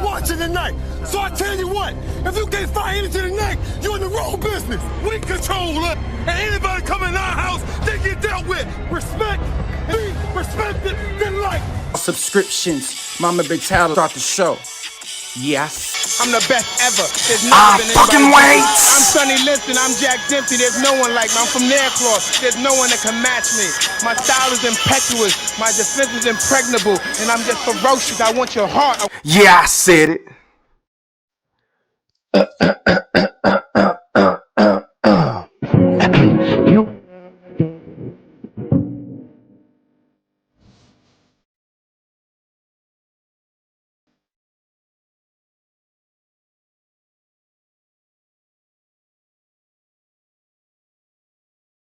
Watching tonight. So I tell you what, if you can't find anything tonight, you're in the wrong business. We control it. And anybody coming in our house, they get dealt with. Respect, be respected, then like. Subscriptions. Mama Big Tower start the show. Yes. I'm the best ever. There's never been fucking anybody. wait. I'm Sonny Liston. I'm Jack Dempsey. There's no one like me. I'm from Nairclaw. There's no one that can match me. My style is impetuous. My defense is impregnable. And I'm just ferocious. I want your heart. Yeah, I said it.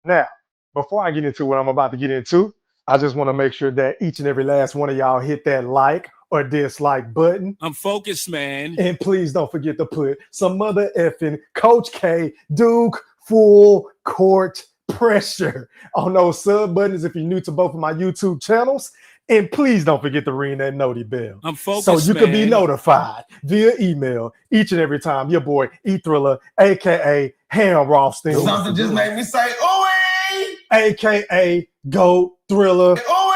Now, before I get into what I'm about to get into, I just want to make sure that each and every last one of y'all hit that like or dislike button. I'm focused, man. And please don't forget to put some mother effing Coach K Duke full court pressure on those sub buttons if you're new to both of my YouTube channels. And please don't forget to ring that noti bell. I'm focused, so you can be man. notified via email each and every time your boy E-Thriller, aka Ham Rothstein. Something just made me say, "Ooh, aka Go Thriller, ooh,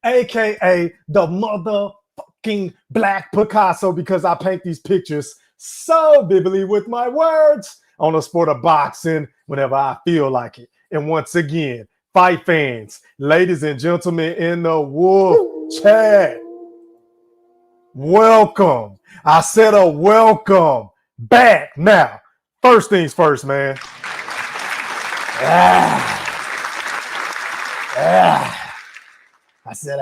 aka the motherfucking Black Picasso, because I paint these pictures so vividly with my words on the sport of boxing whenever I feel like it. And once again, fight fans, ladies and gentlemen in the Wolf Chat, welcome. I said a welcome back. Now, first things first, man. I said,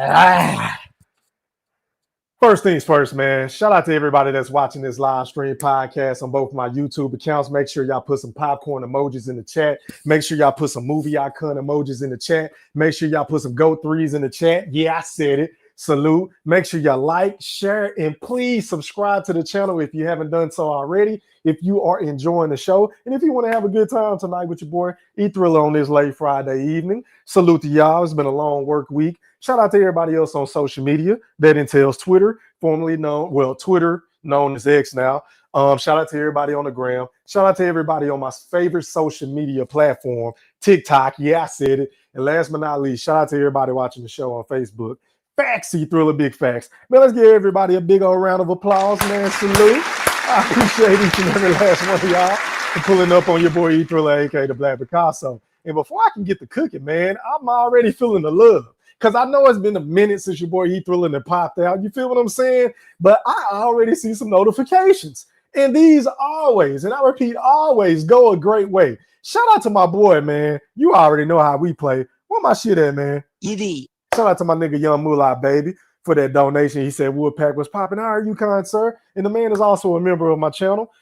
First things first, man. Shout out to everybody that's watching this live stream podcast on both my YouTube accounts. Make sure y'all put some popcorn emojis in the chat. Make sure y'all put some movie icon emojis in the chat. Make sure y'all put some Go Threes in the chat. Yeah, I said it. Salute. Make sure y'all like, share, and please subscribe to the channel if you haven't done so already. If you are enjoying the show, and if you want to have a good time tonight with your boy E-Thriller on this late Friday evening, salute to y'all. It's been a long work week. Shout out to everybody else on social media. That entails Twitter, formerly known, well, Twitter, known as X now. Shout out to everybody on the gram. Shout out to everybody on my favorite social media platform, TikTok. Yeah, I said it. And last but not least, shout out to everybody watching the show on Facebook. Facts, E-Thriller, big facts. Man, let's give everybody a big old round of applause, man. Salute. I appreciate each and every last one of y'all for pulling up on your boy E-Thriller, aka the Black Picasso. And before I can get to cooking, man, I'm already feeling the love. Because I know it's been a minute since your boy E-Thriller and popped out. You feel what I'm saying? But I already see some notifications. And these always, and I repeat, always go a great way. Shout out to my boy, man. You already know how we play. Where my shit at, man? Eddie. Shout out to my nigga Young Moolah, baby, for that donation. He said Woodpack was popping. How are you, kind sir? And the man is also a member of my channel.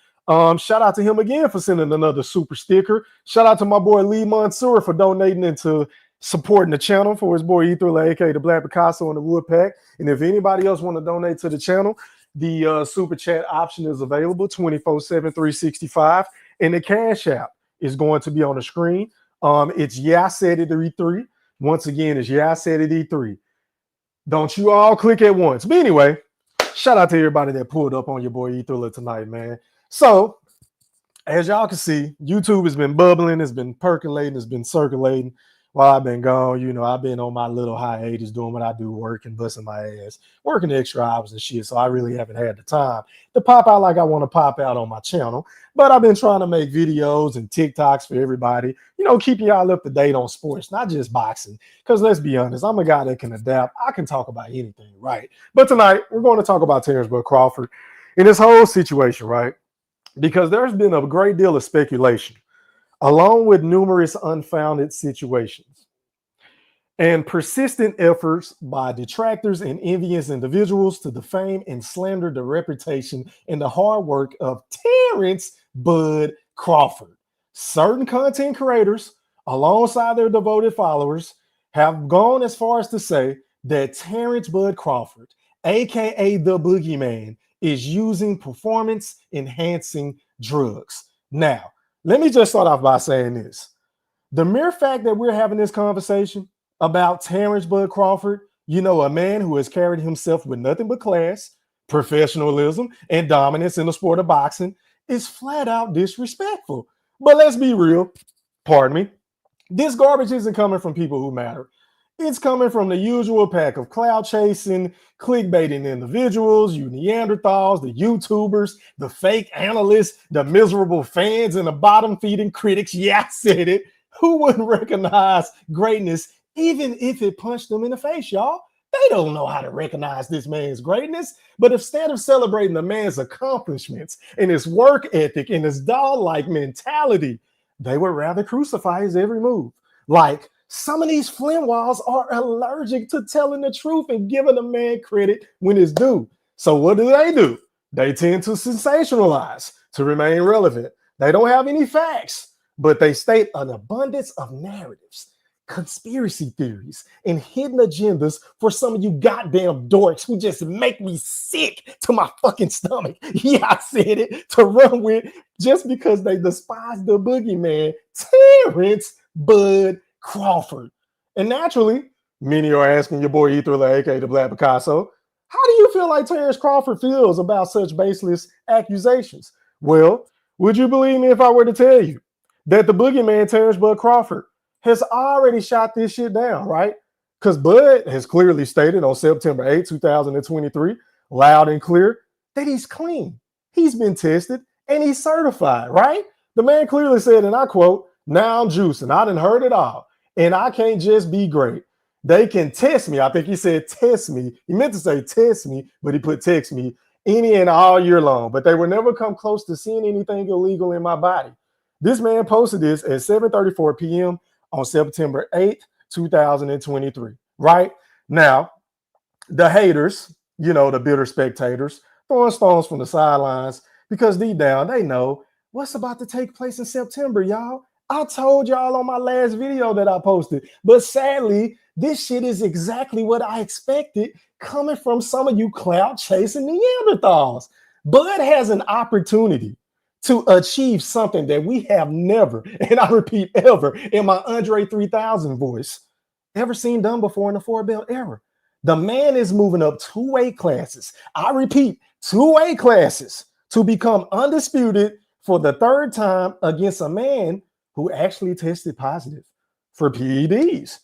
Shout out to him again for sending another super sticker. Shout out to my boy Lee Mansour for donating into supporting the channel for his boy E-Thriller, aka the Black Picasso and the Woodpack. And if anybody else want to donate to the channel, the super chat option is available 24/7, 365. And the Cash App is going to be on the screen. It's Yeah, I Said It E3. Once again, it's Yeah, I Said It E3. Don't you all click at once. But anyway, shout out to everybody that pulled up on your boy E-Thriller tonight, man. So, as y'all can see, YouTube has been bubbling, it's been percolating, it's been circulating while I've been gone. You know, I've been on my little hiatus doing what I do, working, busting my ass, working extra hours and shit. So I really haven't had the time to pop out like I want to pop out on my channel. But I've been trying to make videos and TikToks for everybody, you know, keeping y'all up to date on sports, not just boxing. Because let's be honest, I'm a guy that can adapt. I can talk about anything, right? But tonight, we're going to talk about Terence Crawford in this whole situation, right? Because there's been a great deal of speculation, along with numerous unfounded situations and persistent efforts by detractors and envious individuals to defame and slander the reputation and the hard work of Terence Bud Crawford. Certain content creators, alongside their devoted followers, have gone as far as to say that Terence Bud Crawford, aka the Boogeyman, is using performance-enhancing drugs. Now, let me just start off by saying this. The mere fact that we're having this conversation about Terence Bud Crawford, a man who has carried himself with nothing but class, professionalism, and dominance in the sport of boxing, is flat out disrespectful. But let's be real. Pardon me. This garbage isn't coming from people who matter. It's coming from the usual pack of cloud chasing, clickbaiting individuals, you Neanderthals, the YouTubers, the fake analysts, the miserable fans, and the bottom feeding critics. Yeah, I said it. Who wouldn't recognize greatness even if it punched them in the face, y'all? They don't know how to recognize this man's greatness. But instead of celebrating the man's accomplishments and his work ethic and his dog-like mentality, they would rather crucify his every move. Like, some of these Flintwalls are allergic to telling the truth and giving a man credit when it's due. So what do? They tend to sensationalize to remain relevant. They don't have any facts, but they state an abundance of narratives, conspiracy theories, and hidden agendas for some of you goddamn dorks who just make me sick to my fucking stomach. Yeah, I said it, to run with just because they despise the boogeyman, Terence Bud Crawford. And naturally, many are asking your boy E-Thriller, aka the Black Picasso, how do you feel like Terence Crawford feels about such baseless accusations? Well, would you believe me if I were to tell you that the boogeyman Terence Bud Crawford has already shot this shit down, right? Because Bud has clearly stated on September 8, 2023, loud and clear, that he's clean. He's been tested and he's certified, right? The man clearly said, and I quote, "Now I'm juicing. I done heard it all. And I can't just be great. They can test me." I think he said test me. He meant to say test me, but he put text me any and all year long. But they will never come close to seeing anything illegal in my body. This man posted this at 7:34 p.m. on September 8th, 2023. Right? Now, the haters, the bitter spectators, throwing stones from the sidelines because deep down they know what's about to take place in September, y'all. I told y'all on my last video that I posted, but sadly, this shit is exactly what I expected coming from some of you clout chasing Neanderthals. Bud has an opportunity to achieve something that we have never, and I repeat, ever, in my Andre 3000 voice, ever seen done before in the four-belt era. The man is moving up 2 weight classes. I repeat, 2 weight classes to become undisputed for the 3rd time against a man who actually tested positive for PEDs.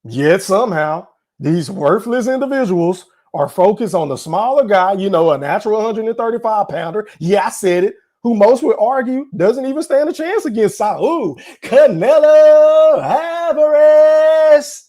Yet somehow, these worthless individuals are focused on the smaller guy, a natural 135 pounder. Yeah, I said it, who most would argue doesn't even stand a chance against Saul Canelo Alvarez.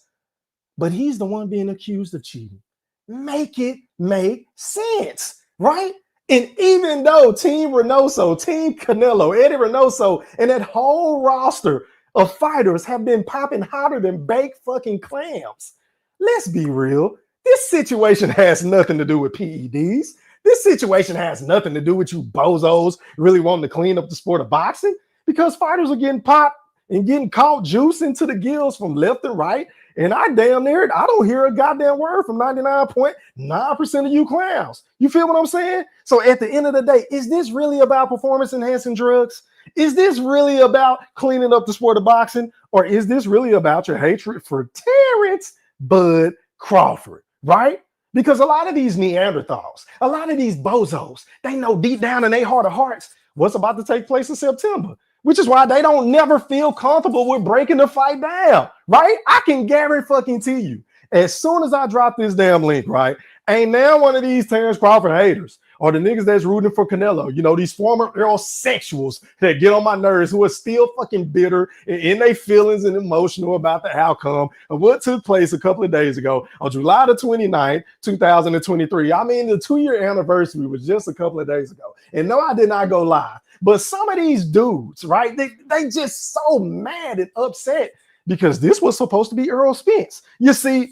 But he's the one being accused of cheating. Make it make sense, right? And even though Team Reynoso, Team Canelo, Eddie Reynoso, and that whole roster of fighters have been popping hotter than baked fucking clams, let's be real. This situation has nothing to do with PEDs. This situation has nothing to do with you bozos really wanting to clean up the sport of boxing, because fighters are getting popped and getting caught juice into the gills from left and right. And I don't hear a goddamn word from 99.9% of you clowns. You feel what I'm saying? So at the end of the day, is this really about performance enhancing drugs? Is this really about cleaning up the sport of boxing? Or is this really about your hatred for Terence Bud Crawford, right? Because a lot of these Neanderthals, a lot of these bozos, they know deep down in their heart of hearts what's about to take place in September, which is why they don't never feel comfortable with breaking the fight down, right? I can guarantee you, as soon as I drop this damn link, right, ain't now one of these Terence Crawford haters or the niggas that's rooting for Canelo, these former Eurosexuals that get on my nerves, who are still fucking bitter and in their feelings and emotional about the outcome of what took place a couple of days ago on July the 29th, 2023. I mean, the 2-year anniversary was just a couple of days ago. And no, I did not go live. But some of these dudes, right, they just so mad and upset because this was supposed to be Earl Spence. You see,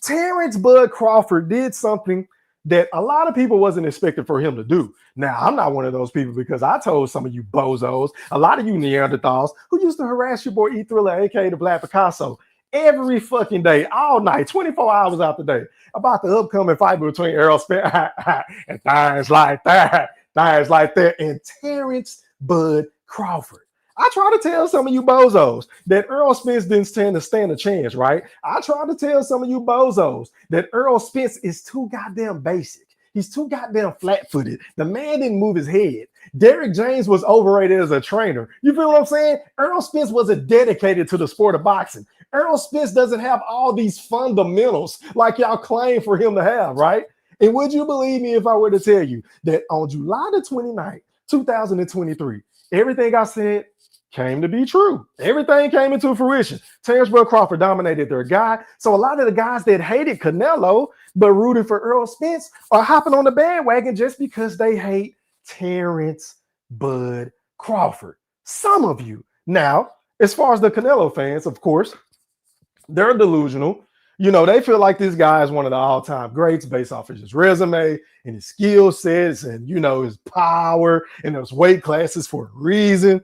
Terence Bud Crawford did something that a lot of people wasn't expecting for him to do. Now, I'm not one of those people, because I told some of you bozos, a lot of you Neanderthals who used to harass your boy E-Thriller, aka the Black Picasso, every fucking day, all night, 24 hours out the day, about the upcoming fight between Earl Spence and things like that, and Terence Bud Crawford. I try to tell some of you bozos that Earl Spence didn't stand a chance, right? I try to tell some of you bozos that Earl Spence is too goddamn basic. He's too goddamn flat-footed. The man didn't move his head. Derrick James was overrated as a trainer. You feel what I'm saying? Earl Spence wasn't dedicated to the sport of boxing. Earl Spence doesn't have all these fundamentals like y'all claim for him to have, right? And would you believe me if I were to tell you that on July the 29th, 2023, everything I said came to be true. Everything came into fruition. Terence Crawford dominated their guy. So a lot of the guys that hated Canelo but rooted for Earl Spence are hopping on the bandwagon just because they hate Terence Bud Crawford. Some of you. Now, as far as the Canelo fans, of course, they're delusional. You know, they feel like this guy is one of the all-time greats based off of his resume and his skill sets and, you know, his power and those weight classes for a reason,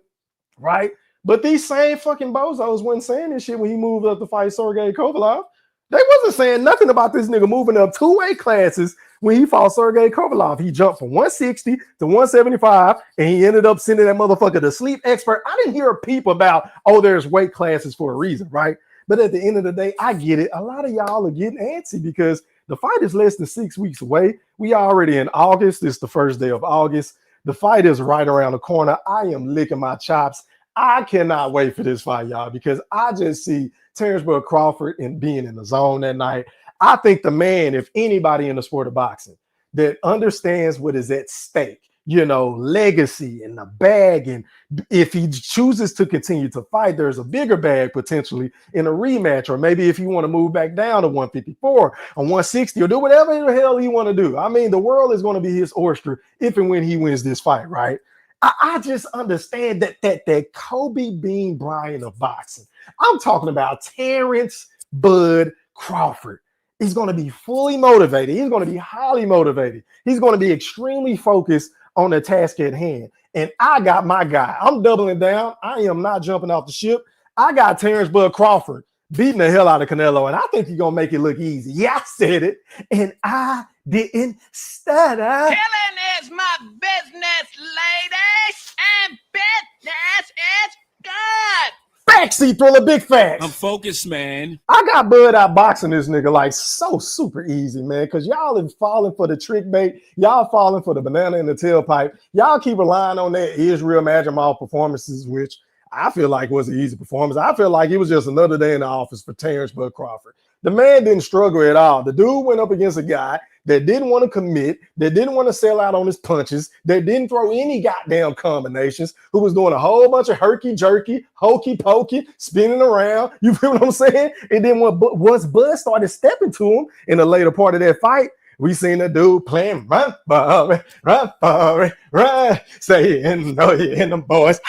right? But these same fucking bozos wasn't saying this shit when he moved up to fight Sergey Kovalev. They wasn't saying nothing about this nigga moving up 2 weight classes when he fought Sergey Kovalev. He jumped from 160 to 175, and he ended up sending that motherfucker to sleep expert. I didn't hear a peep about, oh, there's weight classes for a reason, right? But at the end of the day, I get it. A lot of y'all are getting antsy because the fight is less than 6 weeks away. We already in August. This is the first day of August. The fight is right around the corner. I am licking my chops. I cannot wait for this fight, y'all, because I just see Terence Bud Crawford and being in the zone that night. I think the man, if anybody in the sport of boxing that understands what is at stake, you know, legacy and the bag, and if he chooses to continue to fight, there's a bigger bag potentially in a rematch, or maybe if you want to move back down to 154 or 160 or do whatever the hell he want to do. I mean, the world is going to be his oyster if and when he wins this fight, right? I just understand that Kobe Bean Bryant of boxing. I'm talking about Terence Bud Crawford. He's going to be fully motivated. He's going to be highly motivated. He's going to be extremely focused on the task at hand. And I got my guy. I'm doubling down. I am not jumping off the ship. I got Terence Bud Crawford beating the hell out of Canelo, and I think he's going to make it look easy. Yeah, I said it, and I didn't stutter. Killing is my business, ladies, and business is good. Backseat Thriller, big facts. I'm focused, man. I got Bud out boxing this nigga like so super easy, man, because y'all are falling for the trick bait. Y'all falling for the banana in the tailpipe. Y'all keep relying on that Israel Majamall performances, which I feel like was an easy performance. I feel like it was just another day in the office for Terence Bud Crawford. The man didn't struggle at all. The dude went up against a guy that didn't want to commit, that didn't want to sell out on his punches, that didn't throw any goddamn combinations, who was doing a whole bunch of herky-jerky, hokey-pokey, spinning around. You feel what I'm saying? And then once Bud started stepping to him in the later part of that fight, we seen the dude playing run for it, run, saying, no, you in them boys.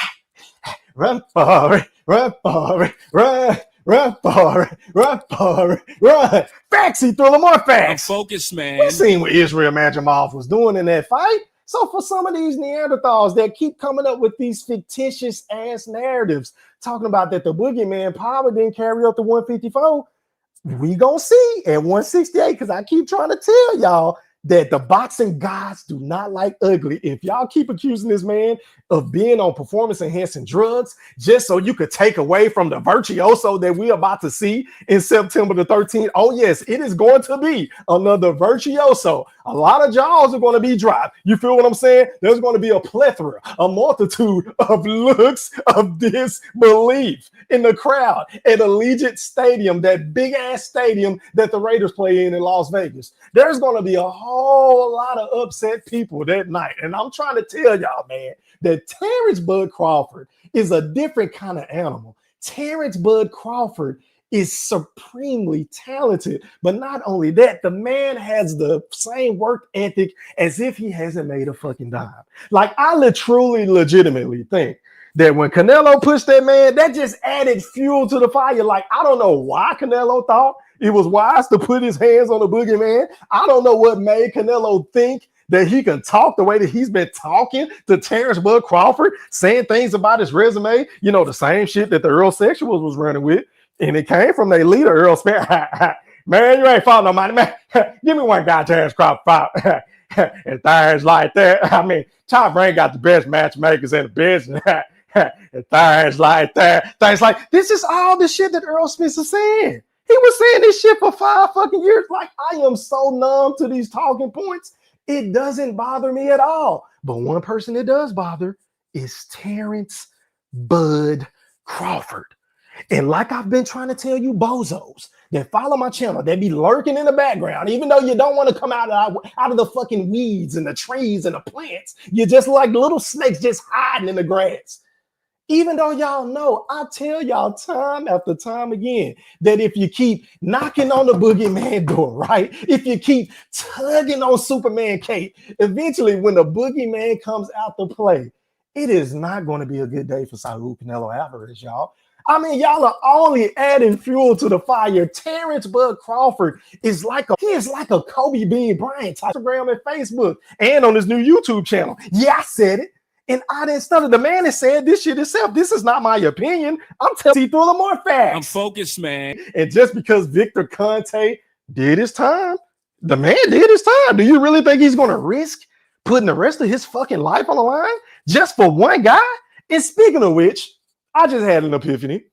Run for it, run for it, run. Run for it, run for it, run. Backseat Thriller, more facts. I'm focused, man. We seen what Israel Majamov was doing in that fight. So for some of these Neanderthals that keep coming up with these fictitious ass narratives, talking about that the boogeyman power didn't carry up to 154, we gonna see at 168, because I keep trying to tell y'all that the boxing gods do not like ugly. If y'all keep accusing this man of being on performance-enhancing drugs just so you could take away from the virtuoso that we're about to see in September the 13th, oh yes, it is going to be another virtuoso. A lot of jaws are going to be dropped. You feel what I'm saying? There's going to be a plethora, a multitude of looks of disbelief in the crowd at Allegiant Stadium, that big-ass stadium that the Raiders play in Las Vegas. There's going to be a whole lot of upset people that night. And I'm trying to tell y'all, man, that Terence Bud Crawford is a different kind of animal. Terence Bud Crawford is supremely talented. But not only that, the man has the same work ethic as if he hasn't made a fucking dime. Like, I truly, legitimately think that when Canelo pushed that man, that just added fuel to the fire. Like, I don't know why Canelo thought it was wise to put his hands on the boogeyman. I don't know what made Canelo think that he can talk the way that he's been talking to Terence Bud Crawford, saying things about his resume, you know, the same shit that the Earl Sexuals was running with. And it came from their leader, Earl Spence. Man, you ain't fought nobody, man. Give me one guy, Terence Crawford, fought. And things like that. I mean, Top Rank got the best matchmakers in the business. And Terence like that. Terence like, this is all the shit that Earl Smith is saying. He was saying this shit for 5 fucking years. Like, I am so numb to these talking points. It doesn't bother me at all. But one person it does bother is Terence Bud Crawford. And like I've been trying to tell you bozos that follow my channel, that be lurking in the background, even though you don't want to come out of the fucking weeds and the trees and the plants, you're just like little snakes just hiding in the grass. Even though y'all know, I tell y'all time after time again that if you keep knocking on the boogeyman door, right? If you keep tugging on Superman cape, eventually when the boogeyman comes out to play, it is not going to be a good day for Saul Canelo Alvarez, y'all. I mean, y'all are only adding fuel to the fire. Terence Bud Crawford is like a Kobe Bean Bryant type Instagram and Facebook and on his new YouTube channel. Yeah, I said it. And I didn't stutter. The man is saying this shit himself. This is not my opinion. I'm telling you through the more facts. I'm focused, man. And just because Victor Conte did his time, the man did his time. Do you really think he's going to risk putting the rest of his fucking life on the line just for one guy? And speaking of which, I just had an epiphany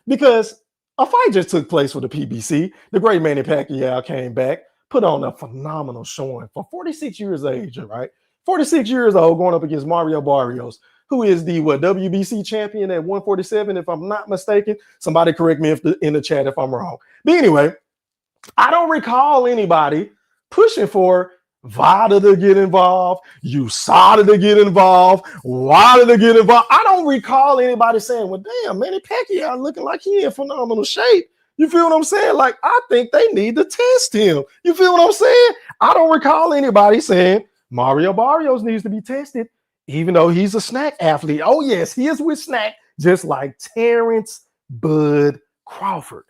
because a fight just took place with the PBC. The great Manny Pacquiao came back, put on a phenomenal showing for 46 years of age, right? 46 years old, going up against Mario Barrios, who is the WBC champion at 147, if I'm not mistaken. Somebody correct me in the chat if I'm wrong. But anyway, I don't recall anybody pushing for Vada to get involved, USADA to get involved, Wada to get involved. I don't recall anybody saying, well, damn, Manny Pacquiao looking like he in phenomenal shape. You feel what I'm saying? Like, I think they need to test him. You feel what I'm saying? I don't recall anybody saying Mario Barrios needs to be tested, even though he's a snack athlete. Oh, yes, he is with snack, just like Terence Bud Crawford,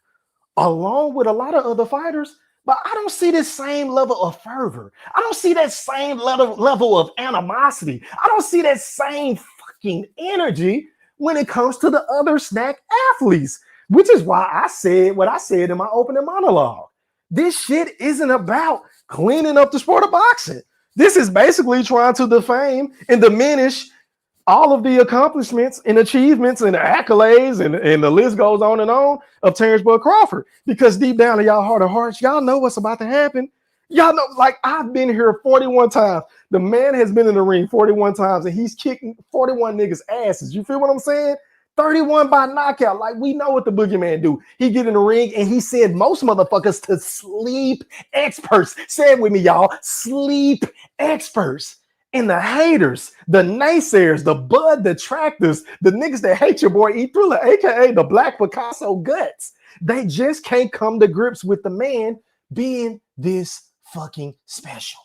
along with a lot of other fighters. But I don't see this same level of fervor. I don't see that same level of animosity. I don't see that same fucking energy when it comes to the other snack athletes, which is why I said what I said in my opening monologue. This shit isn't about cleaning up the sport of boxing. This is basically trying to defame and diminish all of the accomplishments and achievements and accolades and the list goes on and on of Terence Bud Crawford. Because deep down in y'all heart of hearts, y'all know what's about to happen. Y'all know, like, I've been here 41 times. The man has been in the ring 41 times and he's kicking 41 niggas' asses. You feel what I'm saying? 31 by knockout. Like, we know what the boogeyman do. He get in the ring and he said most motherfuckers to sleep experts. Say it with me, y'all. Sleep experts. And the haters, the naysayers, the Bud detractors, the niggas that hate your boy E Thriller, aka the Black Picasso guts, they just can't come to grips with the man being this fucking special.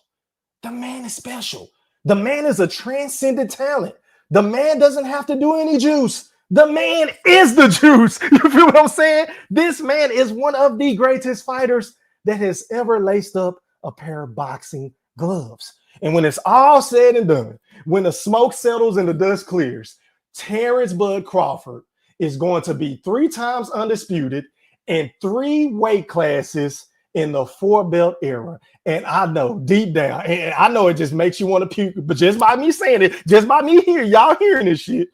The man is special. The man is a transcendent talent. The man doesn't have to do any juice. The man is the juice. You feel what I'm saying? This man is one of the greatest fighters that has ever laced up a pair of boxing gloves. And when it's all said and done, when the smoke settles and the dust clears, Terence Bud Crawford is going to be 3 times undisputed in 3 weight classes in the 4-belt era. And I know deep down, and I know it just makes you want to puke, but just by me saying it, just by me y'all hearing this shit,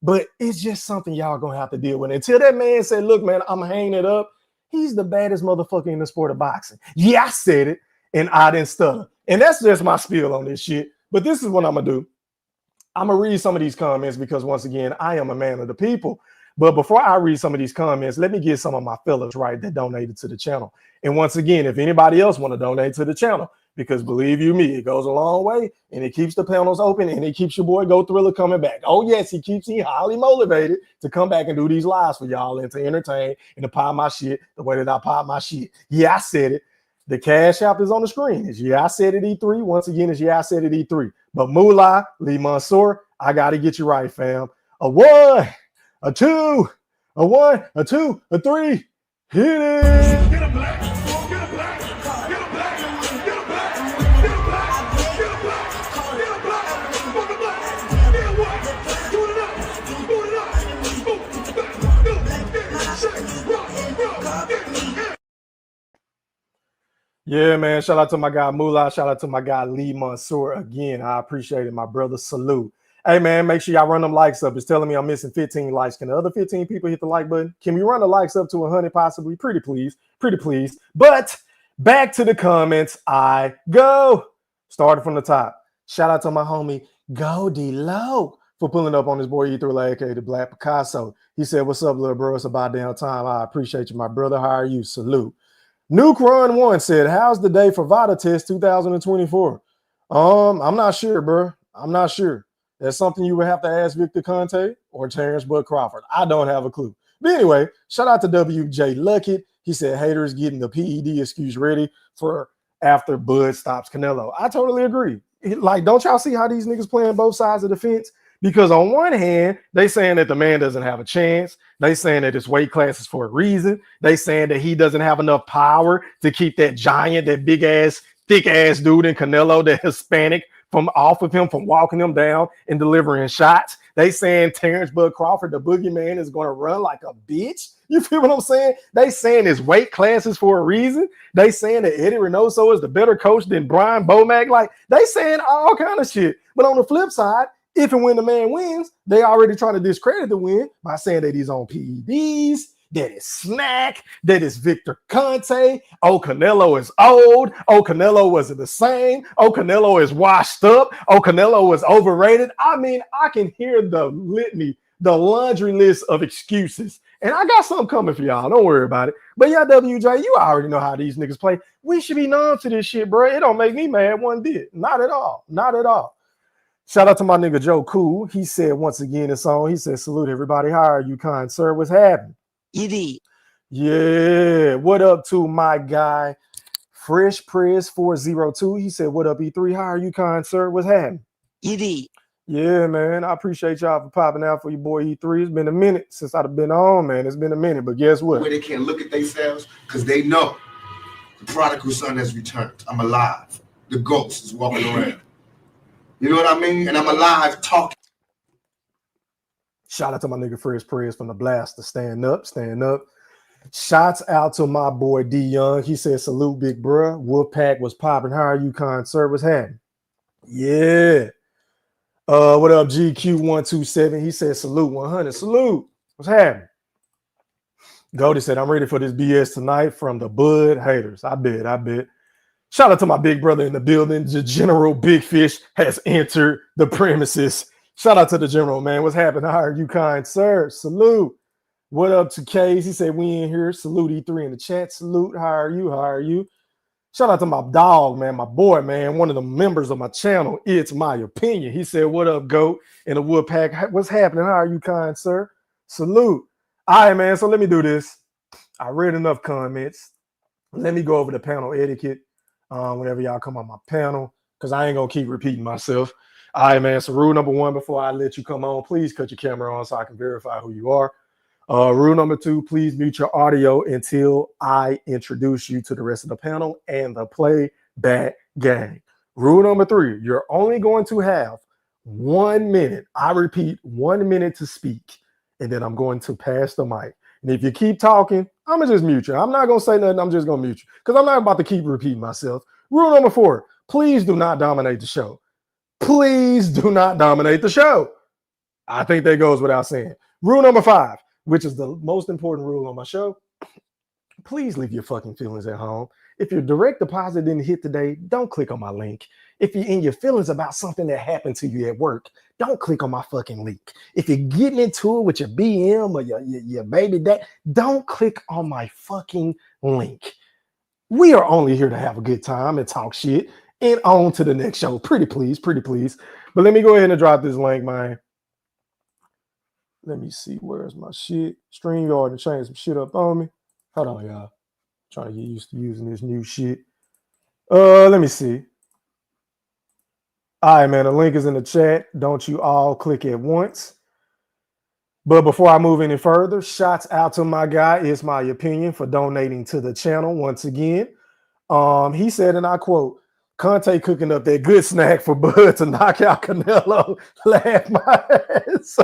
but it's just something y'all gonna have to deal with. Until that man said, look, man, I'm hanging it up. He's the baddest motherfucker in the sport of boxing. Yeah, I said it, and I didn't stutter. And that's just my spiel on this shit. But this is what I'm going to do. I'm going to read some of these comments because, once again, I am a man of the people. But before I read some of these comments, let me get some of my fellas, right, that donated to the channel. And once again, if anybody else want to donate to the channel, because believe you me, it goes a long way, and it keeps the panels open, and it keeps your boy Go Thriller coming back. Oh, yes, he keeps me highly motivated to come back and do these lives for y'all and to entertain and to pop my shit the way that I pop my shit. Yeah, I said it. The cash app is on the screen. It's yeah, I said it E3. Once again, it's yeah, I said it E3. But Moolah, Lee Mansour, I got to get you right, fam. A 1, a 2, a 1, a 2, a 3. Hit it. Get a black. Get a black. Get a black. Get a black. Get a black. Get a black. Get a black. Fuck a black. Get a what? Boot it up. Boot it up. Boot back. Get it. Shake. Rock. Get it. Yeah, man. Shout out to my guy Moolah. Shout out to my guy Lee Mansour. Again, I appreciate it, my brother. Salute. Hey, man, make sure y'all run them likes up. It's telling me I'm missing 15 likes. Can the other 15 people hit the like button? Can we run the likes up to 100 possibly? Pretty please. Pretty please. But back to the comments I go. Started from the top. Shout out to my homie Goldie Low for pulling up on his boy E3, aka the Black Picasso. He said, "What's up, little bro? It's about damn time. I appreciate you, my brother. How are you? Salute." Nuke Run 1 said, "How's the day for Vada test 2024? I'm not sure, bro. I'm not sure. That's something you would have to ask Victor Conte or Terence Crawford. I don't have a clue." But anyway, shout out to WJ Luckett. He said, "Haters getting the PED excuse ready for after Bud stops Canelo." I totally agree. Like, don't y'all see how these niggas playing both sides of the fence? Because on one hand, they saying that the man doesn't have a chance. They saying that his weight class is for a reason. They saying that he doesn't have enough power to keep that giant, that big ass, thick ass dude in Canelo, that Hispanic, from off of him, from walking him down and delivering shots. They saying Terence Bud Crawford, the boogeyman, is going to run like a bitch. You feel what I'm saying? They saying his weight class is for a reason. They saying that Eddie Reynoso is the better coach than Brian Bomack. Like, they saying all kind of shit. But on the flip side, if and when the man wins, they already trying to discredit the win by saying that he's on PEDs, that it's snack, that it's Victor Conte. Oh, Canelo is old. Oh, Canelo wasn't the same. Oh, Canelo is washed up. Oh, Canelo was overrated. I mean, I can hear the litany, the laundry list of excuses. And I got something coming for y'all. Don't worry about it. But yeah, WJ, you already know how these niggas play. We should be numb to this shit, bro. It don't make me mad one bit. Not at all. Not at all. Shout out to my nigga Joe Cool. He said once again his song, he said, "Salute everybody. How are you, kind sir? What's happening?" Edie. Yeah. What up to my guy, Fresh Press 402? He said, "What up, E3? How are you, kind sir? What's happening?" Edie. Yeah, man. I appreciate y'all for popping out for your boy E3. It's been a minute since I've been on, man. It's been a minute, but guess what? Where they can't look at themselves because they know the prodigal son has returned. I'm alive. The ghost is walking around. You know what I mean? And I'm alive talking. Shout out to my nigga Fresh Press from the Blaster. Stand up, stand up. Shouts out to my boy D Young. He said, "Salute, big bruh. Wolfpack was popping. How are you, kind sir? What's happening?" Yeah. What up, GQ127? He said, "Salute 100. Salute. What's happening?" Goldie said, "I'm ready for this BS tonight from the Bud haters." I bet. Shout out to my big brother in the building. The General Big Fish has entered the premises. Shout out to the General, man. What's happening? How are you, kind sir? Salute. What up to Kays? He said, "We in here." Salute E3 in the chat. Salute. How are you? How are you? Shout out to my dog, man, my boy, man, one of the members of my channel. It's my opinion. He said, "What up, GOAT?" in the Woodpack. What's happening? How are you, kind sir? Salute. All right, man. So let me do this. I read enough comments. Let me go over the panel etiquette whenever y'all come on my panel, because I ain't going to keep repeating myself. All right, man. So rule number 1, before I let you come on, please cut your camera on so I can verify who you are. Rule number 2, please mute your audio until I introduce you to the rest of the panel and the playback gang. Rule number 3, you're only going to have 1 minute. I repeat, 1 minute to speak, and then I'm going to pass the mic. And if you keep talking, I'm going to just mute you. I'm not going to say nothing. I'm just going to mute you because I'm not about to keep repeating myself. Rule number 4, please do not dominate the show. Please do not dominate the show. I think that goes without saying. Rule number 5, which is the most important rule on my show, please leave your fucking feelings at home. If your direct deposit didn't hit today, don't click on my link. If you're in your feelings about something that happened to you at work, don't click on my fucking link. If you're getting into it with your BM or your baby dad, don't click on my fucking link. We are only here to have a good time and talk shit and on to the next show. Pretty please. But let me go ahead and drop this link, man. Let me see, where's my shit? StreamYard and change some shit up on me. Hold on, y'all. Trying to get used to using this new shit. Let me see. All right, man, the link is in the chat. Don't you all click at once. But before I move any further, shouts out to my guy, It's My Opinion, for donating to the channel once again. He said, and I quote, "Conte cooking up that good snack for Bud to knock out Canelo." Laugh my ass.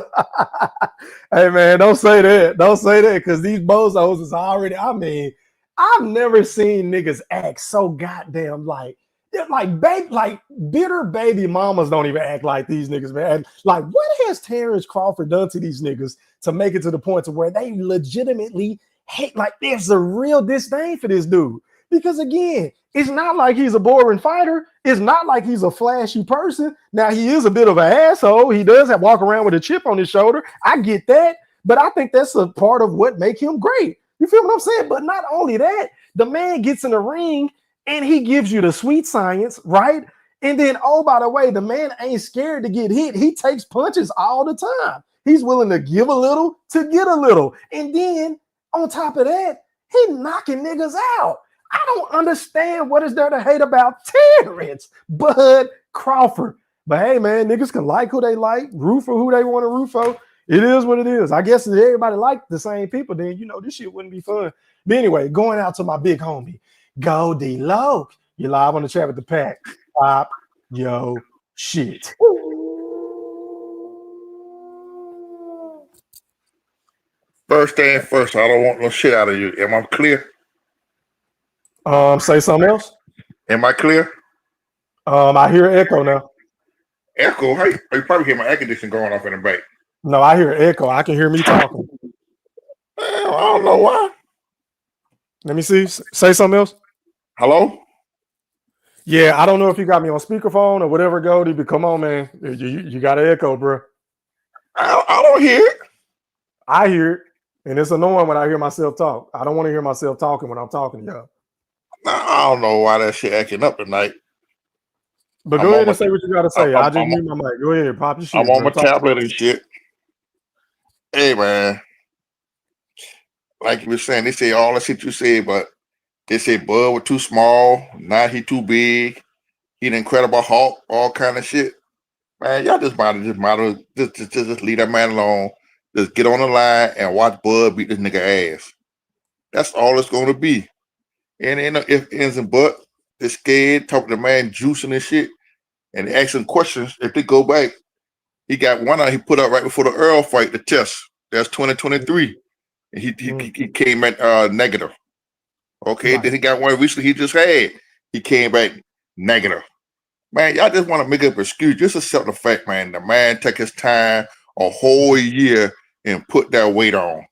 Hey, man, don't say that. Don't say that, because these bozos is already, I mean, I've never seen niggas act so goddamn like, like bitter baby mamas don't even act like these niggas, man. Like, what has Terence Crawford done to these niggas to make it to the point to where they legitimately hate? Like, there's a real disdain for this dude. Because again, it's not like he's a boring fighter. It's not like he's a flashy person. Now, he is a bit of an asshole. He does have walk around with a chip on his shoulder. I get that. But I think that's a part of what make him great. You feel what I'm saying? But not only that, the man gets in the ring and he gives you the sweet science, right? And then, oh, by the way, the man ain't scared to get hit. He takes punches all the time. He's willing to give a little to get a little. And then on top of that, he knocking niggas out. I don't understand what is there to hate about Terence Bud Crawford. But hey, man, niggas can like who they like, root for who they want to root for. It is what it is. I guess if everybody liked the same people, then, you know, this shit wouldn't be fun. But anyway, going out to my big homie, Goldie Loke. You're live on the chat with the pack. Pop yo shit. First thing first, I don't want no shit out of you. Am I clear? Say something else. Am I clear? I hear echo now. Echo? Hey, you probably hear my air conditioning going off in the back. No, I hear echo. I can hear me talking. Well, I don't know why. Let me see. Say something else. Hello? Yeah, I don't know if you got me on speakerphone or whatever, Goldie, but come on, man. You got an echo, bro. I don't hear it. I hear it, and it's annoying when I hear myself talk. I don't want to hear myself talking when I'm talking to y'all. I don't know why that shit acting up tonight. But go ahead and say what you got to say. I just mute my mic. Go ahead, pop your shit. I'm on my tablet and shit. Hey, man. Like you were saying, they say all the shit you said, but they say Bud was too small. Now he too big. He the Incredible Hulk, all kind of shit. Man, y'all just leave that man alone. Just get on the line and watch Bud beat this nigga ass. That's all it's going to be. And ain't no ifs, ands, and buts. They're scared, talking to the man juicing and shit, and they asking questions. If they go back, he got one out he put up right before the Earl fight, the test. That's 2023. And he came back negative. Okay, right. Then he got one recently he just had. He came back negative. Man, y'all just want to make up an excuse. Just accept the fact, man. The man took his time a whole year and put that weight on.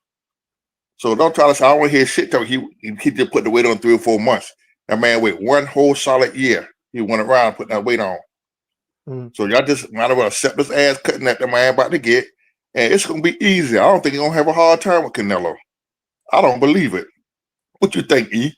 So don't try to say, I don't want to hear shit talk. He just put the weight on 3 or 4 months. That man wait one whole solid year. He went around putting that weight on. So y'all just might as well accept this ass cutting that the man about to get. And it's going to be easy. I don't think he's going to have a hard time with Canelo. I don't believe it. What you think, E?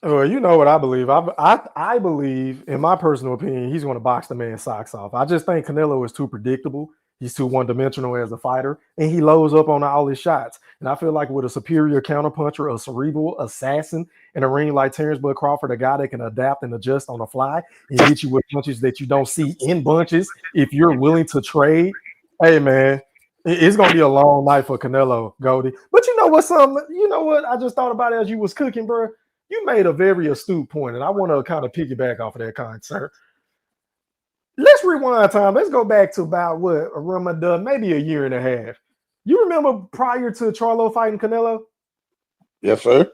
Well, you know what I believe. I believe, in my personal opinion, he's going to box the man's socks off. I just think Canelo is too predictable. He's too one-dimensional as a fighter, and he loads up on all his shots. And I feel like with a superior counterpuncher, a cerebral assassin in a ring like Terence Bud Crawford, a guy that can adapt and adjust on the fly and get you with punches that you don't see in bunches if you're willing to trade, hey, man, it's going to be a long night for Canelo, Goldie. But you know what? I just thought about it as you was cooking, bro. You made a very astute point, and I want to kind of piggyback off of that, kind sir. Let's rewind time. Let's go back to about Ramadan, maybe a year and a half. You remember prior to Charlo fighting Canelo? Yes, sir.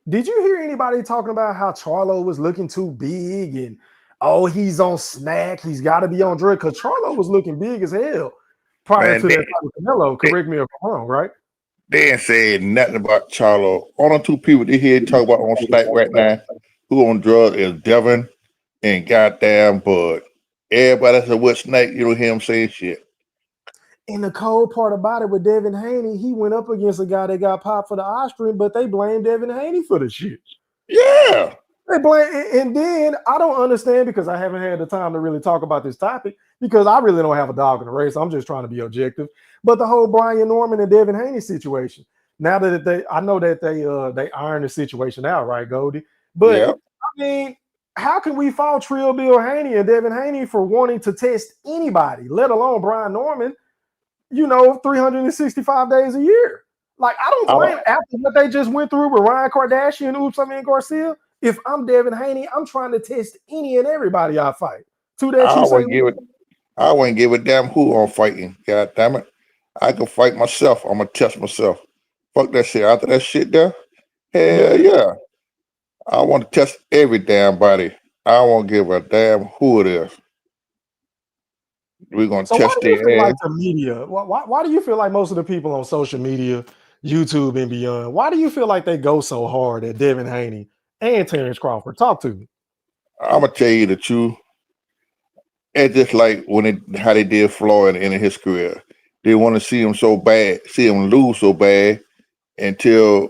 Did you hear anybody talking about how Charlo was looking too big and, oh, he's on smack, he's got to be on drug? Because Charlo was looking big as hell prior to that fight with Canelo. Correct me if I'm wrong, right? They ain't saying nothing about Charlo. Only 2 people they hear talk about on Slack right now who on drugs is Devin and goddamn Bud. Everybody said what snake, you don't hear him saying shit. And the cold part about it with Devin Haney, he went up against a guy that got popped for the eye stream, but they blamed Devin Haney for the shit. Yeah. They blame, and then I don't understand because I haven't had the time to really talk about this topic because I really don't have a dog in the race. I'm just trying to be objective. But the whole Brian Norman and Devin Haney situation. Now that I know that they ironed the situation out, right, Goldie? But yeah. I mean, how can we fault Trill Bill Haney and Devin Haney for wanting to test anybody, let alone Brian Norman, 365 days a year? Like, I don't blame after what they just went through with Ryan Kardashian, Garcia. If I'm Devin Haney, I'm trying to test any and everybody I fight. I wouldn't give a damn who I'm fighting. God damn it. I can fight myself. I'm going to test myself. Fuck that shit. After that shit there, hell yeah. I want to test every damn body. I won't give a damn who it is. We're gonna So why test do you feel their ass. like the media? Why do you feel like most of the people on social media, YouTube and beyond, why do you feel like they go so hard at Devin Haney and Terence Crawford? Talk to me. I'm gonna tell you the truth. It's just like how they did Floyd in his career. They want to see him so bad, see him lose so bad until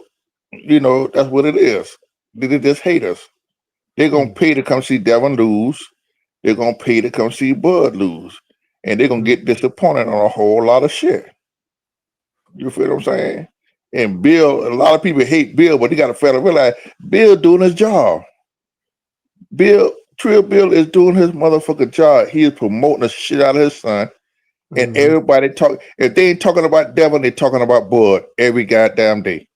that's what it is. They just hate us. They're gonna pay to come see Devin lose. They're gonna pay to come see Bud lose, and they're gonna get disappointed on a whole lot of shit. You feel what I'm saying? And Bill, a lot of people hate Bill, but you got to realize Bill doing his job. Trill Bill is doing his motherfucking job. He is promoting the shit out of his son. And everybody talk. If they ain't talking about Devin, they're talking about Bud every goddamn day.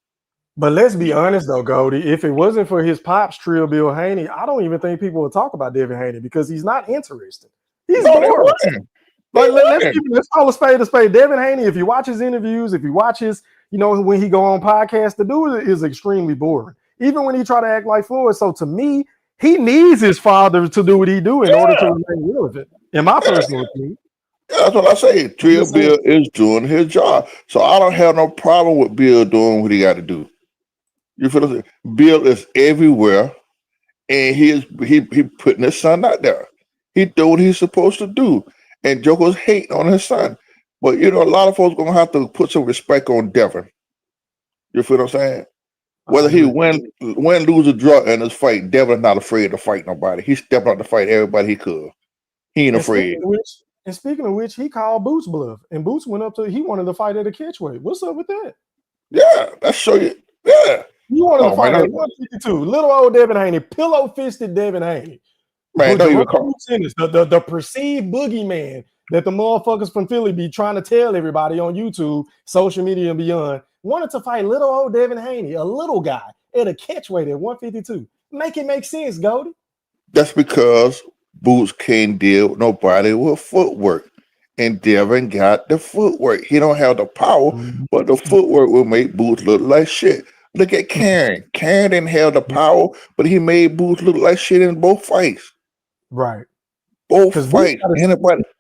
But let's be honest though, Goldie. If it wasn't for his pops, Trill Bill Haney, I don't even think people would talk about Devin Haney because he's not interesting. He's boring. Let's call a spade a spade. Devin Haney, if you watch his interviews, if you watch his, when he go on podcasts, the dude is extremely boring. Even when he try to act like Floyd. So to me, he needs his father to do what he do in order to remain relevant. In my personal opinion. That's what I say. Trill Bill is doing his job. So I don't have no problem with Bill doing what he got to do. You feel what I'm saying? Bill is everywhere, and he putting his son out there. He doing what he's supposed to do. And Joker's hating on his son. But a lot of folks gonna have to put some respect on Devin. You feel what I'm saying? Whether he win, lose, or draw in this fight, Devin's not afraid to fight nobody. He's stepping out to fight everybody he could. He ain't afraid. Speaking of which, he called Boots bluff, and Boots went up he wanted to fight at a catchweight. What's up with that? Yeah, let's show you. Yeah. You wanted to fight at 152. Little old Devin Haney, pillow-fisted Devin Haney. Man, don't even call the perceived boogeyman that the motherfuckers from Philly be trying to tell everybody on YouTube, social media, and beyond, wanted to fight little old Devin Haney, a little guy, at a catchweight at 152. Make it make sense, Goldie. That's because Boots can't deal with nobody with footwork. And Devin got the footwork. He don't have the power, but the footwork will make Boots look like shit. Look at Karen. Karen didn't have the power, but he made Boots look like shit in both fights. Right. Both fights.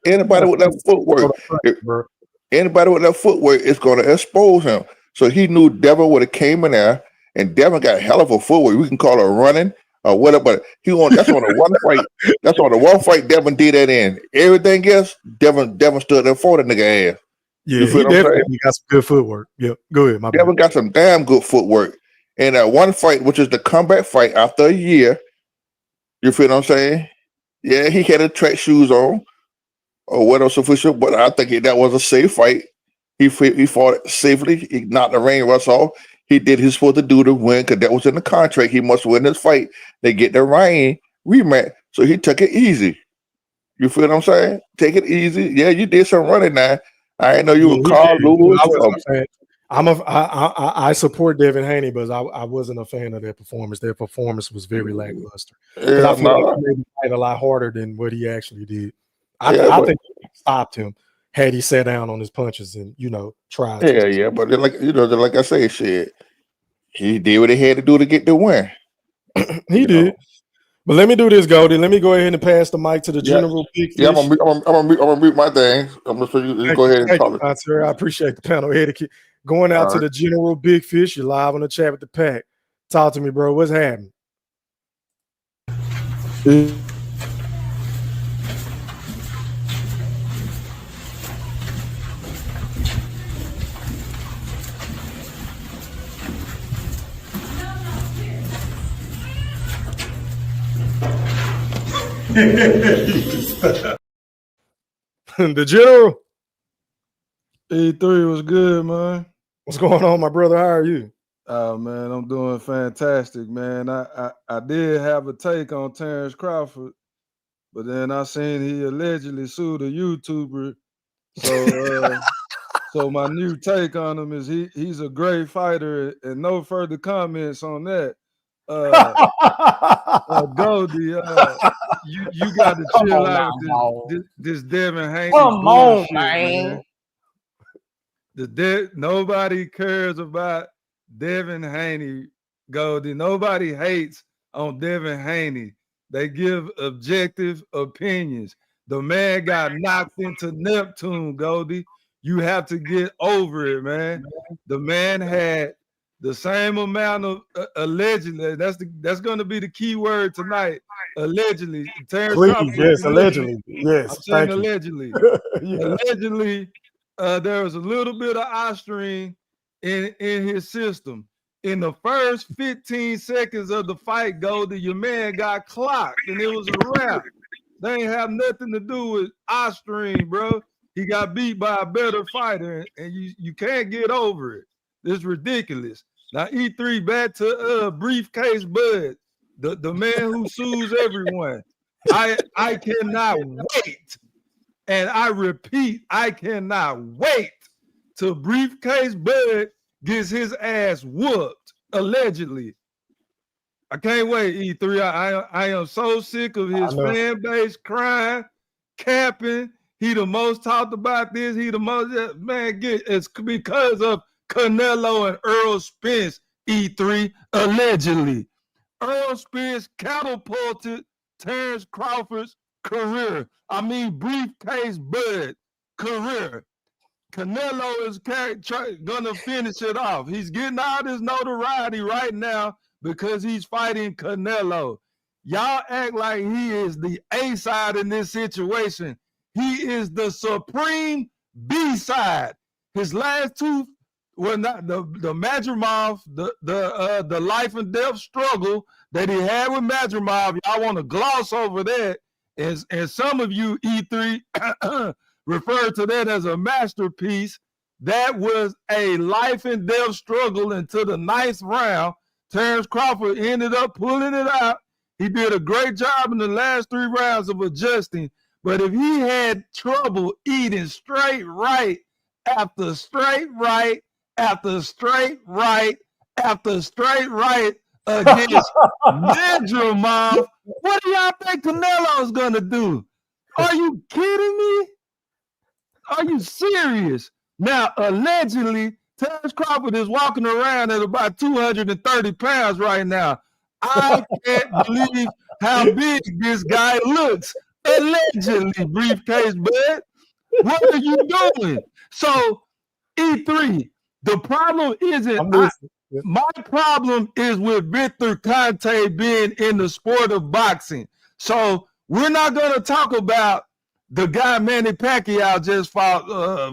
Anybody with that footwork, anybody with that footwork is going to expose him. So he knew Devin would have came in there, and Devin got hell of a footwork. We can call it running or whatever, but that's on the one fight. That's on the one fight Devin did that in. Everything else, Devin stood there for the nigga ass. Yeah, he definitely got some good footwork. Yep, go ahead. My Devin got some damn good footwork. And that one fight, which is the comeback fight after a year, you feel what I'm saying? Yeah, he had the track shoes on or what else official, but I think that was a safe fight. He fought safely. He knocked the ring rust off. He did his supposed to do to win because that was in the contract. He must win this fight. They get the ring rematch. So he took it easy. You feel what I'm saying? Take it easy. Yeah, you did some running now. I didn't know you were Carl Lewis. I support Devin Haney, but I wasn't a fan of their performance. Their performance was very lackluster. I feel like he made him fight a lot harder than what he actually did. I think he stopped him had he sat down on his punches and tried. Yeah, but like I say, shit, he did what he had to do to get the win. He did. But let me do this, Goldie. Let me go ahead and pass the mic to the General Big Fish. Yeah, I'm gonna mute my thing. I'm gonna you go ahead and talk. I appreciate the panel etiquette. Going out to the General Big Fish. You're live on the chat with the pack. Talk to me, bro. What's happening? The General. E3 was good, man. What's going on, my brother? How are you? Oh man, I'm doing fantastic, man. I did have a take on Terence Crawford, but then I seen he allegedly sued a YouTuber. So so my new take on him is he's a great fighter, and no further comments on that. Goldie, you got to chill out with this Devin Haney. Come on, man. Nobody cares about Devin Haney, Goldie. Nobody hates on Devin Haney. They give objective opinions. The man got knocked into Neptune, Goldie. You have to get over it, man. The man had the same amount of allegedly. That's going to be the key word tonight. Allegedly, Terence Please, Crawford. yes, allegedly, yes. I'm saying Thank you. allegedly. Yeah. Allegedly, there was a little bit of ostarine in his system. In the first 15 seconds of the fight, Goldie, your man got clocked, and it was a wrap. They ain't have nothing to do with ostarine, bro. He got beat by a better fighter, and you can't get over it. It's ridiculous. Now, E3, back to Briefcase Bud, the man who sues everyone. I cannot wait, and I repeat, I cannot wait till Briefcase Bud gets his ass whooped, allegedly. I can't wait, E3. I am so sick of his fan base crying, capping. He the most talked about this. He the most, man, it's because of Canelo and Earl Spence, E3, allegedly. Earl Spence catapulted Terence Crawford's career. I mean, Briefcase Bud career. Canelo is gonna finish it off. He's getting all this notoriety right now because he's fighting Canelo. Y'all act like he is the A side in this situation. He is the supreme B side. His last two were not the Madrimov, the life and death struggle that he had with Madrimov. Y'all want to gloss over that, and some of you E3 referred to that as a masterpiece. That was a life and death struggle until the 9th round. Terence Crawford ended up pulling it out. He did a great job in the last 3 rounds of adjusting. But if he had trouble eating straight right after straight right after straight right after straight right against Madrimov, what do y'all think Canelo's gonna do? Are you kidding me? Are you serious? Now, allegedly, Terence Crawford is walking around at about 230 pounds right now. I can't believe how big this guy looks. Allegedly, Briefcase Bud. What are you doing? So, E3, the problem isn't, my problem is with Victor Conte being in the sport of boxing. So, we're not going to talk about the guy Manny Pacquiao just fought.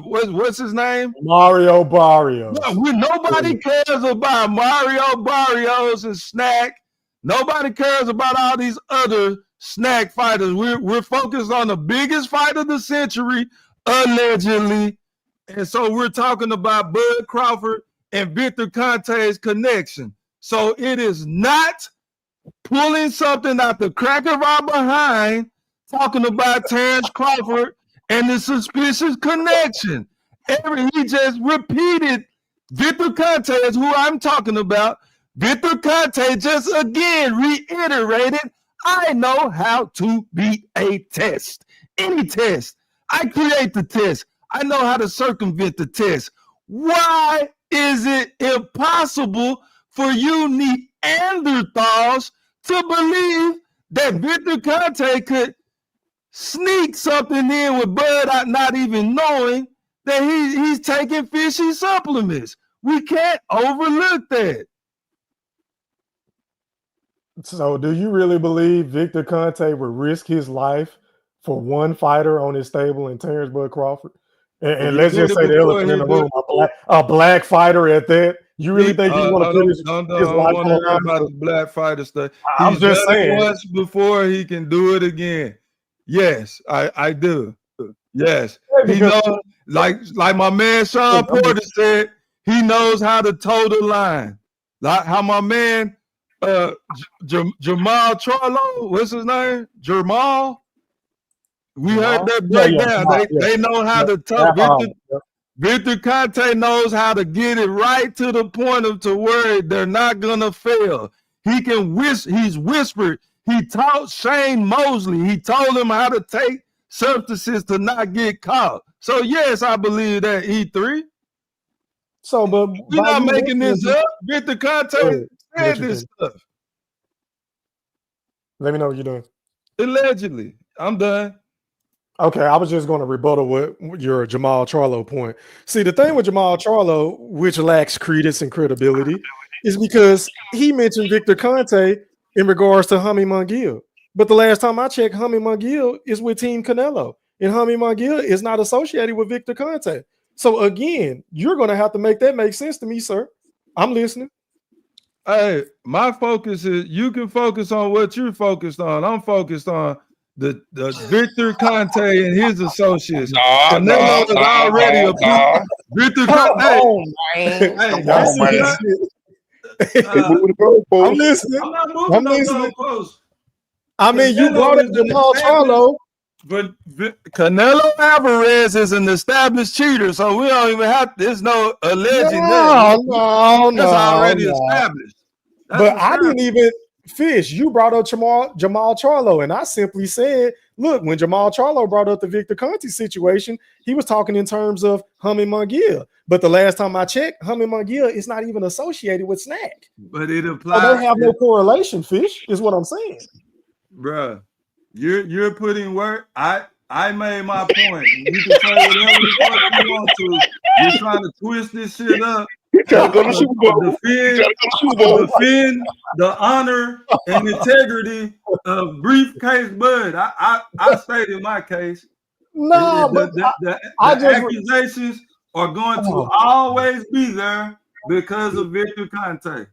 What's his name? Mario Barrios. No, nobody cares about Mario Barrios and Snack. Nobody cares about all these other snack fighters. We're focused on the biggest fight of the century, allegedly. And so we're talking about Bud Crawford and Victor Conte's connection. So it is not pulling something out the crack of our behind, talking about Terence Crawford and the suspicious connection. He just repeated Victor Conte is who I'm talking about. Victor Conte just again reiterated, I know how to beat a test. Any test. I create the test. I know how to circumvent the test. Why is it impossible for you Neanderthals to believe that Victor Conte could sneak something in with Bud not even knowing that he's taking fishy supplements? We can't overlook that. So do you really believe Victor Conte would risk his life for one fighter on his stable in Terence Bud Crawford? And let's just say the elephant in the room, a black fighter at that. You really think he want to put his life on the line? About the black fighter stuff. I'm just saying. Once before he can do it again. Yes, I do. Yes, he knows. Like my man Sean Porter said, he knows how to toe the line. Like how my man Jamal Charlo, what's his name? Jamal. We heard that breakdown. They know how to toe. Victor Conte knows how to get it right to the point of to where they're not gonna fail. He can he's whispered. He taught Shane Mosley. He told him how to take substances to not get caught. So yes, I believe that E3. So, but we're not making this up. Victor Conte said this stuff. Let me know what you're doing. Allegedly. I'm done. Okay, I was just going to rebuttal with your Jamal Charlo point. See, the thing with Jamal Charlo, which lacks credence and credibility, is because he mentioned Victor Conte in regards to Hami Mangill. But the last time I checked, Hami Mangill is with Team Canelo, and Hami Mangill is not associated with Victor Conte. So again, you're going to have to make that make sense to me, sir. I'm listening. Hey, my focus is you can focus on what you're focused on. I'm focused on the Victor Conte and his associates. Canelo is already approved. Victor Conte. Hey, Come on, man. I'm listening. I'm not moving no goalposts. I mean, you brought up Jamal Charlo. But Canelo Alvarez is an established cheater, so we don't even have. There's no alleged. No, that's already established. That's but I didn't even fish. You brought up Jamal Charlo, and I simply said, look, when Jamal Charlo brought up the Victor Conte situation, he was talking in terms of Hami Mangill. But the last time I checked, Hami Mangill is not even associated with Snack. But it applies. So they have no correlation, fish, is what I'm saying. Bruh, you're putting work. I made my point. You can say whatever the fuck you want to. You're trying to twist this shit up. Trying to go to Super Bowl. Defend the honor and integrity of Briefcase Bud. I stated my case. No, but the accusations are going to always be there because of Victor Conte.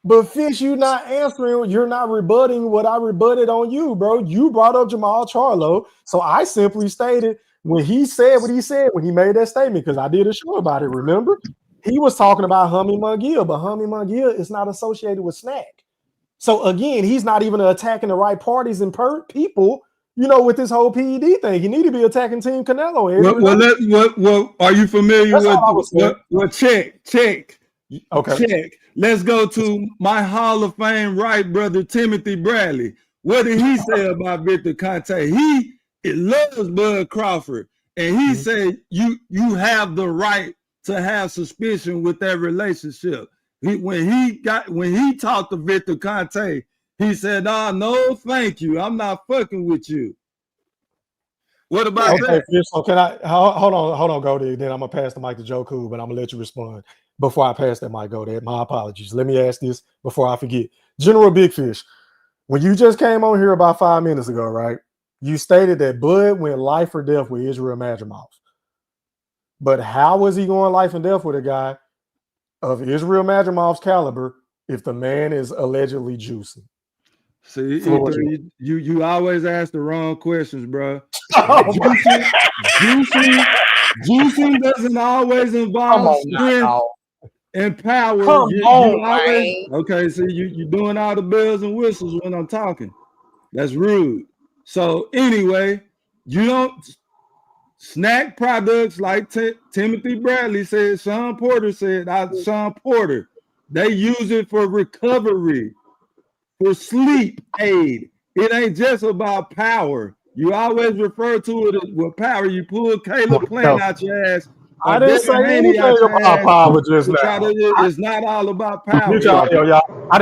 But Fish, you're not answering. You're not rebutting what I rebutted on you, bro. You brought up Jamal Charlo, so I simply stated when he said what he said when he made that statement, because I did a show about it. Remember, he was talking about Hami Mangill, but Hami Mangill is not associated with Snack. So again, he's not even attacking the right parties and people. You know, with this whole PED thing, he need to be attacking Team Canelo. Well, are you familiar with check? Okay. Check. Let's go to my Hall of Fame right brother Timothy Bradley. What did he say about Victor Conte? He loves Bud Crawford, and he said you have the right to have suspicion with that relationship. When he talked to Victor Conte, he said, no, thank you. I'm not fucking with you. What about that? So can I hold on, go there. Then I'm gonna pass the mic to Joe Cool, but I'm gonna let you respond before I pass that mic. Go there. My apologies. Let me ask this before I forget. General Big Fish, when you just came on here about 5 minutes ago, right? You stated that Bud went life or death with Israel Madrimov. But how was he going life and death with a guy of Israel Madrimov's caliber if the man is allegedly juicing? See, you always ask the wrong questions, bro. Juicing doesn't always involve strength and power. Okay, so you're doing all the bells and whistles when I'm talking. That's rude. So anyway, you don't snack products like Timothy Bradley said, Sean Porter, they use it for recovery, for sleep aid. It ain't just about power. You always refer to it with power. You pull Caleb Plant out your ass. I didn't say anything about power just now. It's not all about power. Mute your audio, y'all. I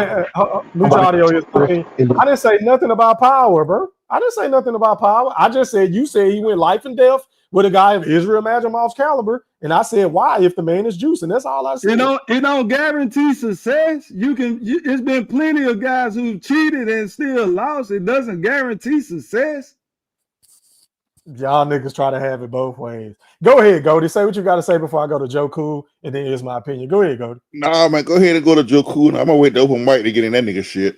didn't say nothing about power, bro. I didn't say nothing about power. I just said you said he went life and death with a guy of Israel Madrimov's caliber, and I said why if the man is juicing. That's all I said. It don't guarantee success. It's been plenty of guys who cheated and still lost. It doesn't guarantee success. Y'all niggas try to have it both ways. Go ahead, Goldie. Say what you got to say before I go to Joe Cool, and then here's my opinion. Go ahead, Goldie. Nah, man, go ahead and go to Joe Cool. I'm gonna wait to open mic to get in that nigga shit.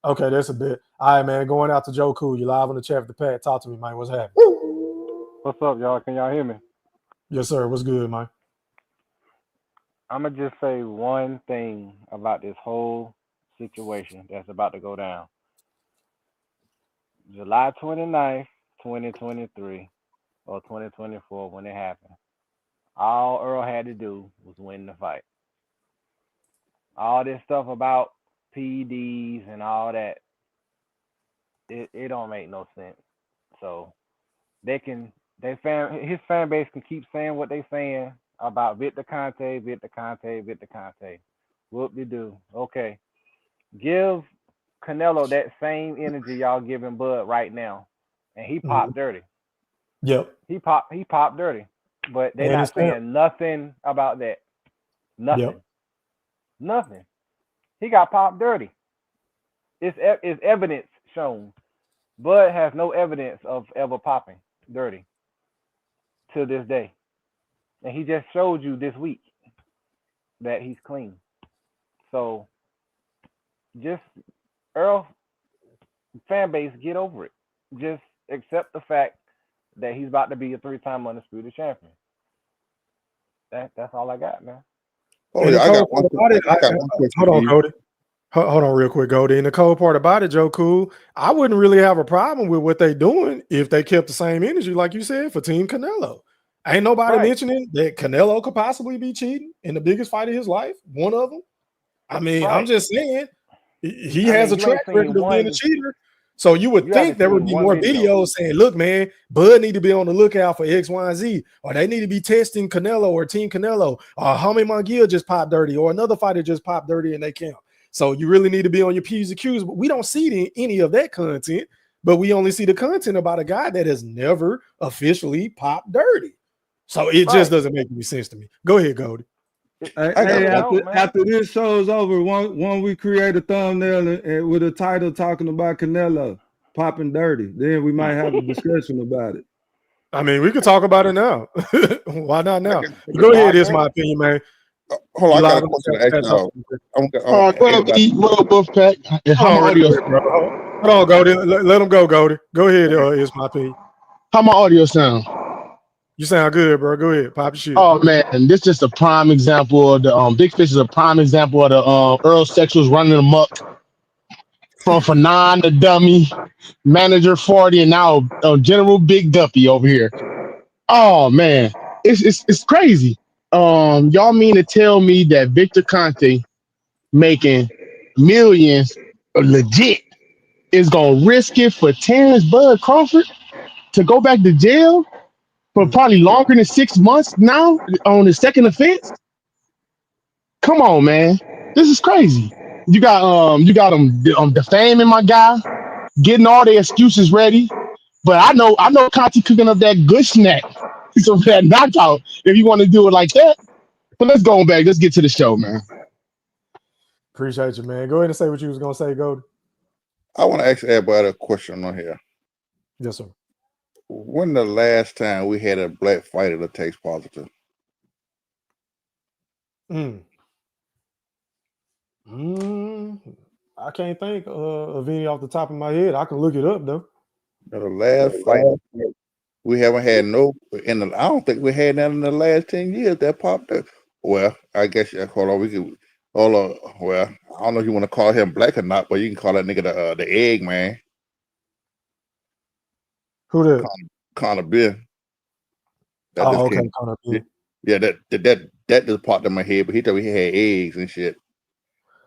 Okay, that's a bit. All right, man. Going out to Joe Cool. You live on the chat with the Pat. Talk to me, man. What's happening? What's up, y'all? Can y'all hear me? Yes, sir. What's good, man? I'm gonna just say one thing about this whole situation that's about to go down. July 29th, 2023 or 2024, when it happened, all Earl had to do was win the fight. All this stuff about PEDs and all that, it don't make no sense. So his fan base can keep saying what they saying about Victor Conte. Whoop-de-doo. Okay. Give Canelo that same energy y'all giving Bud right now, and he popped dirty. Yep. He popped dirty, but they And not it's him. saying nothing about that. Nothing. Yep. Nothing. He got popped dirty. It's evidence shown. Bud has no evidence of ever popping dirty to this day, and he just showed you this week that he's clean. So, just Earl fan base, get over it. Just accept the fact that he's about to be a 3-time undisputed champion. That's all I got, man. Oh yeah, I got one question. Hold on, Cody. Hold on real quick, Goldie. And the cold part about it, Joe Cool, I wouldn't really have a problem with what they doing if they kept the same energy, like you said, for Team Canelo. Ain't nobody mentioning that Canelo could possibly be cheating in the biggest fight of his life, one of them. I mean, I'm just saying, he has a track record of being a cheater. So you would think there would be more videos saying, look, man, Bud need to be on the lookout for X, Y, and Z, or they need to be testing Canelo or Team Canelo, or Jaime Munguia just popped dirty, or another fighter just popped dirty and they count. So you really need to be on your P's and Q's, but we don't see any of that content, but we only see the content about a guy that has never officially popped dirty. So it just doesn't make any sense to me. Go ahead, Goldie. Hey, after this show's over, one we create a thumbnail with a title talking about Canelo popping dirty. Then we might have a discussion about it. I mean, we could talk about it now. Why not now? Go ahead. It's my opinion, man. Hold on, I got a question to ask y'all. What up, Buff Pack? Hold on, Goldie. Let him go, Goldie. Go ahead. It's my opinion. How my audio sound? You sound good, bro. Go ahead. Pop your shit. Oh, man. And this is just a prime example of the Big Fish is a prime example of the Earl sexuals running amok from Fanon to Dummy, Manager 40, and now General Big Duppy over here. Oh, man. It's crazy. Y'all mean to tell me that Victor Conte making millions legit is going to risk it for Terence Bud Crawford to go back to jail for probably longer than 6 months now on his second offense? Come on, man. This is crazy. You got him defaming my guy, getting all the excuses ready. But I know Conte cooking up that good snack. So that knockout, if you want to do it like that. But let's go back. Let's get to the show, man. Appreciate you, man. Go ahead and say what you was gonna say, Goldie. I want to ask everybody a question on here. Yes, sir. When the last time we had a black fighter that takes positive? I can't think of any off the top of my head. I can look it up though. The last fight we haven't had I don't think we had none in the last 10 years that popped up. Well, I guess hold on. Well, I don't know if you want to call him black or not, but you can call that nigga the egg man. Who did? Conor Beer. Okay, Conor Beer. Yeah, that just popped in my head, but he told me he had eggs and shit.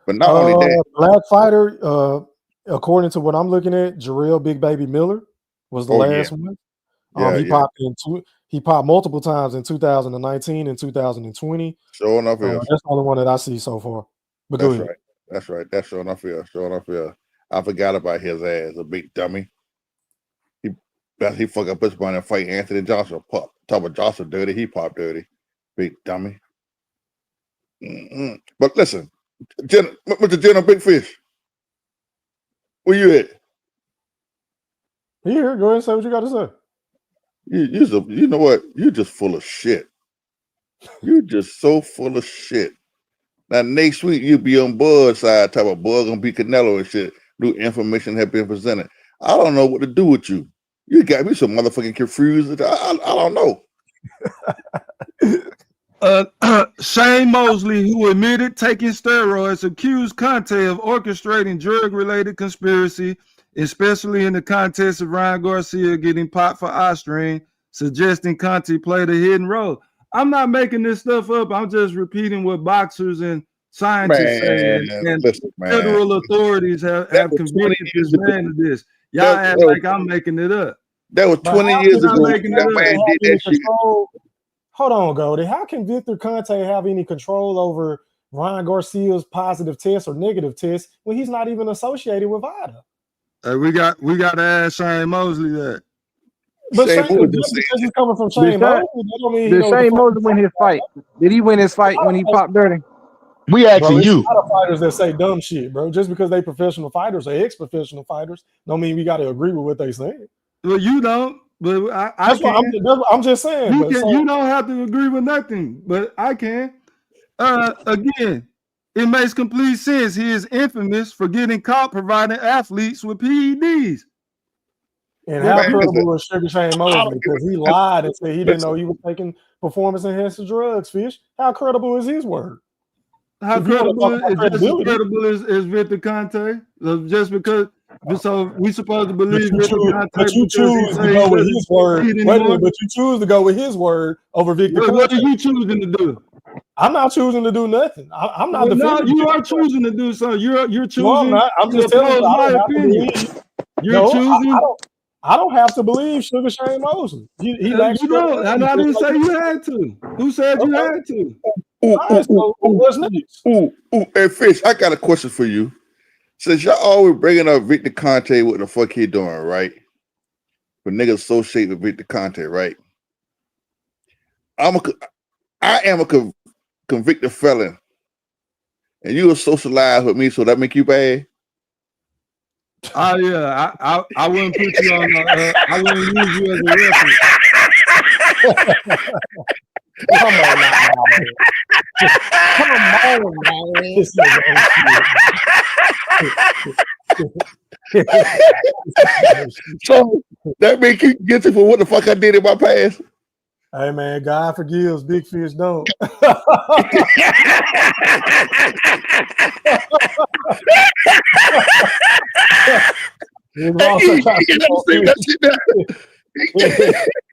But not only that, black fighter, according to what I'm looking at, Jarrell Big Baby Miller was the last one. He popped multiple times in 2019 and 2020. Sure enough, that's the only one that I see so far. But go ahead. That's right. That's sure enough. I forgot about his ass, a big dummy. He fuck up his money and fight Anthony Johnson. Talk about Johnson dirty. He popped dirty. Big dummy. But listen, Mr. General Big Fish, where you at? Here, go ahead and say what you got to say. You know what? You're just full of shit. You're just so full of shit. Now next week you'll be on Bud's side, talk about Bud gonna be Canelo and shit. New information have been presented. I don't know what to do with you. You got me so motherfucking confused. I don't know. Shane Mosley, who admitted taking steroids, accused Conte of orchestrating drug-related conspiracy, especially in the context of Ryan Garcia getting popped for eye strain, suggesting Conte played a hidden role. I'm not making this stuff up. I'm just repeating what boxers and scientists say, and federal authorities have convicted this man of this. Y'all act like I'm making it up. That was 20 years ago. That man did that shit. Hold on, Goldie. How can Victor Conte have any control over Ryan Garcia's positive test or negative test when he's not even associated with Vada. Hey, we got to ask Shane Mosley that. But Shane Shane, Mosley just said because he's coming from Shane Did Mosley, that don't mean he Did knows the Shane fuck. Mosley win his fight? Did he win his fight when he popped dirty? We Bro, asking it's you. a lot of fighters that say dumb shit, bro. Just because they professional fighters or ex-professional fighters, don't mean we got to agree with what they saying. Well, you don't, but I That's can. what I'm just saying. You But can. so, You don't have to agree with nothing, but I can. Again, it makes complete sense. He is infamous for getting caught providing athletes with PEDs. and how Man, credible is Sugar Shane I Mosley? don't Because he lied and said he didn't know listen. he was taking performance-enhancing drugs, Fish. How credible is his word? How If you want to credible talk about is just as credibility, credible as Victor Conte? Just because, so we supposed to but believe you Victor choose, Conte but you because he choose to say he go with doesn't his smoke word. weed Wait a minute, anymore. but you choose to go with his word over Victor What Conte. are you choosing to do? I'm not choosing to do nothing. I'm not Well, no, defending. you are choosing to do something. You're No, I'm choosing not. I'm to just telling you, oppose I my don't have to opinion. believe. You're No, choosing. I don't have to believe Sugar Shane Mosley. He lacks You don't, and credibility. I Just didn't like say you had to. Who said you okay. had to? Ooh, All right, so what's next? Hey, Fish, I got a question for you. Since y'all always bringing up Victor Conte, what the fuck he doing, right? When niggas associate with Victor Conte, right? I am a convicted felon, and you a socialize with me, so that make you bad? Oh yeah, I wouldn't put you on. I wouldn't use you as a reference. Come on now, man. Come on, man. This nigga ain't shit. So that make you guilty for what the fuck I did in my past? Hey man, God forgives, big fish don't. It's also Hey, you gotta say that shit now.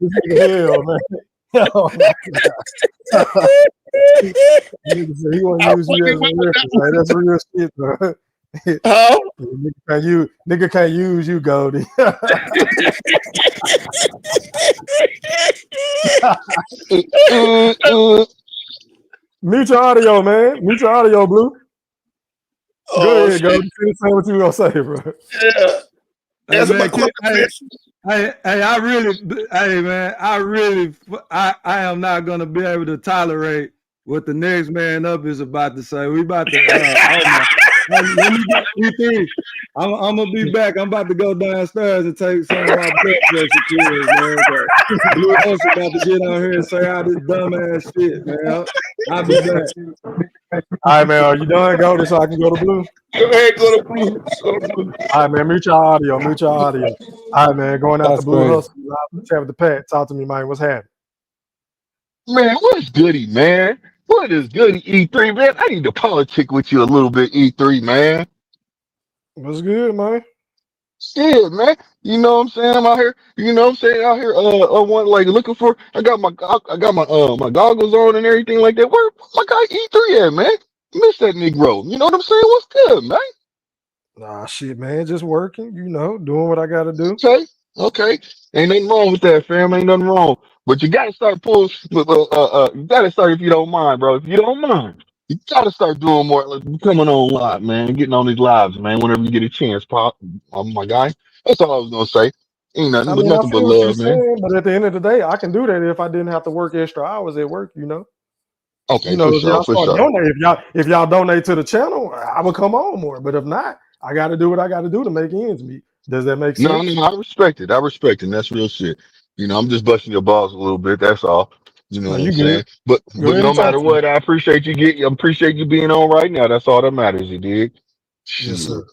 this nigga hell, man. Oh my God. Nigga said he want to use you as a reference, man. That's real shit, bro. Huh? Nigga can't use you, Goldie. Mute your audio, man. Mute your audio, Blue. Go Oh ahead, shit. Goldie. Finish saying what you gonna say, bro. Yeah. Answer my question, Fish. I am not gonna be able to tolerate what the next man up is about to say. We about to. Let me get E3. I'm gonna be back. I'm about to go downstairs and take some of my blood pressure pills, man. Blue also about to get on here and say all this dumbass shit, man. I'll be back. All right, man. Are you done, Goldie? So I can go to Blue. Go ahead, go to Blue. Go to Blue. All right, man. Mute your audio. Mute your audio. All right, man. Going out That's to Blue crazy. Hustle. Chat with the Pat. Talk to me, man. What's happening? Man, what's goody, man? What is goody, E3, man? I need to politic with you a little bit, E3, man. What's good, man? Shit, man. You know what I'm saying? I'm out here, you know what I'm saying? Out here, one like looking for I got my my goggles on and everything like that. Where my guy E3 at, man? Miss that Negro. You know what I'm saying? What's good, man? Nah, shit, man. Just working, doing what I gotta do. Okay, okay. Ain't nothing wrong with that, fam. Ain't nothing wrong. But you gotta start pulling. You gotta start if you don't mind, bro. If you don't mind, you gotta start doing more. Like, coming on live, man. Getting on these lives, man. Whenever you get a chance, pop. Oh my guy. That's all I was gonna say. Ain't I nothing but mean, I nothing but feel what you're love, man. saying, but at the end of the day, I can do that if I didn't have to work extra hours at work, Okay, for if sure, y'all for start sure. donating, if y'all donate to the channel, I will come on more. But if not, I got to do what I got to do to make ends meet. Does that make No, sense? no, I respect it. I respect it. And that's real shit. You know, I'm just busting your balls a little bit. That's all. You know No, what you I'm good. saying? But Go ahead no and talk matter to me. what, I appreciate I appreciate you being on right now. That's all that matters, you dig? Yes, Shit. sir.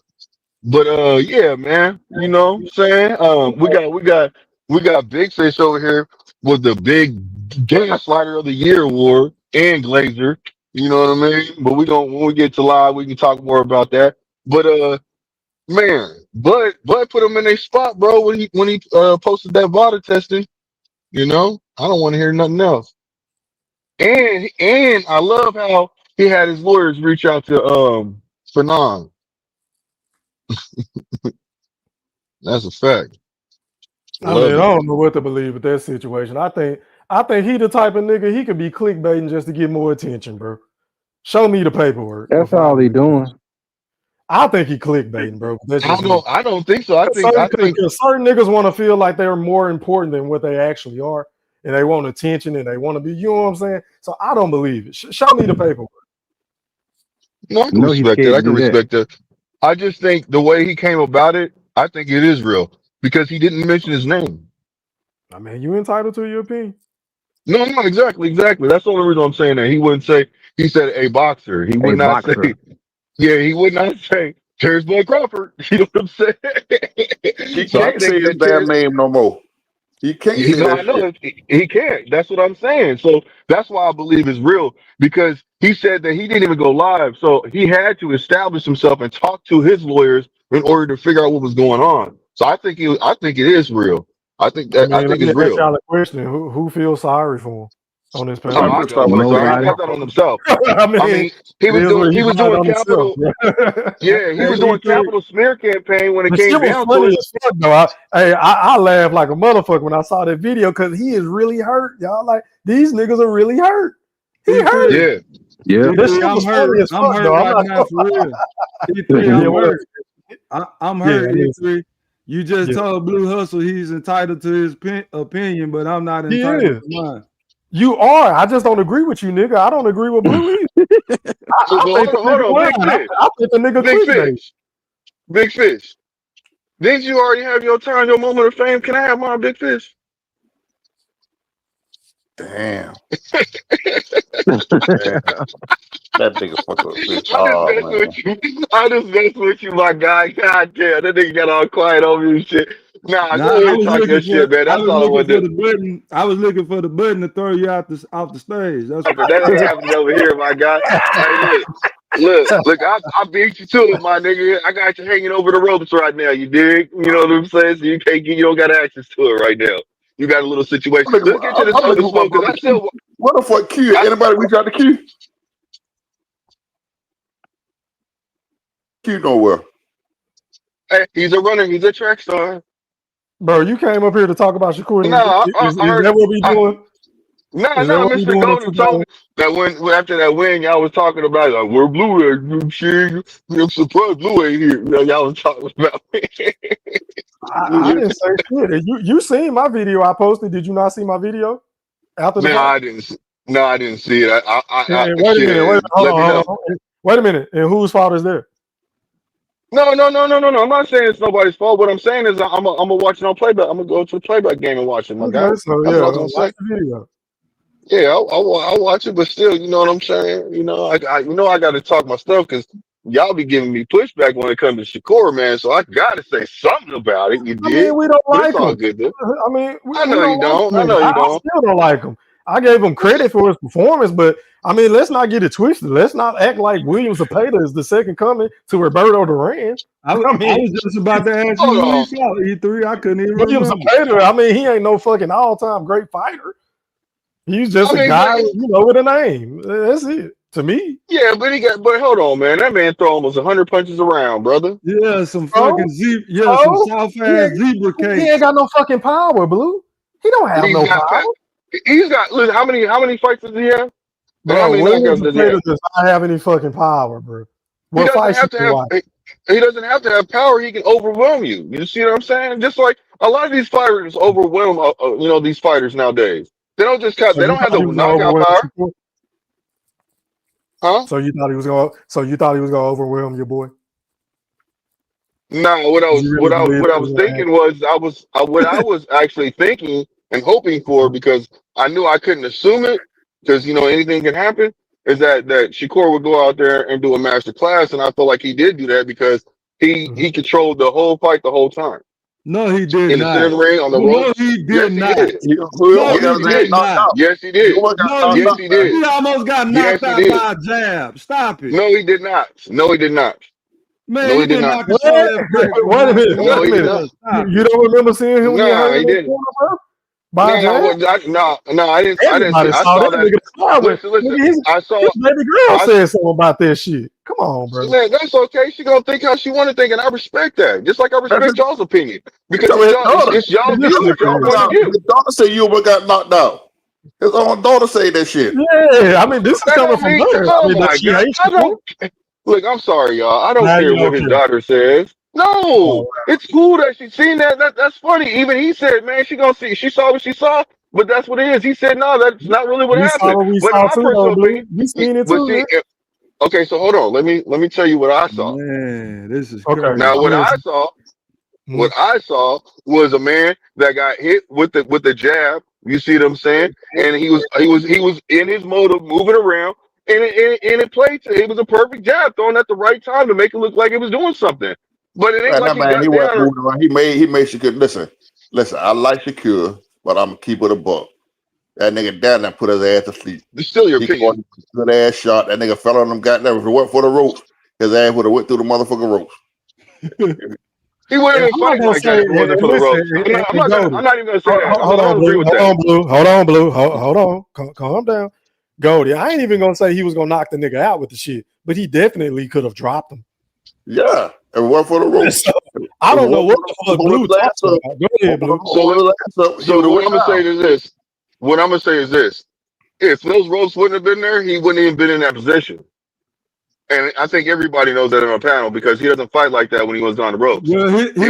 But yeah, man. You know what I'm saying? We got Big Fish over here with the big Gaslighter of the Year award and Glazer. You know what I mean? But when we get to live, we can talk more about that. But man, Bud put him in a spot, bro, when he posted that Vada testing. You know, I don't want to hear nothing else. And I love how he had his lawyers reach out to Fanon. That's a fact. I mean, Love I it. don't know what to believe with that situation. I think he the type of nigga he could be clickbaiting just to get more attention, bro. Show me the paperwork. That's all he doing. I think he clickbaiting, bro. That's just me. I don't think so. I think Because certain niggas want to feel like they're more important than what they actually are, and they want attention and they want to be. You know what I'm saying? So I don't believe it. Show me the paperwork. no, I can respect it. I can respect it. I just think the way he came about it, I think it is real because he didn't mention his name. I mean, you entitled to your opinion. No, exactly. That's the only reason I'm saying that. He wouldn't say. He said a boxer. He would not say. Yeah, he would not say Terence Bud Crawford. You know what I'm saying? He can't say his damn name no more. He can't say that I know he can't. That's what I'm saying. So that's why I believe it's real because he said that he didn't even go live. So he had to establish himself and talk to his lawyers in order to figure out what was going on. So I think it is real. I think it's real. Y'all a question: Who feels sorry for him on this panel? I got that on himself. I mean, he was doing capital. Yeah, he was doing capital smear campaign when it came down to it. Fuck, though. I laughed like a motherfucker when I saw that video because he is really hurt, y'all. Like these niggas are really hurt. He hurt. Yeah. This shit was funny as fuck, though. Right now for real. E3, I'm hurt. E3. You just told Blue Hustle he's entitled to his opinion, but I'm not entitled to mine. You are. I just don't agree with you, nigga. I don't agree with Blue either. I think the nigga Big Fish. Didn't you already have your time, your moment of fame? Can I have my Big Fish? Damn. That nigga fucking bitch. I just mess with you, my guy. God damn, that nigga got all quiet on me and shit. Nah, go ahead and talk your shit, man. That's all I want to do. I was looking for the button to throw you off the stage. That's what that ain't happening over here, my guy. Hey, look, I beat you to it, my nigga. I got you hanging over the ropes right now. You dig? You know what I'm saying? So you don't got access to it right now. You got a little situation. Let's get to this other smoke. What the fuck, Q? Anybody reach out to Q? Q nowhere. Hey, he's a runner. He's a track star. Bro, you came up here to talk about Shakur. No, is that what we doing? No, Mr. Golden told me that when after that win, y'all was talking about like, where Blue at? I'm surprised Blue ain't here. Y'all was talking about me. I didn't say shit. You seen my video I posted? Did you not see my video? After the I didn't see it. Wait a minute. And whose fault is there? No. I'm not saying it's nobody's fault. What I'm saying is I'm gonna watch it on playback. I'm gonna go to the playback game and watch it, my guy. So, That's yeah, what I was gonna say. the video. Yeah, I'll watch it, but still, you know what I'm saying? You know, I got to talk my stuff because y'all be giving me pushback when it comes to Shakur, man. So I got to say something about it. You did. I mean, we don't like it's all him. good, dude. I mean, I know you don't. I still don't like him. I gave him credit for his performance, but I mean, let's not get it twisted. Let's not act like William Zepeda is the second coming to Roberto Duran. I was just about to ask you who he fought, E3. I couldn't even William Zepeda, I mean, he ain't no fucking all-time great fighter. He's just a guy, with a name. That's it. To me. Yeah, but hold on, man. That man throw almost 100 punches around, brother. Yeah, some fucking some South-ass zebra cake. He ain't got no fucking power, Blue. He don't have no power. He's got, listen, how many fights does he have? Bro, William Zepeda does not have any fucking power, bro. He doesn't have to have power. He can overwhelm you. You see what I'm saying? Just like a lot of these fighters overwhelm, these fighters nowadays. They don't just they don't have the knockout power. Huh? So you thought he was gonna overwhelm your boy? No, what I was thinking was what I was actually thinking and hoping for, because I knew I couldn't assume it, because anything can happen, is that Shakur would go out there and do a master class, and I felt like he did do that because he controlled the whole fight the whole time. No, he did in not. the center ring on the road. No, he did not. Yes, he did. Yes, he did. He almost got knocked out by a jab. Stop it. No, he did not. No, he did not. Man, no, he did not. Wait a minute. You don't remember seeing him? No, he didn't. No, I didn't. I saw that. Listen. I saw. His baby girl said something about that shit. Come on, bro. Man, that's okay. She gonna think how she want to think, and I respect that. Just like I respect y'all's opinion, because it's y'all's view. It's y'all point of view. The doctor said you got knocked out. His own daughter say that shit. Yeah, I mean, this is That coming don't from mean. her. I Oh mean, does my she God! hate I Shakur? don't. Look, I'm sorry, y'all. I don't Now care you what don't his care. daughter says. No, Oh, it's cool that she's seen that. That's funny. Even he said, man, she gonna see. She saw what she saw, but that's what it is. He said, no, that's not really what we saw happened. what we But in saw my too, though, personal opinion, Blue. You seen it but too, see, man. okay, so hold on. Let me tell you what I saw. Man, this is Okay, Now, crazy. I'm what I listening. saw, Mhm. what I saw was a man that got hit with the jab. You see what I'm saying? And he was in his mode of moving around, and it played. It was a perfect jab thrown at the right time to make it look like it was doing something. But it ain't Man, like that he man, he got wasn't down. moving around. He made Shakur. Listen. I like Shakur, but I'm gonna keep it a buck. That nigga down there put his ass to sleep. It's still your He caught opinion. a good ass shot. That nigga fell on them goddamn. If it wasn't for the ropes, his ass would have went through the motherfucking ropes. He wouldn't And been I'm not fighting gonna like say, that if it wasn't and for the listen, ropes. I'm not. I'm and not gonna. Goldie. I'm not even gonna say that. Hold I on, don't agree Blue. with Hold that. on, Blue. Hold on, Blue. Hold on. Calm down. Goldie, I ain't even gonna say he was gonna knock the nigga out with the shit, but he definitely could have dropped him. Yeah, if it wasn't for the ropes. So, I If it don't know wasn't what for the the fuck hold Blue his ass talking up, about. Go ahead, Blue. So hold his ass up, he would so have what went I'm gonna say down. is this. What I'm gonna say is this. If those ropes wouldn't have been there, he wouldn't even been in that position. And I think everybody knows that on the panel because he doesn't fight like that when he was on the ropes. Well, He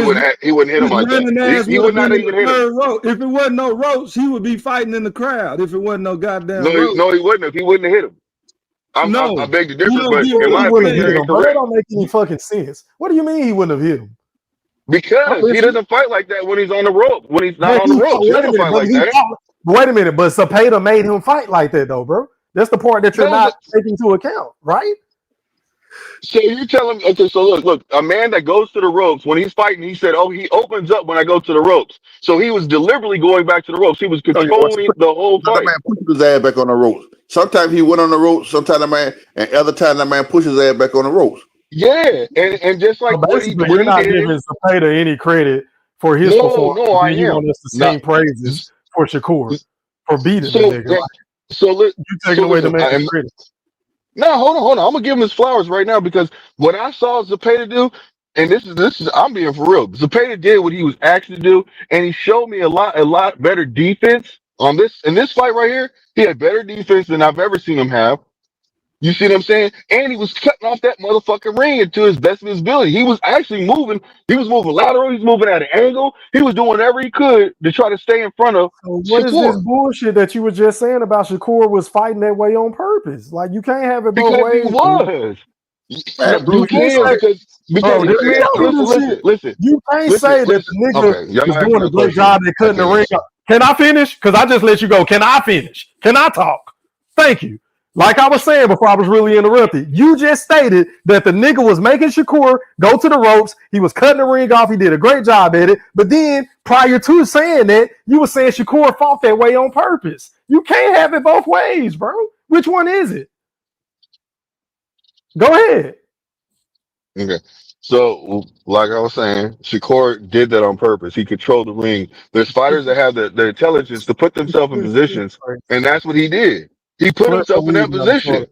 wouldn't hit him his like that. running He, ass he would would have been not in even the hit him. third row. If it wasn't no ropes, he would be fighting in the crowd. If it wasn't no goddamn No, ropes. no, he wouldn't have. He wouldn't have hit him. I No, beg the you difference, don't but get in What my he what wouldn't opinion, have hit you're him, bro? That incorrect. don't make any fucking sense. What do you mean he wouldn't have hit him? I'm Because he listening. doesn't fight like that when he's on the rope. When he's not But on the he fought, ropes, he wait a doesn't minute, fight but like he that. fought. Wait a minute, but Zapata made him fight like that, though, bro. That's the part that you're No, not taking into account, right? so you tell him, okay, so look, a man that goes to the ropes, when he's fighting, he said, oh, he opens up when I go to the ropes. So he was deliberately going back to the ropes. He was No, you watch controlling the whole that fight. man pushes his ass back on the ropes. Sometimes he went on the ropes, sometimes the man, and other times that man pushes his ass back on the ropes. Yeah, and just So like what he basically, what you're he not did. giving Zapata any credit for his No, performance. no, I Then you am want us to not. sing praises for Shakur for beating the So nigga. Like, you so taking away the listen, man's credit. no, hold on. I'm gonna give him his flowers right now because what I saw Zapata do, and this is I'm being for real. Zapata did what he was asked to do, and he showed me a lot better defense on this in this fight right here. He had better defense than I've ever seen him have. You see what I'm saying? And he was cutting off that motherfucking ring to his best of his ability. He was actually moving. He was moving lateral. He was moving at an angle. He was doing whatever he could to try to stay in front of So what is this Shakur bullshit that you were just saying about Shakur was fighting that way on purpose? Like, you can't have it both because he ways, dude. was. No, Man, you You can't can say, because bro, this man. tell me Listen, this listen, shit. listen, You can't listen, say that listen. the nigga Okay, y'all was asked doing me a a great question. job at I cutting the can't ring answer. up. Can I finish? Because I just let you go. Can I finish? Can I talk? Thank you. Like I was saying before I was really interrupted, you just stated that the nigga was making Shakur go to the ropes. He was cutting the ring off. He did a great job at it. But then prior to saying that, you were saying Shakur fought that way on purpose. You can't have it both ways, bro. Which one is it? Go ahead. Okay. So, like I was saying, Shakur did that on purpose. He controlled the ring. There's fighters that have the intelligence to put themselves in positions, and that's what he did. He put Put a himself in weed that in the toilet. position.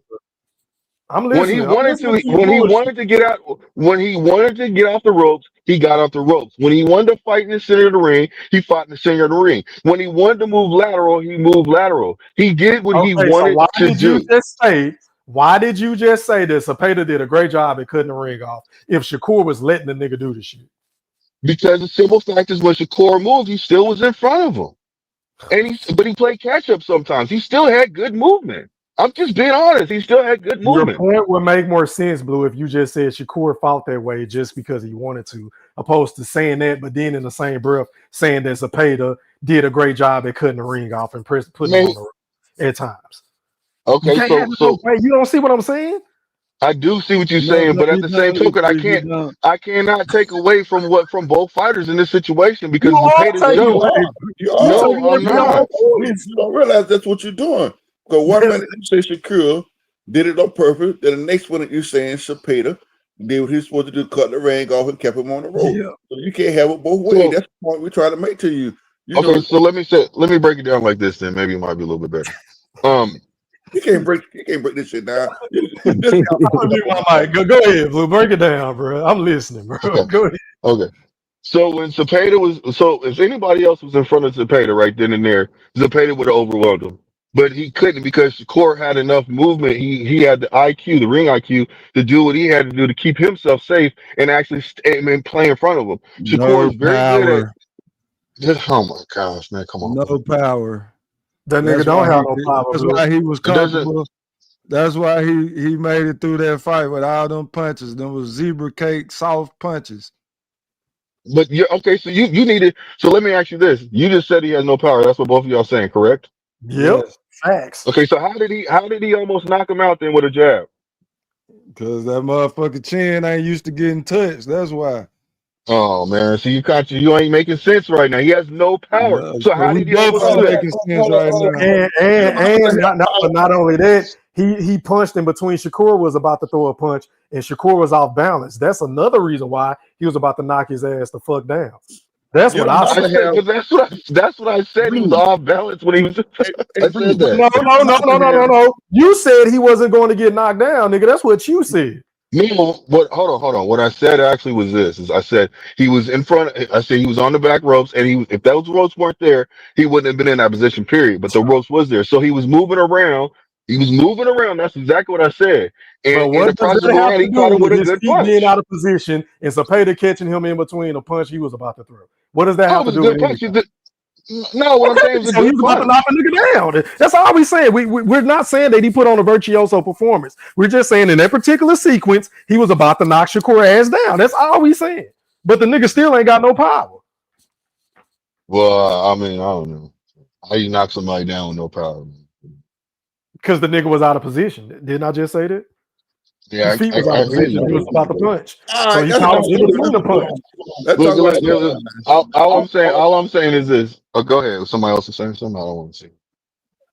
I'm When he listening. I'm wanted listening to, to your when he bullshit. wanted to get out, when he wanted to get off the ropes, he got off the ropes. When he wanted to fight in the center of the ring, he fought in the center of the ring. When he wanted to move lateral, he moved lateral. He did what he Okay, so wanted to do. why did you just say that Zapata did a great job at cutting the ring off if Shakur was letting the nigga do the shit? Because the simple fact is when Shakur moved, he still was in front of him. But he played catch up sometimes. He still had good movement. I'm just being honest. He still had good Your movement. point would make more sense, Blue, if you just said Shakur fought that way just because he wanted to, opposed to saying that, but then in the same breath saying that Zapata did a great job at cutting the ring off and putting him Man, on the ring at times. You okay, can't have it both ways. You don't see what I'm saying? I do see what you're No, saying, no, but at you the same don't. token, You don't. I cannot take away from both fighters in this situation You because are Zapata Yeah, taking you showed. away. are. You You are. No, taking away I'm from You your not. own are. points. You don't realize that's what you're doing. Because one minute you say Shakur did it on purpose, then the next minute you're saying Shapeta did what he's supposed to do, cut the ring off and kept him on the rope. Yeah. So you can't have it both ways. So That's the point we're trying to make to you. You okay, know, so let me break it down like this. Then maybe it might be a little bit better. Um, you can't break this shit down. This okay, I'm gonna mute my mic. Go ahead, Blue. Break it down, bro. I'm listening, bro. Go ahead. okay. So when Zapata was, so if anybody else was in front of Zapata right then and there, Zapata would have overwhelmed him. but he couldn't because Shakur had enough movement. He had the IQ, the ring IQ, to do what he had to do to keep himself safe and actually and play in front of him. Shakur No is very good at. power. Oh my gosh, man, come on, No man. power. That nigga That's don't why have he. no power, That's Blue. why he was It doesn't. comfortable. That's why he made it through that fight with all them punches. Them was zebra cake soft punches. But you're okay. So you needed. So let me ask you this: you just said he has no power. That's what both of y'all saying, correct? Yep. Yes, Facts. Okay. So how did he almost knock him out then with a jab? because that motherfucking chin ain't used to getting touched. That's why. Oh man, so you ain't making sense right now. He has no power. No, So so how we did he both almost ain't do that? making sense right now. And not only that, he punched in between. Shakur was about to throw a punch, and Shakur was off balance. That's another reason why he was about to knock his ass the fuck down. That's You what don't I I said. never said, have but that's what I said. He was Blue. off balance when he was. Hey, I said Blue. that. No, You no, don't no, no, never no, no, have. no. You said he wasn't going to get knocked down, nigga. That's what you said. No, what? Hold on. What I said actually was this: is I said he was in front. I said he was on the back ropes, and if those ropes weren't there, he wouldn't have been in that position. Period. But the ropes was there, so he was moving around. He was moving around. That's exactly what I said. And But in the what does process that of have around, to he do caught him with with a his good feet being out punch. of position and Zapata catching him in between a punch he was about to throw? What does that Oh, have it to was a do with good punch. anything? No, what I'm Okay, saying is a so he good was about to knock punch. a nigga down. That's all we saying. We're not saying that he put on a virtuoso performance. We're just saying in that particular sequence, he was about to knock Shakur ass down. That's all we saying. But the nigga still ain't got no power. Well, I mean, I don't know how you knock somebody down with no power. Because the nigga was out of position. Didn't I just say that? His Yeah, feet I, was out I, of I hear position. you. He was about to punch. All So right, he that's caught enough him in Shakur. between the punch. Let's Look, talk about look, Shakur. look, all I'm saying is this. Oh, go ahead. Somebody else is saying something. I don't want to see.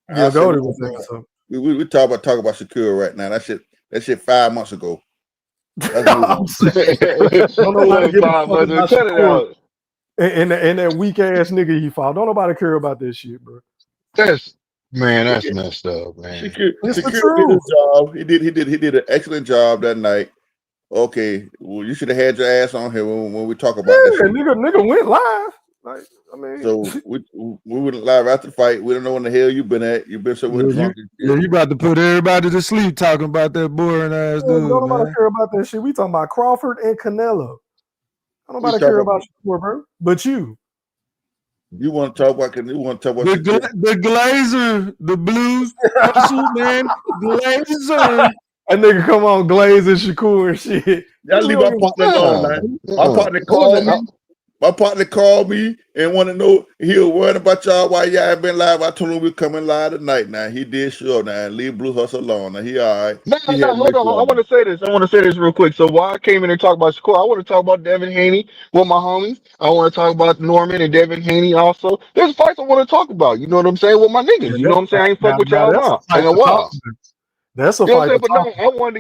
I Yeah, said Goldie was saying so. we talk about Shakur right now. That shit 5 months ago. Let's move I'm on. saying, don't nobody Look, give a five fuck months. about Cut it Shakur out. and that weak ass nigga he fought. Don't nobody care about this shit, bro. That's messed up, man. It's the Shakur did truth. his job. He did an excellent job that night. Okay, well, you should have had your ass on here when we talk about that Yeah, shit. nigga went live. Like, I mean, So we went live after the fight. We don't know when the hell you been at. You've been somewhere drunk and shit. You about to put everybody to sleep talking about that boring ass don't dude, nobody man. care about that shit. We talking about Crawford and Canelo. Don't We nobody care talking. about Shakur, bro. But you. You want to talk about? You want to talk about Shakur? The Glazer, the blue muscle man, Glazer. That nigga come on Glaze and Shakur and shit. Y'all leave my partner alone, Nah, man. My partner It wasn't. called me. My partner called me and want to know he was worried about y'all why y'all ain't been live. I told him we coming live tonight. Now he did sure. Now leave Blue Hustle alone. Now he all right. No, He had hold liquor on. I on want him. to say this. Real quick. So while I came in and talked about Shakur, I want to talk about Devin Haney with my homies. I want to talk about Norman and Devin Haney also. There's fights I want to talk about. You know what I'm saying? With my niggas. You know what I'm saying? I ain't fuck with Now y'all that's a in fight a to talk while. about. That's a You know what fight I'm to saying? But no, talk I wanted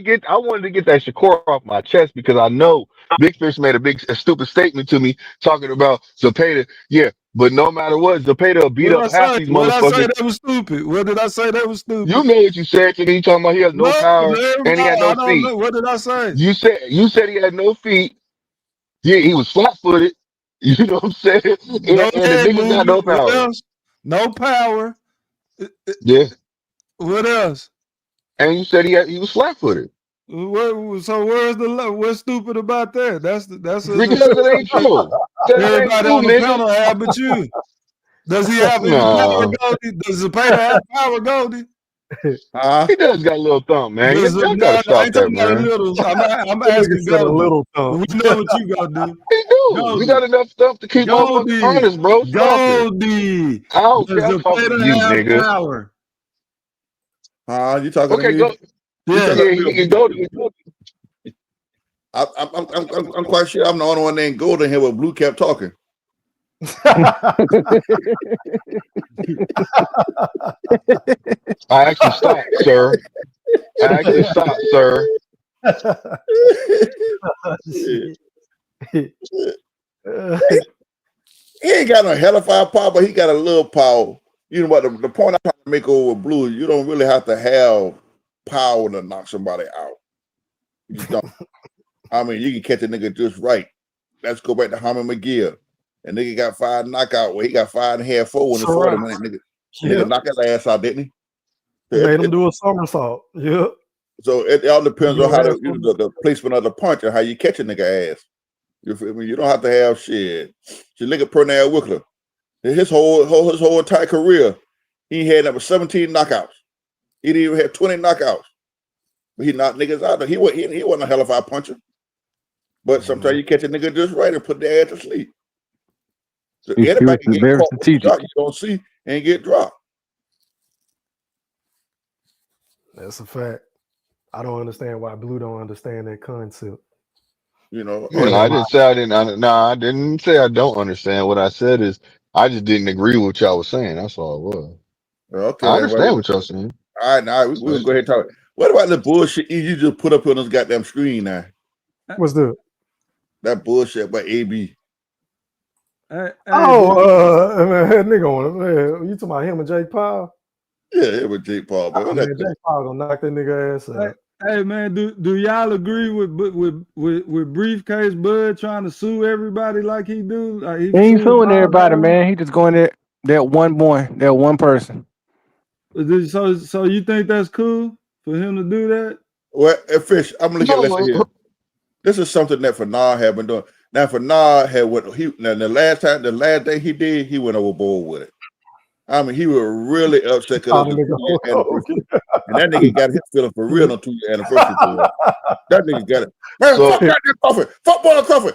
to get that Shakur off my chest because I know Big Fish made a stupid statement to me talking about Zapata. Yeah, but no matter what, Zapata will beat What up I half say? these What I say motherfuckers. that was stupid? What did I say that was You stupid? know what you said to me, talking about he has no No, power and he had I no don't feet. know. What did I say? You said he had no feet. Yeah, he was flat footed. You know what I'm saying? No And the head niggas got movement. no What power. else? No power. Yeah. What else? And you said he was flat footed. So where's what's stupid about that? That's an Because it ain't true. Because it ain't everybody true, on the nigga. panel have, but you. Does he have any power, Nah. Goldie? Does Zapata have power, Goldie? He does got a little thump, man. Does Y'all gotta no, I stop ain't that, talking about a man. little. I'm that nigga asking said a Goldie. little We thump. know what you gonna do. He do. He Goldie. got enough stuff to keep motherfuckers Goldie. honest, bro. Stop it. Goldie. I don't Does care. I'm talking to Zapata you, have nigga. power? You talking to Okay, me? go. You talking Yes. Yeah, to he me? can go. I'm quite sure I'm the only one that ain't golden here with Blue kept talking. I actually stopped, sir. Shit. He ain't got no hellified power, but he got a little power. You know what? The point I'm trying to make over with Blue, you don't really have to have power to knock somebody out. You don't. I mean, you can catch a nigga just right. Let's go back to Harmon McGill. And nigga got 5 knockout. Well, he got 5.5, 4 when he fought him. Right. Nigga Yeah. knocked his ass out, didn't he? So Made him do a somersault. Yep. So it all depends on how Yeah. the placement of the punch and how you catch a nigga ass. You feel me? You don't have to have shit. You look at Pernell Wickler. His whole entire career, he had number 17 knockouts. He didn't even have 20 knockouts. But he knocked niggas out. He wasn't a hell of a puncher. But sometimes you catch a nigga just right and put their ass to sleep. So anybody can get very caught with a strategic. shot you don't see and get dropped. That's a fact. I don't understand why Blue don't understand that concept. You know, Man, I didn't say I didn't. No, I didn't say I don't understand. What I said is I just didn't agree with what y'all was saying. That's all it was. okay, I then, understand what y'all saying. All right, now we're gonna go ahead and talk. What about the bullshit you just put up on this goddamn screen now? What's that? That bullshit about AB. Man, nigga on man, you talking about him and Jake Paul? Yeah, it was Jake Paul, but man, Jake Paul gonna knock that nigga ass out. Hey man, do y'all agree with Briefcase Bud trying to sue everybody like he do? Like He ain't suing everybody, man. He just going there. That one boy, that one person. So you think that's cool for him to do that? Well, Fish, I'm gonna look at here. This is something that Fanard had been doing. Now Fanard had the last day he did, he went overboard with it. I mean, he was really upset because of the 2-year anniversary. And that nigga got his feeling for real on 2-year anniversary. That nigga got it. Man, fuck that Crawford. Fuck boy Crawford.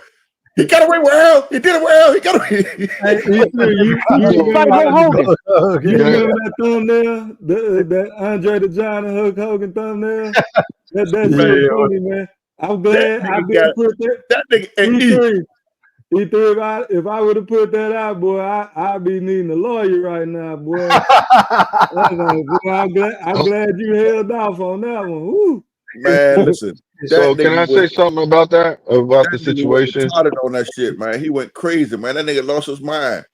He got away with hell. He did it well. He got away. You remember that thumbnail? That Andre the Giant and Hulk Hogan thumbnail? That shit funny, man. I'm glad I didn't put that nigga. E3, if I would have put that out, boy, I'd be needing a lawyer right now, boy. I'm glad you held off on that one. Woo. Man, listen. So can I say something about that? About the situation? Started on that shit, man. He went crazy, man. That nigga lost his mind.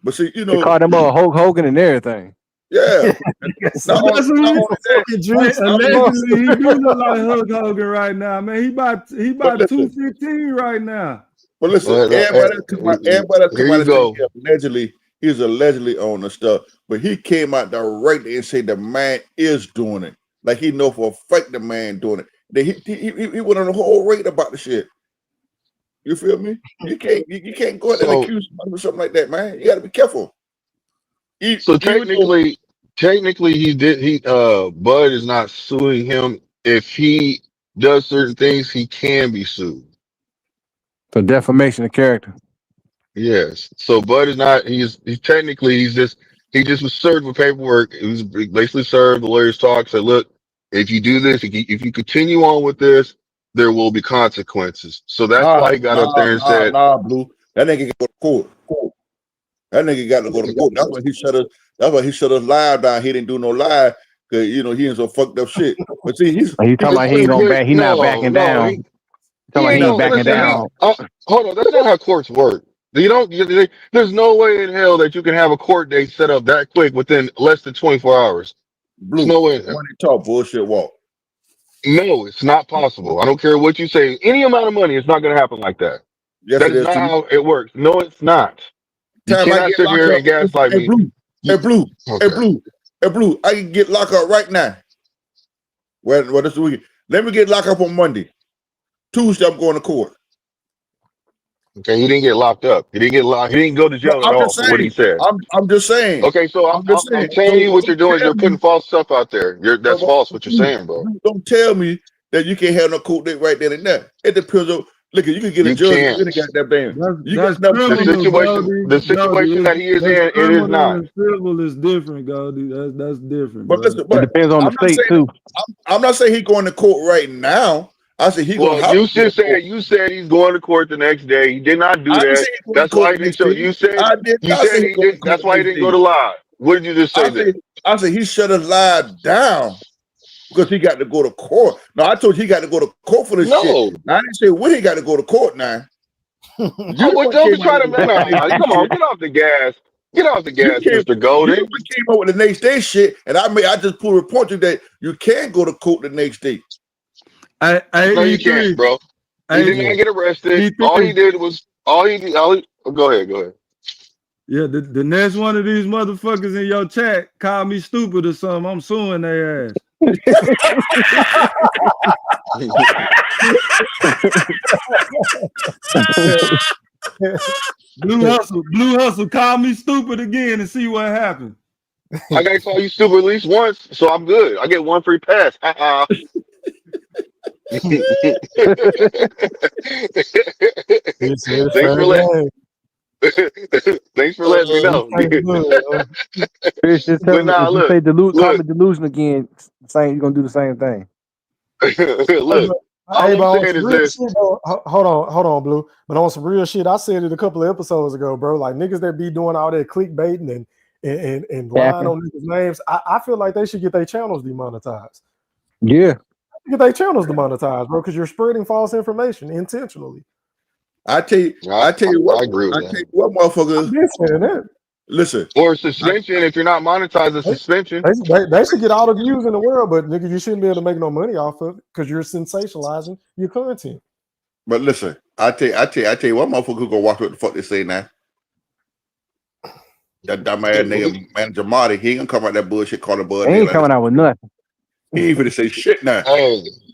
But see, you know, they called him Hulk Hogan and everything. Yeah. Allegedly, he do look like Hulk Hogan right now, man. He about 215 right now. But listen, everybody come out and say allegedly, he's allegedly on the stuff, but he came out directly and said the man is doing it. Like he know for a fact the man doing it. Then he went on the whole rate about the shit. You feel me? You can't go out there and accuse somebody of something like that, man. You gotta be careful. So technically Bud is not suing him. If he does certain things, he can be sued. For defamation of character. Yes. So Bud is not. He just was served with paperwork. It was basically served. The lawyers talked. Said, look, if you do this, if you continue on with this, there will be consequences. So that's why he got up there and said, Blue. That nigga got to go to court. That nigga got to go to court. That's why he shut us live down. He didn't do no live because he in some fucked up shit. But see, he's talking about he ain't gonna back. He not backing down. Hold on, that's not how courts work. There's no way in hell that you can have a court date set up that quick within less than 24 hours. Blue, no way. When they talk bullshit walk. No, it's not possible. I don't care what you say. Any amount of money, it's not going to happen like that. Yes, that is not how it works. No, it's not. You cannot sit here and gaslight me. Hey, Blue, I can get locked up right now. Well, this week. Let me get locked up on Monday. Tuesday, I'm going to court. Okay, he didn't get locked up. He didn't get locked. He didn't go to jail at all for what he said. I'm just saying. Okay, so I'm telling you what you're doing is you're putting false stuff out there. That's false what you're saying, bro. Don't tell me that you can't have no court date right then and there. It depends on. Look, you can get a judge. You got that band. The situation that he is in, it is not. Civil is different, Goldie. That's different. But listen, it depends on the state too. I'm not saying he's going to court right now. I said he going. You said he's going to court the next day. He did not do that. That's why he didn't show. You said he did. That's why he didn't go to live. What did you just say? I said he shut his live down because he got to go to court. No, I told you he got to go to court for this shit. I didn't say when he got to go to court now. Don't try to come on, get off the gas. Get off the gas, Mr. Golden. You came up with the next day shit, and I just put a report to that you can go to court the next day. No, you can't, bro. He did not get arrested. All he did was go ahead. Yeah, the next one of these motherfuckers in your chat call me stupid or something, I'm suing their ass. Blue Hustle, call me stupid again and see what happens. I gotta call you stupid at least once, so I'm good. I get one free pass. It's a Thanks fair for letting game. Thanks for letting me know. Thank you. Chris, just tell But me nah, if you say call me look, delusion again, you're gonna do the same thing. look. Hey, All but I'm on saying some is real this. shit, though, hold on, Blue. But on some real shit, I said it a couple of episodes ago, bro. Like niggas that be doing all that clickbaiting and lying Capping. on niggas' names, I feel like they should get their channels demonetized. Yeah. Get their channels demonetized, bro, because you're spreading false information intentionally. I tell you I what, agree with that. motherfuckers. I've been saying that. Listen, Or suspension if you're not monetized, a suspension. They should get all the views in the world, but nigga, you shouldn't be able to make no money off of it because you're sensationalizing your content. but listen, I tell you what, motherfucker gonna watch what the fuck they say now. That dumb ass nigga manager Marty, he ain't gonna come out that bullshit calling Bud. They ain't coming out with nothing. He ain't finna say shit now.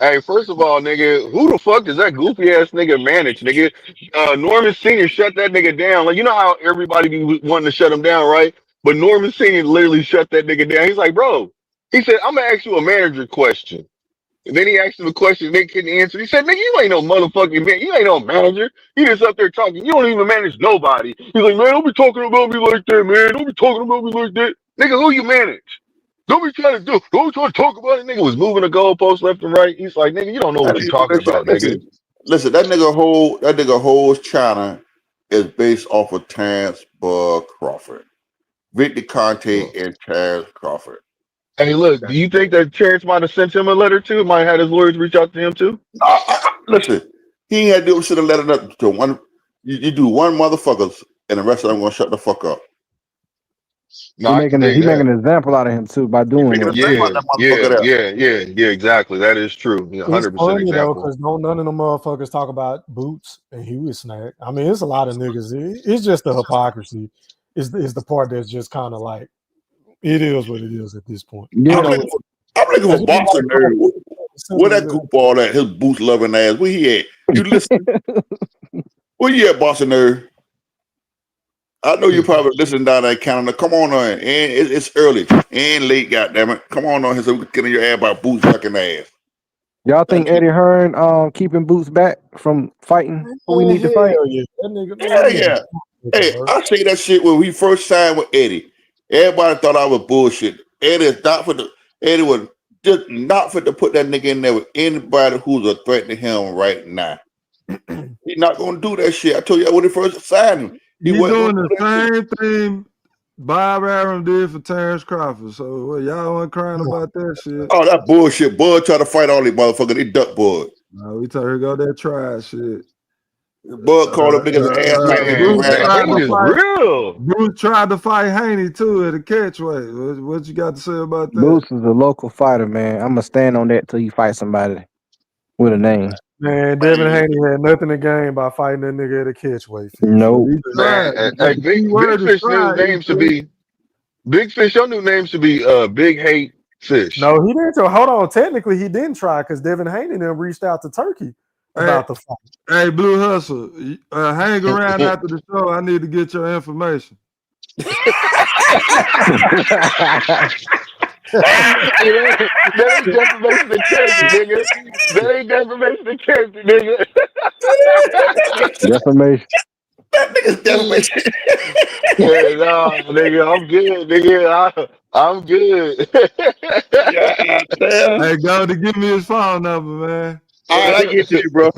Hey, first of all, nigga, who the fuck does that goofy ass nigga manage, nigga? Norman Senior shut that nigga down. Like, you know how everybody be wanting to shut him down, right? But Norman Senior literally shut that nigga down. He's like, bro, he said, I'm gonna ask you a manager question. And then he asked him a question they couldn't answer. He said, nigga, you ain't no motherfucking man. You ain't no manager. You just up there talking. You don't even manage nobody. He's like, man, don't be talking about me like that, man. Don't be talking about me like that. Nigga, who you manage? Don't be trying to talk about it. Nigga was moving the goalposts left and right. He's like, nigga, you don't know what you're talking about, nigga. Listen, that nigga whole China is based off of Terence Crawford. Victor Conte and Terence Crawford. Hey, look, do you think that Terence might have sent him a letter too? Might have had his lawyers reach out to him too? Listen, he ain't had to do shit a letter to one. You do one motherfuckers, and the rest of them gonna shut the fuck up. No, He making an example out of him too by doing that. Yeah, exactly. That is true. It's 100% funny though, example. because none of them motherfuckers talk about Boots and Huey Snack. I mean, it's a lot of niggas. It's just the hypocrisy. Is the part that's just kind of like it is what it is at this point. Yeah. I'm looking for Boston nerd. Where that goofball at? His boots loving ass. Where he at? You listen? Where you at, Boston nerd? I know you probably listening down there in Canada. Come on and it's early and late. Goddammit, come on here so we can get in your ass about boots sucking ass. Y'all think Eddie Hearn keeping Boots back from fighting who we need to fight? Yeah. That nigga, Yeah. Hey, I say that shit when we first signed with Eddie. Everybody thought I was bullshit. Eddie was just not fit to put that nigga in there with anybody who's a threat to him right now. He's not gonna do that shit. I told you when he first signed him. He's doing the same thing Bob Arum did for Terence Crawford. So y'all weren't crying about that shit. Oh, that bullshit. Bud tried to fight all these motherfuckers. They duck Bud. No, we told her go that trash shit. Bud called them niggas real. Bruce tried to fight Haney too at a catchweight. What you got to say about that? Boots is a local fighter, man. I'm gonna stand on that till he fight somebody with a name. Man, Devin Haney had nothing to gain by fighting that nigga at a catchweight. Nope. Man, hey, Big Fish new name should be Big Fish. Your new name should be Big Hate Fish. No, he didn't. Hold on. Technically, he didn't try because Devin Haney then reached out to Turkey about the fight. Hey, Blue Hustle, hang around after the show. I need to get your information. That ain't defamation of character, nigga. That ain't defamation of character, nigga. Defamation. That nigga's defamation. Yeah, no, nigga, I'm good, nigga. I'm good. Hey, go to give me his phone number, man. All right, I get to you, bro.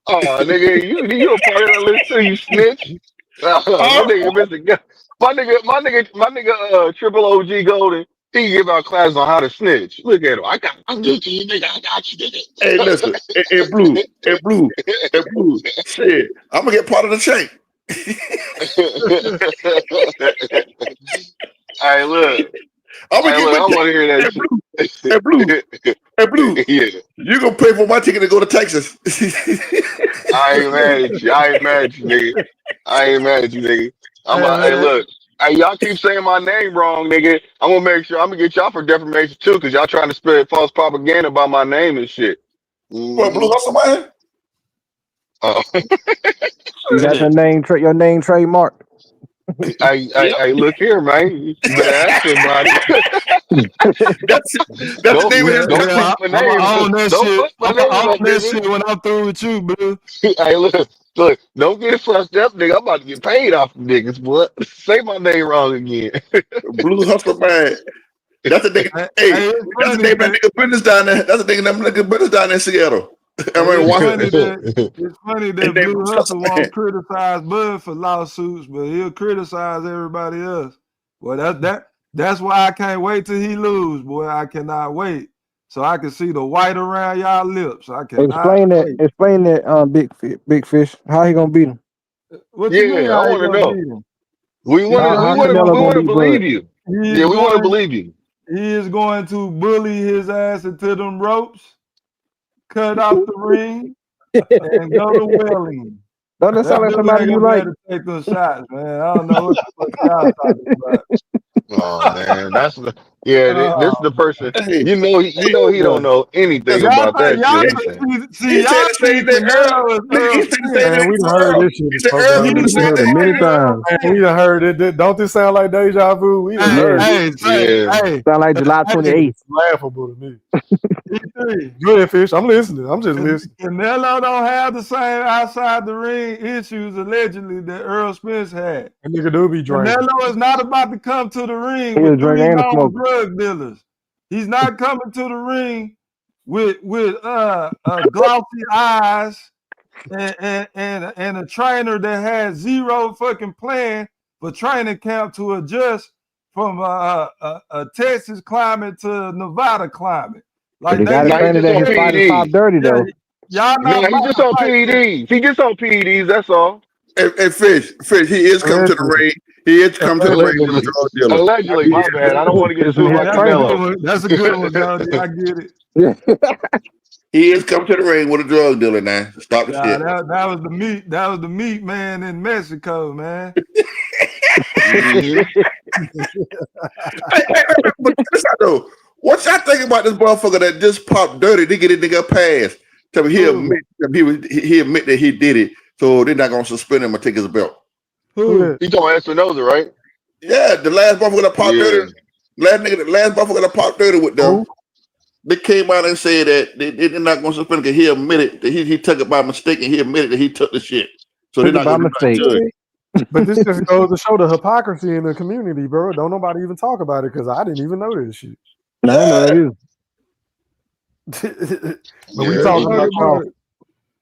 Oh, nigga, you a part of that list too, you snitch. My nigga, Triple OG Golden. He can give out classes on how to snitch. Look at him. I'm good to you, nigga. I got you, nigga. Hey, listen, and blue. Shit, I'm gonna get part of the chain. Hey, look. I want to hear that shit. Hey, blue. Yeah. You gonna pay for my ticket to go to Texas? I ain't mad at you. I ain't mad at you, nigga. Hey, look. Hey, y'all keep saying my name wrong, nigga. I'm gonna make sure I'm gonna get y'all for defamation too, because y'all trying to spread false propaganda about my name and shit. What, Blue Hustle Man? Uh, You got your name trademarked. hey, look here, man. You better ask somebody. That's the name of his Don't Yeah, put my I'm name. on that Don't shit. put my I'm name on up, that nigga. shit when I'm through with you, bro. Hey, look. Don't get fussed up, nigga. I'm about to get paid off the niggas, boy. Say my name wrong again. Blue Hustle Man. That's the nigga. Hey, Hey, it's that's the funny name of that that nigga business down there. That's the nigga business down in Seattle. I hey, mean, Washington. it's funny His that name Blue Blue Hustle Hustle Man. won't criticize Bud for lawsuits, but he'll criticize everybody else. Well, that's why I can't wait till he lose, boy. I cannot wait. So I can see the white around y'all lips. I cannot wait. Explain that, big fish. How he gonna beat him? What you mean Yeah, I how he want to gonna know. beat him? We He's want to, going, we How want to, Canelo we gonna want to beat Bud? believe you. he Yeah, is we want to going believe you. he is going to bully his ass into them ropes, cut out the ring, and go to Welling. Don't that That sound like dude somebody ain't you gonna be like? able to take those shots, man. I don't know what the fuck y'all talking about. Oh man, this is Oh, the person. Hey, You know he don't know anything listen, y'all about think that y'all shit. hey, He saying, see he said y'all the think same thing Earl. Canelo is Nigga, he Earl said the Spence. same Man, thing we done before heard Earl. this shit He said before, Earl bro. can do We the done same heard thing it many like Earl. times. Man, we done heard it. Don't this sound like deja vu? We done Hey, heard Yeah, this. hey, say, yeah, hey, sound like July hey, 28th. Laughable to me. E3. Go ahead, Fish. I'm listening. I'm just listening. Canelo don't have the same outside the ring issues allegedly that Earl Spence had. That nigga do be drinking. Canelo is not about to come to the ring He a with drinker three and a known smoker. drug dealers. He's not coming to the ring with glossy eyes and a trainer that has zero fucking plan for training camp to adjust from a Texas climate to Nevada climate. But Like he they got to now he train it just at on his fighter top PEDs. dirty yeah, though. y'all not No, he about just to on fight that. PEDs. He just on PEDs. That's all. Hey, Fish, he is coming to the Allegedly. ring. He is coming to the ring with a Allegedly, drug dealer. allegedly. My bad. I don't want to get Pissing sued Yeah, by his that's a trainer. good Canelo. one. That's a good one, Goldie. I get it. He is coming to the ring with a drug dealer now. Stop the Nah, shit. that was the meat. That was the meat man in Mexico, man. hmm But this I know. What y'all think about this motherfucker that just popped dirty? They get a nigga a pass. Tell me Who? he admit that he did it, so they're not gonna suspend him or take his belt. Who Who? that? He talking Espinoza, right? Yeah, the last motherfucker that popped Yeah. dirty, the last motherfucker that popped dirty with them, Who? they came out and said that they're not gonna suspend him because he admitted that he took it by mistake and he admitted that he took the shit. So they're Took it not by gonna do nothing mistake. to it. But this just goes to show the hypocrisy in the community, bro. Don't nobody even talk about it because I didn't even know this shit. I didn't know that either. But we Yeah, Let's talking talk about about Crawford. it.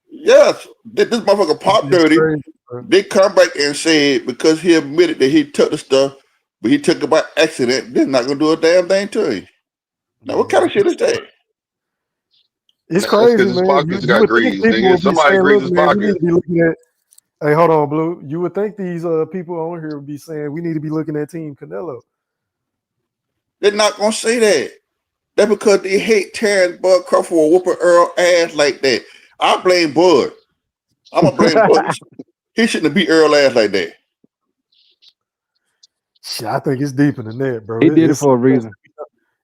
Yes, this motherfucker popped It's dirty. crazy, bro. They come back and say because he admitted that he took the stuff, but he took it by accident, they're not gonna do a damn thing to him. Now what kind of shit is that? It's that's crazy, because his man. pockets You got would think greased, people nigga. would be Somebody saying, greased look, his man, we need pockets. to be looking at. Hey, hold on, Blue. You would think these people on here would be saying we need to be looking at Team Canelo. They're not gonna say that. That's because they hate Terence Bud Crawford for whooping Earl ass like that. I blame Bud. I'm gonna blame Bud. He shouldn't have beat Earl ass like that. Shit, I think it's deeper than that, bro. He did it for a reason.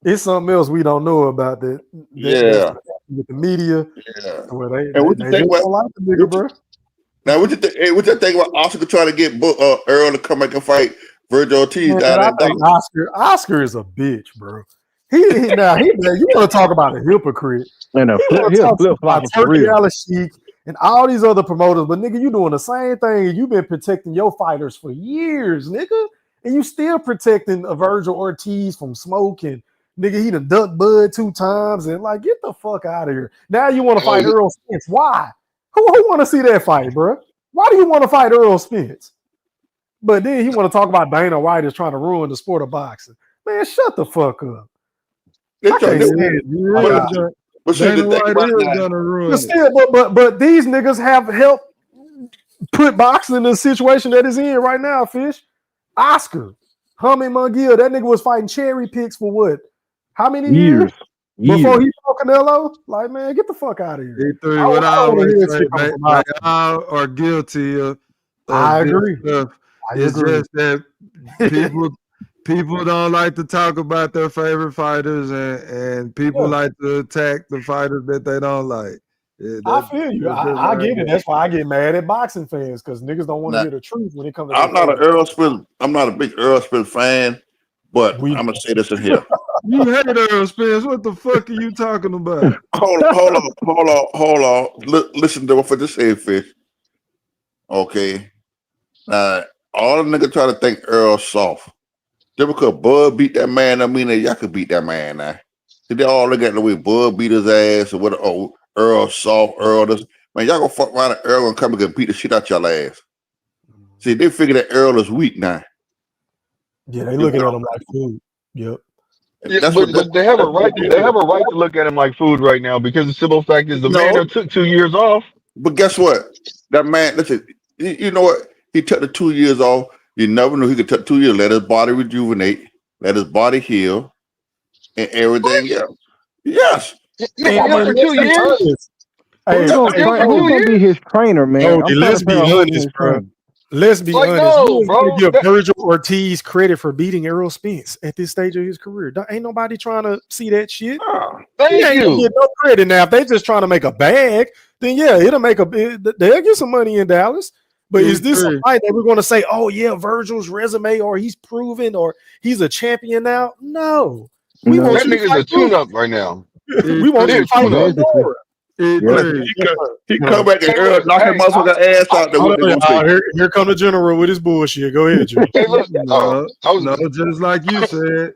It's something else we don't know about that's Yeah, with the media yeah. where And what you they think just about don't like the nigga, bro. now? What you think? Hey, what you think about Oscar trying to get Earl to come back and fight Virgil Ortiz Man, down I in think Dallas? Oscar is a bitch, bro. Now you want to talk about a hypocrite? And He want he to a talk flip about flopper for Turkey real. Alice Sheik and all these other promoters, but nigga, you doing the same thing. And you've been protecting your fighters for years, nigga, and you still protecting a Virgil Ortiz from smoking. Nigga, he done ducked Bud 2 times and like get the fuck out of here. Now you want to Oh, fight Earl Spence? Why? Who want to see that fight, bro? Why do you want to fight Earl Spence? But then he want to talk about Dana White is trying to ruin the sport of boxing. Man, shut the fuck up. They I try, can't they, stand You it. but, is God. but see the Dana thing White about it is now, gonna But ruin it. still, but these niggas have helped put boxing in the situation that it's in right now, Fish. Oscar, Hummy Mungill, that nigga was fighting cherry picks for what? How many years? Before Years. he fought Canelo? Like, man, get the fuck out of here. I E3, don't, what I I don't want to always hear that say, shit coming they, from they Oscar. all are guilty of I this agree. stuff. It's just that people don't like to talk about their favorite fighters, and people like to attack the fighters that they don't like. Yeah, I feel you. I get it. That's why I get mad at boxing fans because niggas don't want to hear the truth when it comes to. I'm not an Earl Spence. I'm not a big Earl Spence fan, but I'm gonna say this in here. You hate Earl Spence. What the fuck are you talking about? Hold on. Listen to what I just said, Fish. Okay. Now, all the niggas try to think Earl soft. Just because Bud beat that man, I mean that y'all could beat that man now. See, they all look at the way Bud beat his ass or what? Oh, Earl soft, Earl this. Man, y'all gonna fuck around and Earl gonna come and beat the shit out y'all ass. See, they figure that Earl is weak now. Yeah, they looking at him like food. Yep. Yeah, but they have a right. They have a right to look at him like food right now because the simple fact is the man that took 2 years off. But guess what? That man, listen, you know what? He took the 2 years off. You never knew he could take 2 years. Let his body rejuvenate. Let his body heal, and everything else. Yes. For 2 years. Hey, who's gonna be his trainer, man? Let's be honest, bro. Let's be honest. No, bro. Give Virgil Ortiz credit for beating Errol Spence at this stage of his career. Ain't nobody trying to see that shit. Thank He ain't you. gonna get no credit now. If they just trying to make a bag, then yeah, they'll get some money in Dallas. But is this a fight that we're going to say, oh yeah, Virgil's resume, or he's proven, or he's a champion now? No, that nigga's a tune-up right now. We want him to fight more. He come back and Earl knock his motherfucking ass out there. Here come the general with his bullshit. Go ahead, Joe. No, just like you said,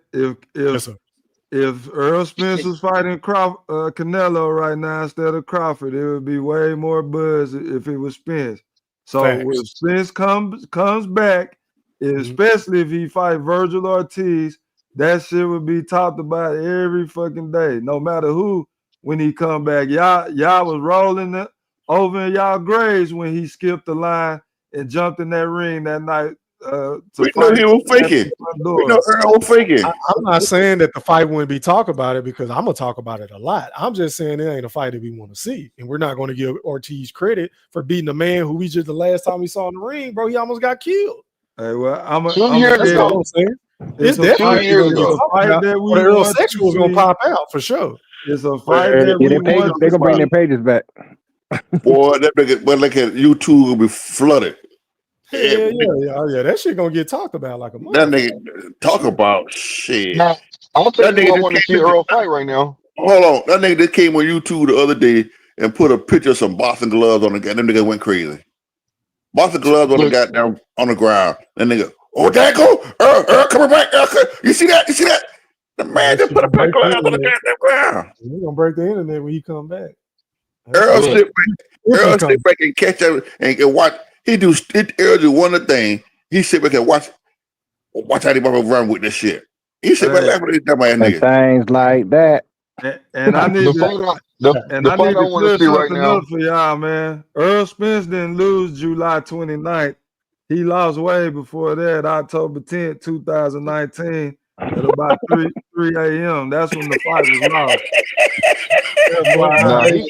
if Earl Spence was fighting Canelo right now instead of Crawford, it would be way more buzz if it was Spence. So if Spence comes back, especially if he fight Virgil Ortiz, that shit would be talked about every fucking day, no matter who. When he come back, y'all was rolling it over in y'all graves when he skipped the line and jumped in that ring that night. We know he was faking. We know Earl was faking. I'm not saying that the fight wouldn't be talked about it because I'm gonna talk about it a lot. I'm just saying it ain't a fight that we want to see, and we're not going to give Ortiz credit for beating a man who the last time we saw in the ring, bro, he almost got killed. Hey, well, I'm That's all I'm saying. It's definitely a fight that we Earl sexual is gonna pop out for sure. It's a fight that they're gonna bring their pages back. Boy, that nigga, but look at YouTube will be flooded. Yeah, that shit gonna get talked about like a month. That nigga talk about shit. Now, I'll tell you, I want to see Earl fight right now. Hold on, that nigga that came on YouTube the other day and put a picture of some boxing gloves on the guy. Them niggas went crazy. Boxing gloves on the goddamn on the ground. That nigga, oh, there go Earl coming back. You see that? You see that? The man just put a pair of gloves on the goddamn ground. He's gonna break the internet when he come back. Earl sit back and catch up and watch. Earl do one thing. He sit back and watch how they run with this shit. He sit back laughing at this dumb ass nigga. Things like that. And I need the fight I want to see right now for y'all, man. Earl Spence didn't lose July 29th. He lost way before that, October 10th, 2019. At about 3 a.m. That's when the fight was lost.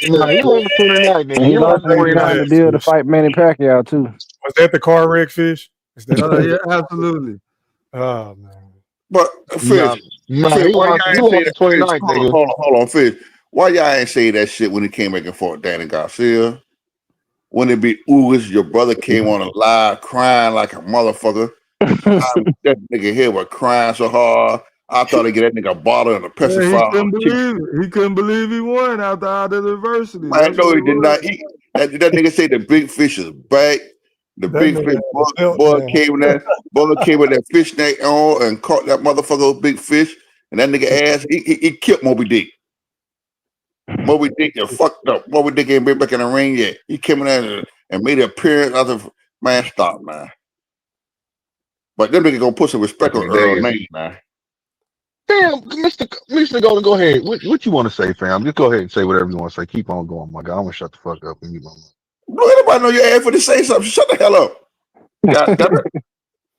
He lost 29, man. He lost the deal to fight Manny Pacquiao too. Was that the car wreck, Fish? Yeah, absolutely. Oh man. But Fish, hold on, Fish. Why y'all ain't say that shit when he came back and fought Danny Garcia? When it beat Ugas, your brother came on a live crying like a motherfucker. That nigga here was crying so hard. I thought he'd get that nigga a bottle and a pacifier. He couldn't believe he won after all the adversity. I know he did not. That nigga say the big fish is back. The big fish Bud came with that fish net on and caught that motherfucker big fish. And that nigga ass, he killed Moby Dick. Moby Dick and fucked up. Moby Dick ain't been back in the ring yet. He came in there and made an appearance. I said, man, stop, man. But them niggas gonna put some respect on Earl's name, man. Damn, Mr. Golden, go ahead. What you want to say, fam? Just go ahead and say whatever you want to say. Keep on going, my guy. I'm gonna shut the fuck up and mute my mouth. Don't anybody know your ass for to say something. Shut the hell up. God damn it.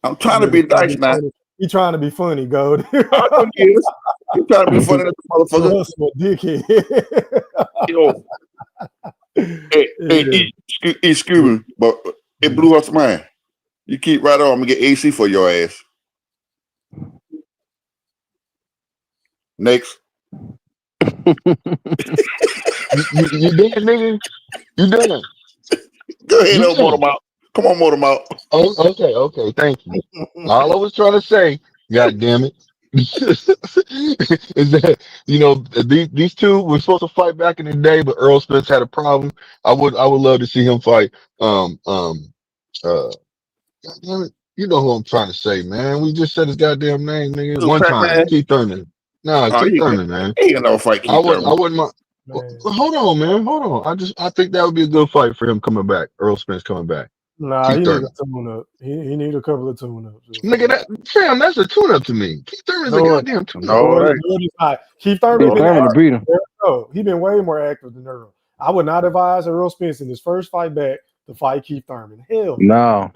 I'm trying to be nice, man. You trying to be funny, Gold. You trying to be funny, motherfucker. Dickhead. Yo. Hey, excuse me, but it blew us mind. You keep right on. I'm gonna get AC for your ass. Next. You done, nigga? You done? Go ahead, You on done? Motormouth. Come on, Motormouth. Oh, okay. Thank you. All I was trying to say, God damn it, is that these two were supposed to fight back in the day, but Earl Spence had a problem. I would love to see him fight. God damn it, you know who I'm trying to say, man. We just said his goddamn name, nigga. Little One time, Pac-Man. Keith Thurman. Nah, Oh, Keith Thurman, man. he ain't gonna fight I Keith Thurman. wouldn't mind. Man. Hold on, man. Hold on. I think that would be a good fight for him coming back. Earl Spence coming back. Nah, Keith he need a Thurman. tune up. He need a couple of tune ups. Nigga, that's a tune up to me. Keith Thurman's a No, goddamn tune up. No, it ain't. it's not. Keith Thurman Keith been Thurman to active. beat him. No, he been way more active than Earl. I would not advise Earl Spence in his first fight back to fight Keith Thurman. Hell No.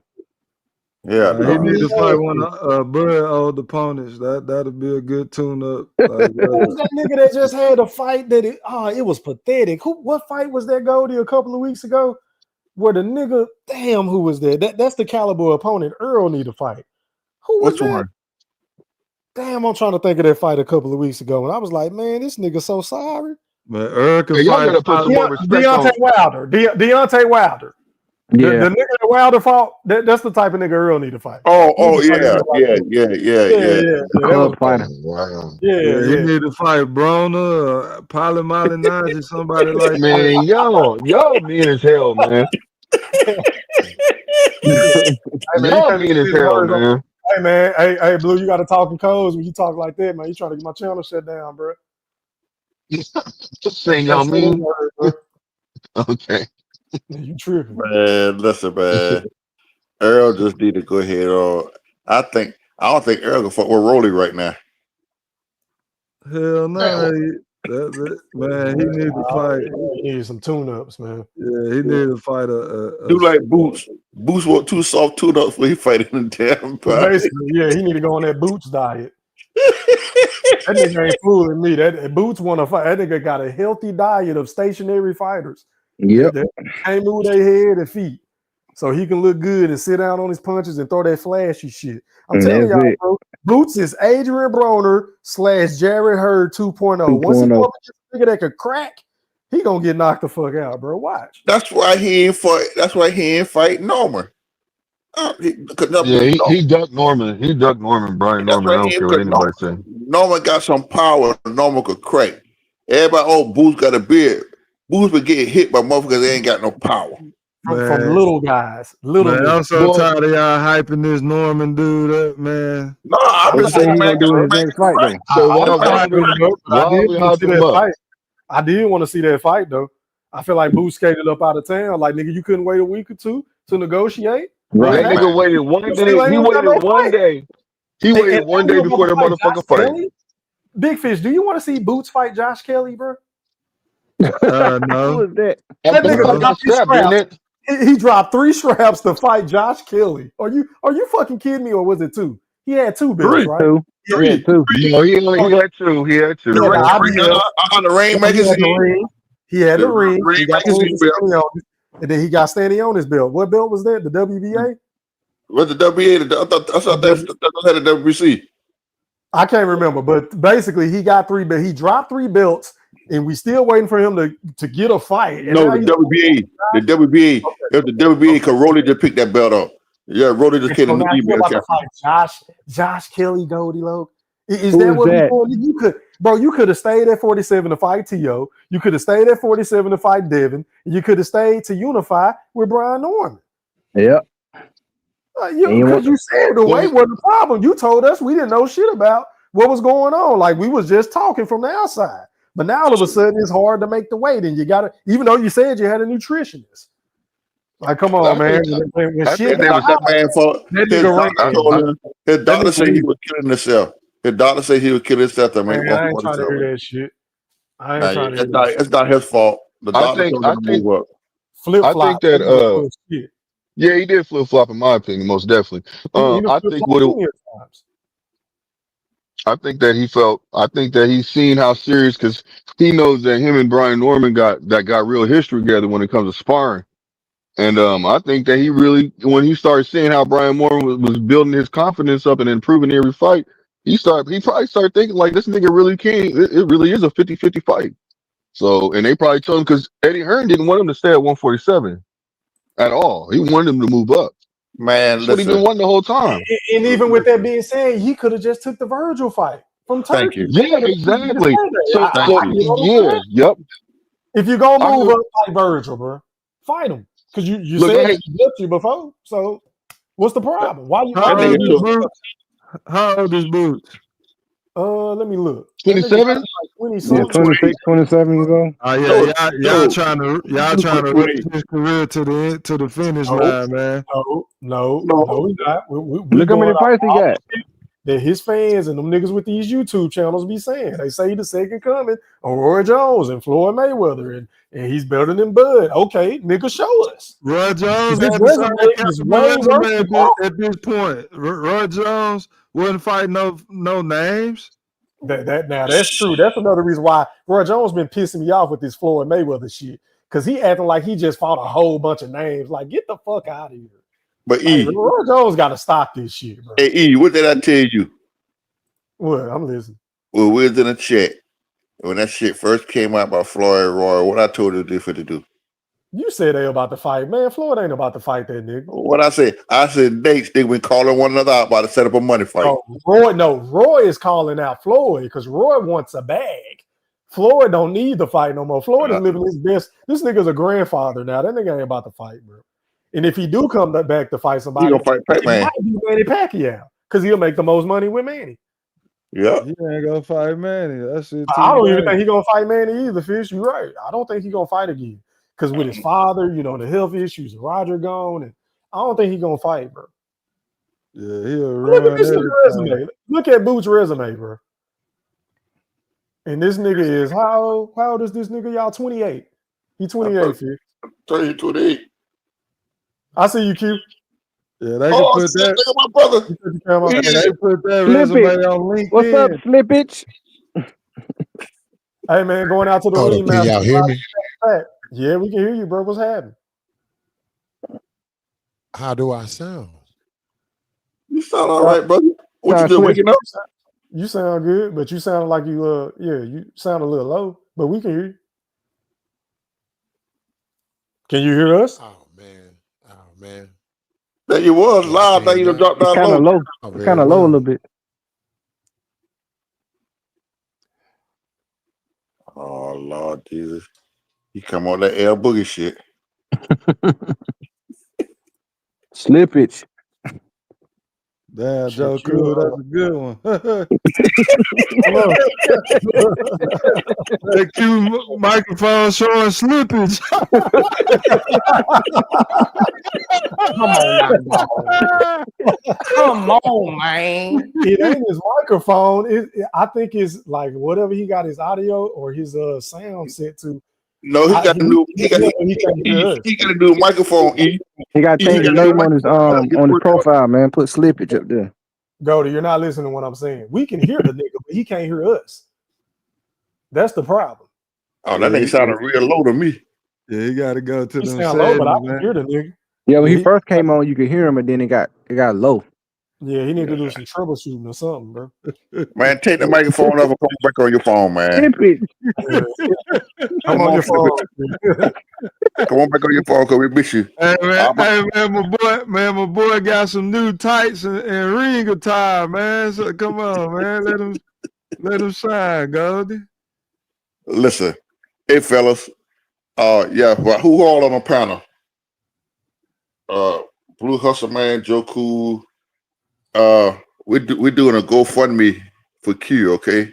Yeah, He need to fight one of Bud old opponents. That'll be a good tune up. Like, Who was that nigga that just had a fight that it was pathetic? What fight was that, Goldie, a couple of weeks ago? Where the nigga, damn, who was there? That's the caliber opponent Earl need to fight. Who was Which that? one? Damn, I'm trying to think of that fight a couple of weeks ago, and I was like, man, this nigga so sorry. but Earl can Hey, y'all fight. gotta put some more respect Deontay on. Wilder. Deontay Wilder. Yeah. The nigga that Wilder fought, that's the type of nigga Earl need to fight. Oh, He need to fight a yeah. nigga like that. Yeah. That Club was fighter. Wow. yeah. He need to fight Broner, Pali Malignaggi, somebody like that. Man, y'all mean as hell, man. Hey, man, you Y'all can't be mean as saying hell, words on- man. Hey man, hey Blue, you got to talk in codes when you talk like that, man. You trying to get my channel shut down, bro. Just saying y'all Don't say them mean. words, bro. Okay. You tripping? Man, listen, man. Earl just need to go ahead on. I don't think Earl can fuck with Rolly right now. Hell no, man. He need to fight. He need some tune-ups, man. Yeah, he need to fight a Do like Boots. Boots want too soft tune up for he fighting in the damn pound. Basically, yeah, he need to go on that Boots diet. That nigga ain't fooling me. That Boots want to fight. That nigga got a healthy diet of stationary fighters. Yep. They can't move their head and feet, so he can look good and sit down on his punches and throw that flashy shit. I'm telling y'all, bro. Boots is Adrian Broner / Jared Hurd 2.0. Once he go up against a nigga that could crack, he gonna get knocked the fuck out, bro. Watch. That's why he ain't fight. That's why he ain't fight Norman. He ducked Norman. He ducked Norman. Brian Norman. I don't care what anybody say. Norman got some power. Norman could crack. Everybody, Boots got a beard. Boots been getting hit by motherfuckers that ain't got no power. From little guys. Man, I'm so tired of y'all hyping this Norman dude up, man. No, I'm just saying, man, do his next fight though. So why we hype him up? I did want to see that fight though. I feel like Boots skated up out of town. Like, nigga, you couldn't wait a week or two to negotiate. Right. That nigga waited one day. He waited one day. He waited one day before that motherfucker fight. Big Fish, do you want to see Boots fight Josh Kelly, bro? No. Who is that? That nigga dropped 3 straps. He dropped 3 straps to fight Josh Kelly. Are you fucking kidding me, or was it 2? He had 2 belts, right? 2. He had 2. No, he had 2. He had 2. On the Ring magazine. He had the ring. He got and then he got standing on his belt. What belt was that? The WBA? What the WBA? I thought that had the WBC. I can't remember, but basically he got 3 belts. He dropped 3 belts, and we still waiting for him to get a fight. And no, the WBA. The WBA. Okay. It was the WBA because Rolly just picked that belt up. Yeah, Rolly just came in the about to fight Josh Kelly, Goldie Loke. Is that what you could, bro? You could have stayed at 47 to fight T.O. You could have stayed at 47 to fight Devin. And you could have stayed to unify with Brian Norman. Yep. Because you said the weight wasn't a problem. You told us we didn't know shit about what was going on. Like, we was just talking from the outside. But now all of a sudden it's hard to make the weight, and you got to, even though you said you had a nutritionist. Like, come on, man. His doctor said he was killing himself. His doctor said he was killing himself to make I ain't trying to hear that shit. It's not his fault. The doctor told him to move up. I think that yeah, he did flip flop in my opinion, most definitely. I think that he's seen how serious, because he knows that him and Brian Norman got real history together when it comes to sparring. And I think that he really, when he started seeing how Brian Moore was building his confidence up and improving every fight, he probably started thinking like this nigga really can. It really is a 50-50 fight. So, and they probably told him because Eddie Hearn didn't want him to stay at 147 at all. He wanted him to move up. Man, That's what he been wanting the whole time. And even with that being said, he could have just took the Virgil fight from Thank Turkey. you. Yeah, exactly. So, You know what I'm saying? yep. If you're gonna I move know. up like Virgil, bro, fight him. Because you Look, said he whipped you before. So what's the problem? Why you How That nigga old is took Boots? How old is Boots? let me look. That nigga 27? like 20 Yeah, something. 26, 27 years old. Oh yeah, no, y'all dude. trying to race his career to the finish No, line, man. no, he's not. We Look how going many off fights he all got. the shit that his fans and them niggas with these YouTube channels be saying. They say he the second coming on Roy Jones and Floyd Mayweather, and he's better than Bud. Okay, nigga, show us. Roy Jones His had the resume same is caliber way worse resume than Crawford. at this point. Roy Jones wasn't fighting no names. Now that's true. That's another reason why Roy Jones been pissing me off with this Floyd Mayweather shit. Cause he acting like he just fought a whole bunch of names. Like, get the fuck out of here. But Like, E, Roy Jones got to stop this shit, bro. hey E, what did I tell you? What? I'm listening. Well, we was in a chat when that shit first came out by Floyd Roy. What I told you to do. You said they about to fight, man. Floyd ain't about to fight that nigga. What I said dates. They been calling one another out about to set up a money fight. Roy is calling out Floyd because Roy wants a bag. Floyd don't need the fight no more. Floyd is living his best. This nigga's a grandfather now. That nigga ain't about to fight, bro. And if he do come back to fight somebody, He gonna fight Pac-Man. it might be Manny Pacquiao because he'll make the most money with Manny. Yeah, He ain't gonna fight Manny. That shit. I don't even think he gonna fight Manny either, Fish. You're right. I don't think he gonna fight again because with his father, the health issues, Roger gone, and I don't think he gonna fight, bro. Yeah, he'll Look run at this nigga everything. resume. Look at Boots' resume, bro. And this nigga is how old? How old is this nigga? Y'all 28. He 28, Fish. 28. I see you, Q. Yeah, they can put that. Look at my brother. They put that Slippage. resume on LinkedIn. What's up, Slippage? Hey man, going out to the Hold up, ring can master. y'all hear me? Yeah, we can hear you, bro. What's happening? How do I sound? You sound all right, brother. What you doing? Waking up? You sound good, but you sound like you you sound a little low, but we can hear you. Can you hear us? Oh man. That you was live. Now you done dropped down Kind of low. low. It's kind of low a little bit. Oh Lord Jesus, you come on that L Boogie shit. Slippage. Damn, Joe Cool, that's a good one. That cute microphone showing slippage. Come on, now. Come on, man. It ain't his microphone. I think it's like whatever he got his audio or his sound set to. No, he got a new. He got a new microphone. He got to change his name on his profile, man. Put Slippage up there. Goldie, you're not listening to what I'm saying. We can hear the nigga, but he can't hear us. That's the problem. Oh, that nigga sounded real low to me. Yeah, you got to go to He them sound low, but I settings, can man. hear the nigga. Yeah, when he first came on, you could hear him, and then it got low. Yeah, he need to do some troubleshooting or something, bro. Man, take the microphone off and come back on your phone, man. Come on your phone. Come on back on your phone because we miss you. Hey man, my boy got some new tights and ring attire, man. So come on, man, let him shine, Goldie. Listen, hey fellas, yeah, well, who all on the panel? Blue Hustle Man, Joe Cool. We're doing a GoFundMe for Q, okay?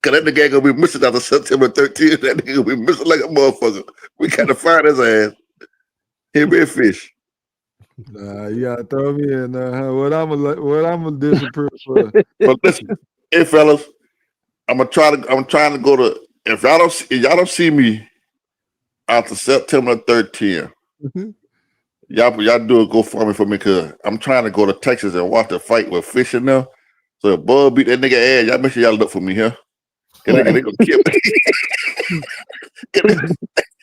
Cause that nigga ain't gonna be missing after September 13th. That nigga gonna be missing like a motherfucker. We gotta find his ass. Him and Fish. Nah, you gotta throw me in there, huh? What I'm gonna disapprove for? But listen, hey fellas, I'm trying to go to. If y'all don't see me after September 13th, y'all do a GoFundMe for me because I'm trying to go to Texas and watch the fight with Fish in there. So if Bud beat that nigga ass, y'all make sure y'all look for me here. Cause they gonna kill me.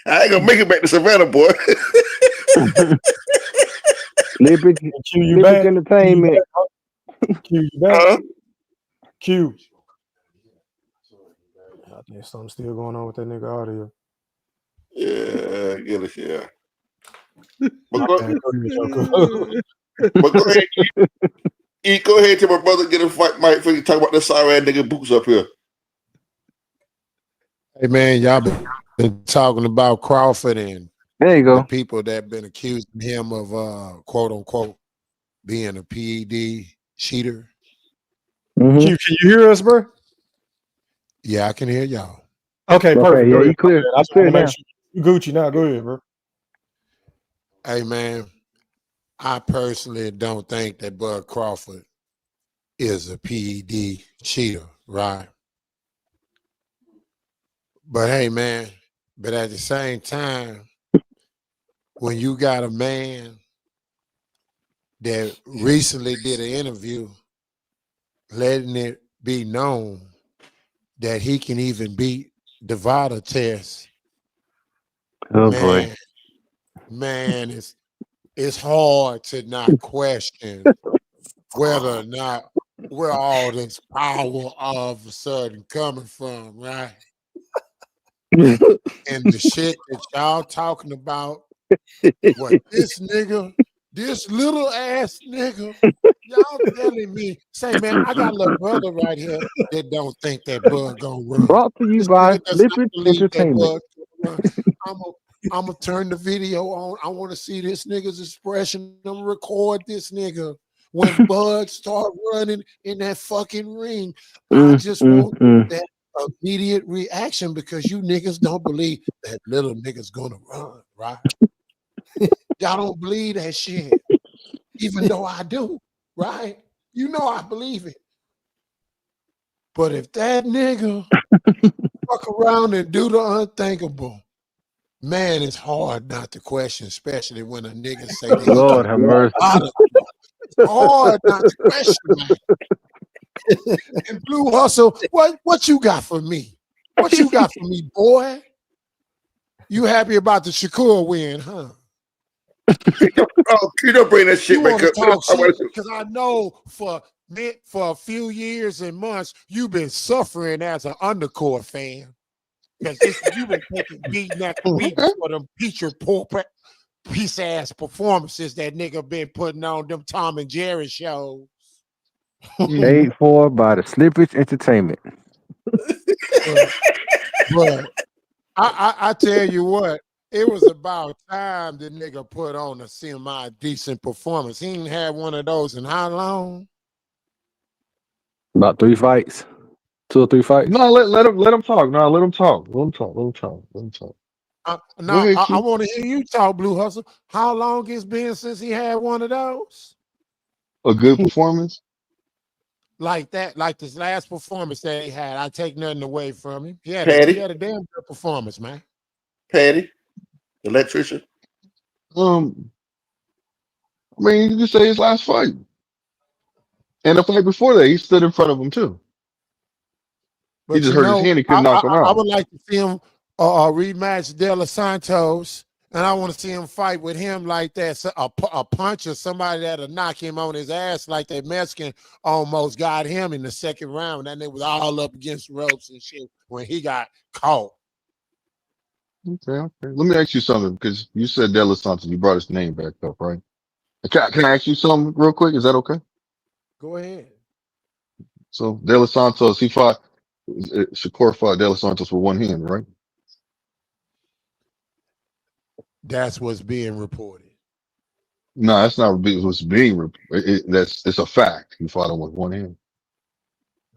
I ain't gonna make it back to Savannah, boy. Slippage, Q, you Slippage back? Entertainment. Q, you back? Huh? Q. I think something's still going on with that nigga audio. Yeah, get it, yeah. But But go ahead, E. Go ahead till my brother get a fight, Mike, for you talk about this sorry ass nigga boots up here. Hey man, y'all been talking about Crawford and There you the go. people that been accusing him of quote unquote being a PED cheater. Mhm. Q, can you hear us, bro? Yeah, I can hear y'all. Okay, perfect. Okay, Go yeah, ahead. you clear. I just Clear want to make now. sure you Gucci now. Go ahead, bro. Hey man, I personally don't think that Bud Crawford is a PED cheater, right? But hey man, but at the same time, when you got a man that recently did an interview letting it be known that he can even beat the Vada test, Oh boy. man, it's hard to not question whether or not where all this power all of a sudden coming from, right? And the shit that y'all talking about, what this nigga, this little ass nigga, y'all telling me, say, man, I got a little brother right here that don't think that Bud gonna run. Brought to you This by nigga does not Slippage believe that Entertainment. Bud gonna run. I'm gonna turn the video on. I want to see this nigga's expression. I'm gonna record this nigga when Bud start running in that fucking ring. I just want that immediate reaction because you niggas don't believe that little nigga's gonna run, right? Y'all don't believe that shit, even though I do, right? You know I believe it. But if that nigga fuck around and do the unthinkable, man, it's hard not to question, especially when a nigga say that he Lord can have mercy. It's hard not to question, man. And Blue Hustle, what you got for me? What you got for me, boy? You happy about the Shakur win, huh? Oh, you don't bring that shit You back want to up. talk shit because I know for a few years and months you've been suffering as an undercore fan because you've been taking beating after beating for them piece ass performances that nigga been putting on them Tom and Jerry shows. Paid for by the Slippage Entertainment. But I tell you what, it was about time the nigga put on a semi-decent performance. He ain't had one of those in how long? About 3 fights. 2 or 3 fights. No, let him talk. No, let him talk. Let him talk. Let him talk. Let him talk. Go Now, ahead, I Q. want to hear you talk, Blue Hustle. How long it's been since he had one of those? A good performance. Like that, like this last performance that he had. I take nothing away from him. He had Patty, a damn good performance, man. Patty, the electrician. I mean, you just say his last fight. And the fight before that, he stood in front of him too. He But just you hurt his know, hand. He couldn't knock him I out. would like to see him rematch De Los Santos, and I want to see him fight with him like that. So a punch or somebody that'll knock him on his ass like that Mexican almost got him in the second round. And they was all up against ropes and shit when he got caught. Okay. Let me ask you something because you said De Los Santos. You brought his name back up, right? Can I ask you something real quick? Is that okay? Go ahead. So De Los Santos, he fought. Shakur fought De Los Santos with one hand, right? That's what's being reported. No, that's not what's being. It's a fact. He fought him with one hand.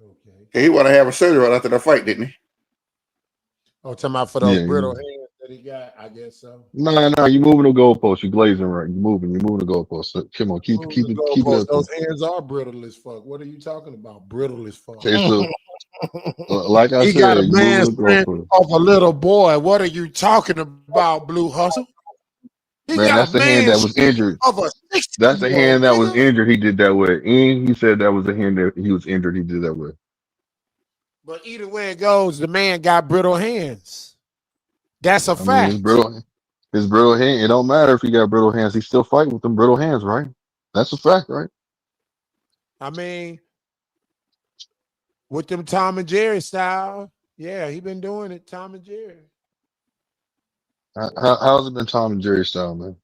Okay. Yeah, he want to have a surgery right after the fight, didn't he? Oh, talking about for those Yeah. brittle hands that he got, I guess so. No, you moving the goalpost. You glazing right. You moving the goalpost. So, come on, keep it up. Those hands are brittle as fuck. What are you talking about? Brittle as fuck. Okay, so like I He got said, a you moving man's the strength goalpost. of a little boy. What are you talking about, Blue Hustle? He Man, got that's a the hand that man's was strength injured. of a That's the 60-year-old hand that was nigga. injured. He did that with. And he said that was the hand that he was injured. He did that with. But either way it goes, the man got brittle hands. That's a I mean, his fact. brittle hand. It don't matter if he got brittle hands. He still fight with them brittle hands, right? That's a fact, right? I mean, with them Tom and Jerry style, yeah, he been doing it. Tom and Jerry. How's it been Tom and Jerry style, man?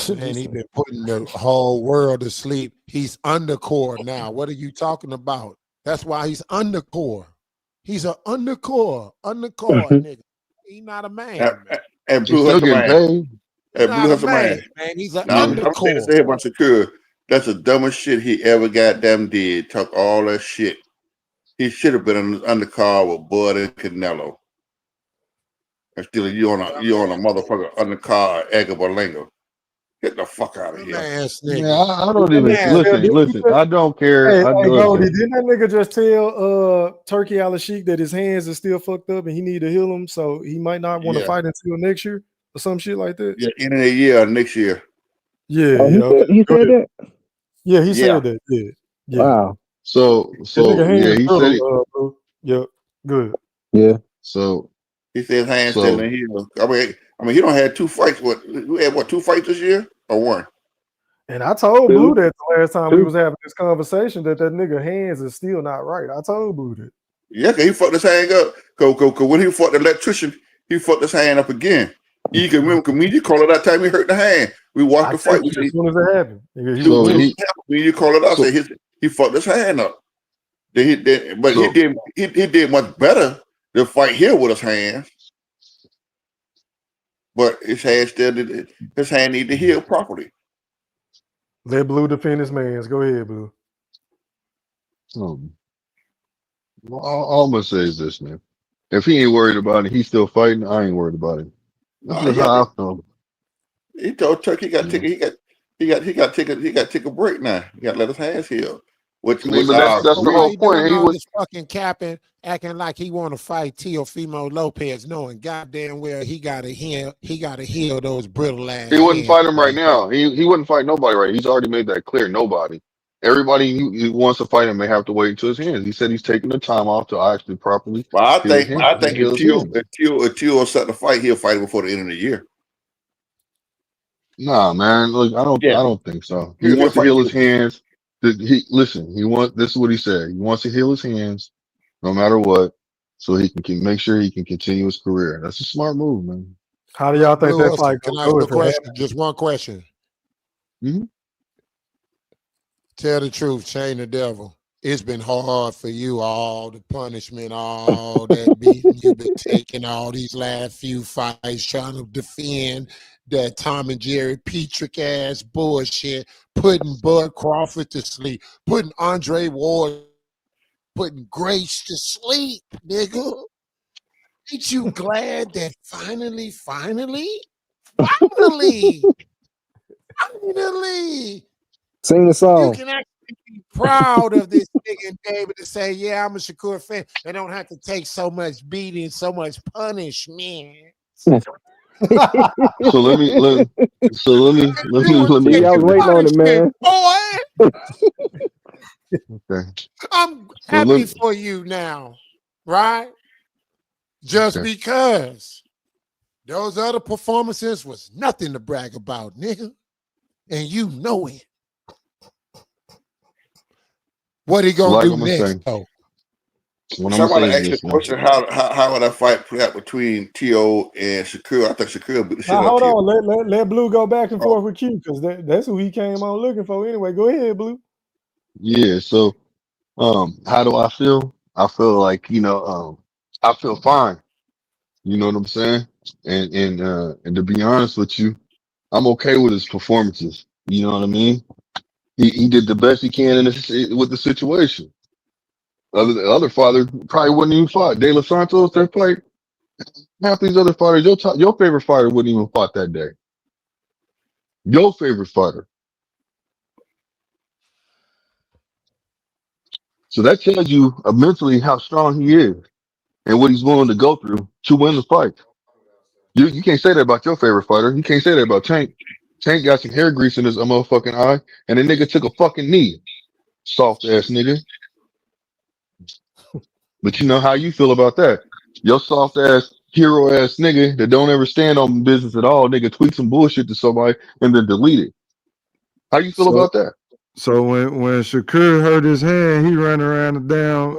Man, he been putting the whole world to sleep. He's undercore now. What are you talking about? That's why he's undercore. He's an undercore nigga. He not a man. And He's Blue still Hustle getting Man. paid. He's And Blue not a Hustle Man. man. He's an Now, Yeah. I'm saying this undercore. to everyone secure. That's the dumbest shit he ever goddamn did. Talk all that shit. He should have been on the undercard with Bud and Canelo. And still, you on a motherfucker undercard Edgar Berlanga. Get the fuck out of Dumb here. ass Yeah, nigga. I don't Didn't even that nigga listen. tell- Listen, I don't care. Hey, I hey, do Goldie, listen. didn't that nigga just tell Turkey Al Sheik that his hands are still fucked up and he need to heal them, so he might not want to Yeah. fight until next year or some shit like that? Yeah, end of the year, next year. Yeah, Oh, yeah. Okay. he Go said ahead. that. Yeah, he Yeah. said that. Yeah, yeah. Wow. So That nigga yeah, hands he said it. brittle, bro. Yep. Good. Yeah. So He said his hands still in here. I mean, he don't had 2 fights. We had 2 fights this year or 1? And I told Blue that the last time we Two. was having this conversation that nigga hands is still not right. I told Blue that. Yeah, cause he fucked his hand up. Cause when he fought the electrician, he fucked his hand up again. You can remember comedian call it that time he hurt the hand. We watched I the fight. texted you as soon as it happened. Nigga, he So was blue. You call it out. So- Say he fucked his hand up. Then he did, but So- he did much better than fight here with his hands. But his hand need to heal properly. Let Blue defend his mans. Go ahead, Blue. all I'm gonna say is this, man. If he ain't worried about it, he's still fighting. I ain't worried about it. That's just how I feel. He told Turkey he got to take a break now. He got to let his hands heal. Which I mean, was but that's the Why whole he point. doing He all was this fucking capping, acting like he want to fight Teofimo Lopez, knowing goddamn well he gotta heal those brittle ass. he wouldn't hands. fight him right now. He wouldn't fight nobody right. He's already made that clear. Nobody. Everybody who wants to fight him may have to wait until his hands. He said he's taking the time off to actually properly Well, I heal his think hands. Heal his hands. if Tio set the fight, he'll fight before the end of the year. Nah, man. Look, I don't think so. He He'll wants to fight heal his Tio. hands. This is what he said. He wants to heal his hands no matter what, so he can make sure he can continue his career. That's a smart move, man. How do y'all think Blue that Hustle, fight can gonna I ask go you a if it question? happens? Just one question. Mm-hmm. Tell the truth, shame the devil. It's been hard for you, all the punishment, all that beating you've been taking, all these last few fights trying to defend that Tom and Jerry Petrick ass bullshit, putting Bud Crawford to sleep, putting Andre Ward, putting Grace to sleep, nigga. Ain't you glad that finally, Sing the you song. can actually be proud of this nigga and be able to say, yeah, I'm a Shakur fan. I don't have to take so much beating, so much punishment. So let me. See, I was waiting on it, man. Boy, Okay. I'm So happy for you now, right? Just Okay. because those other performances was nothing to brag about, nigga. And you know it. What he gonna Like do I'm gonna next, say, though? what I'm gonna Somebody say asked is the this, man. question: How would that fight play out between Tio and Shakur? I think Shakur beat the shit Now, out of hold Tio. on. Let Blue go back and Oh. forth with Q because that's who he came on looking for anyway. Go ahead, Blue. Yeah. So, how do I feel? I feel like I feel fine. You know what I'm saying? And to be honest with you, I'm okay with his performances. You know what I mean? He did the best he can with the situation. The other father probably wouldn't even fight. De Los Santos, that played half these other fighters. Your favorite fighter wouldn't even fought that day. Your favorite fighter. So that tells you mentally how strong he is and what he's willing to go through to win the fight. You can't say that about your favorite fighter. You can't say that about Tank. Tank got some hair grease in his motherfucking eye, and the nigga took a fucking knee. Soft ass nigga. But you know how you feel about that. Your soft ass, hero ass nigga that don't ever stand on business at all. Nigga tweet some bullshit to somebody and then delete it. How you feel So about that? so when Shakur hurt his hand, he ran around the damn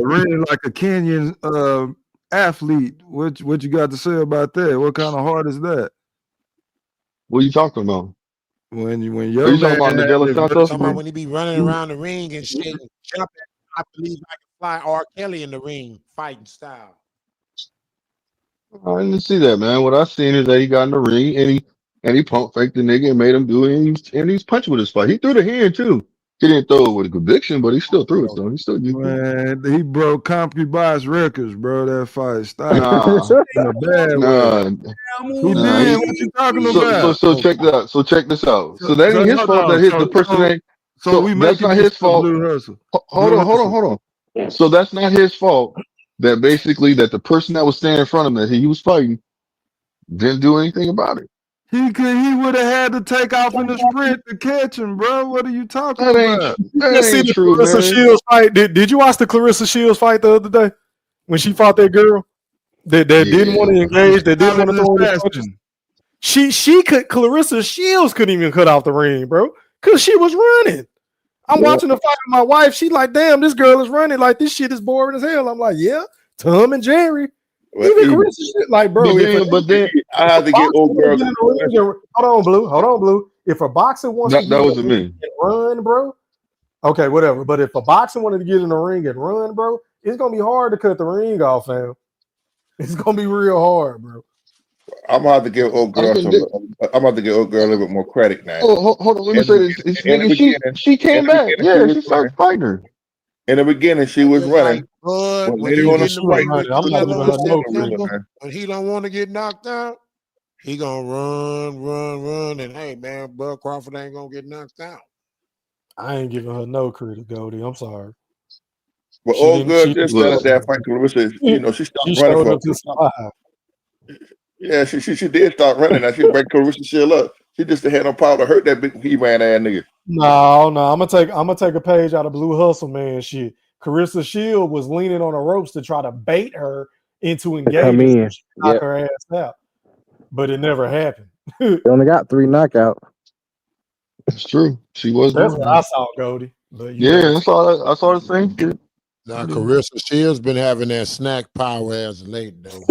ring like a Kenyan athlete. What you got to say about that? What kind of heart is that? What are you talking about? When Are your you talking man about had Nadella his Santos? Talking about when he be running around the ring and shit and jumping. I believe I can fly R. Kelly in the ring, fighting style. I didn't see that, man. What I seen is that he got in the ring and he pump faked the nigga and made him do it, and he's punching with his fight. He threw the hand too. He didn't throw it with a conviction, but he still threw it though. He still used it. Man, he broke CompuBox records, bro. That fight style Nah, in a bad way. nah, He nah. did. What you talking So about? check that out. So check this out. So, So that ain't his hold fault on. that hit the person ain't. So So we that's making not this his to fault. Blue Hustle. Hold on. So that's not his fault that basically that the person that was standing in front of him that he was fighting didn't do anything about it. He would have had to take off in the sprint to catch him, bro. What are you talking That ain't about? that Just see ain't the true, Clarissa man. Shields fight. Did you watch the Clarissa Shields fight the other day when she fought that girl that didn't want to engage, that didn't want to throw any punches? Clarissa Shields couldn't even cut off the ring, bro, because she was running. I'm watching the fight with my wife. She like, damn, this girl is running. Like, this shit is boring as hell. I'm like, yeah, Tom and Jerry. Well, Even Clarissa shit, like, bro, But then I had to get old girl. hold on, Blue. If a boxer wants to that get in wasn't the ring me. and run, bro, okay, whatever. But if a boxer wanted to get in the ring and run, bro, it's gonna be hard to cut the ring off, fam. It's gonna be real hard, bro. I'm gonna have to give old girl some. I'm gonna have to give old girl a little bit more credit now. Oh, hold on. Let me say this. She came back. Yeah, she started fighting her. In the beginning, she was running. But But later on in the fight, when he don't want to get knocked out, he gonna run, and hey, man, Bud Crawford ain't gonna get knocked out. I ain't giving her no credit, Goldie. I'm sorry. Well, old girl just started that fight. Clarissa, you know, she stopped running for. Yeah, she did start running. Now she break Clarissa Shield up. She just had no power to hurt that big He-Man ass nigga. No, I'm gonna take a page out of Blue Hustle, man. Shit. Carissa Shield was leaning on the ropes to try to bait her into engaging so she could knock her ass out. But it never happened. They only got 3 knockouts. It's true. She was That's doing what that. I saw, Goldie. But Yeah, I saw the same shit. Now, Carissa Shields been having that snack power as of late, though.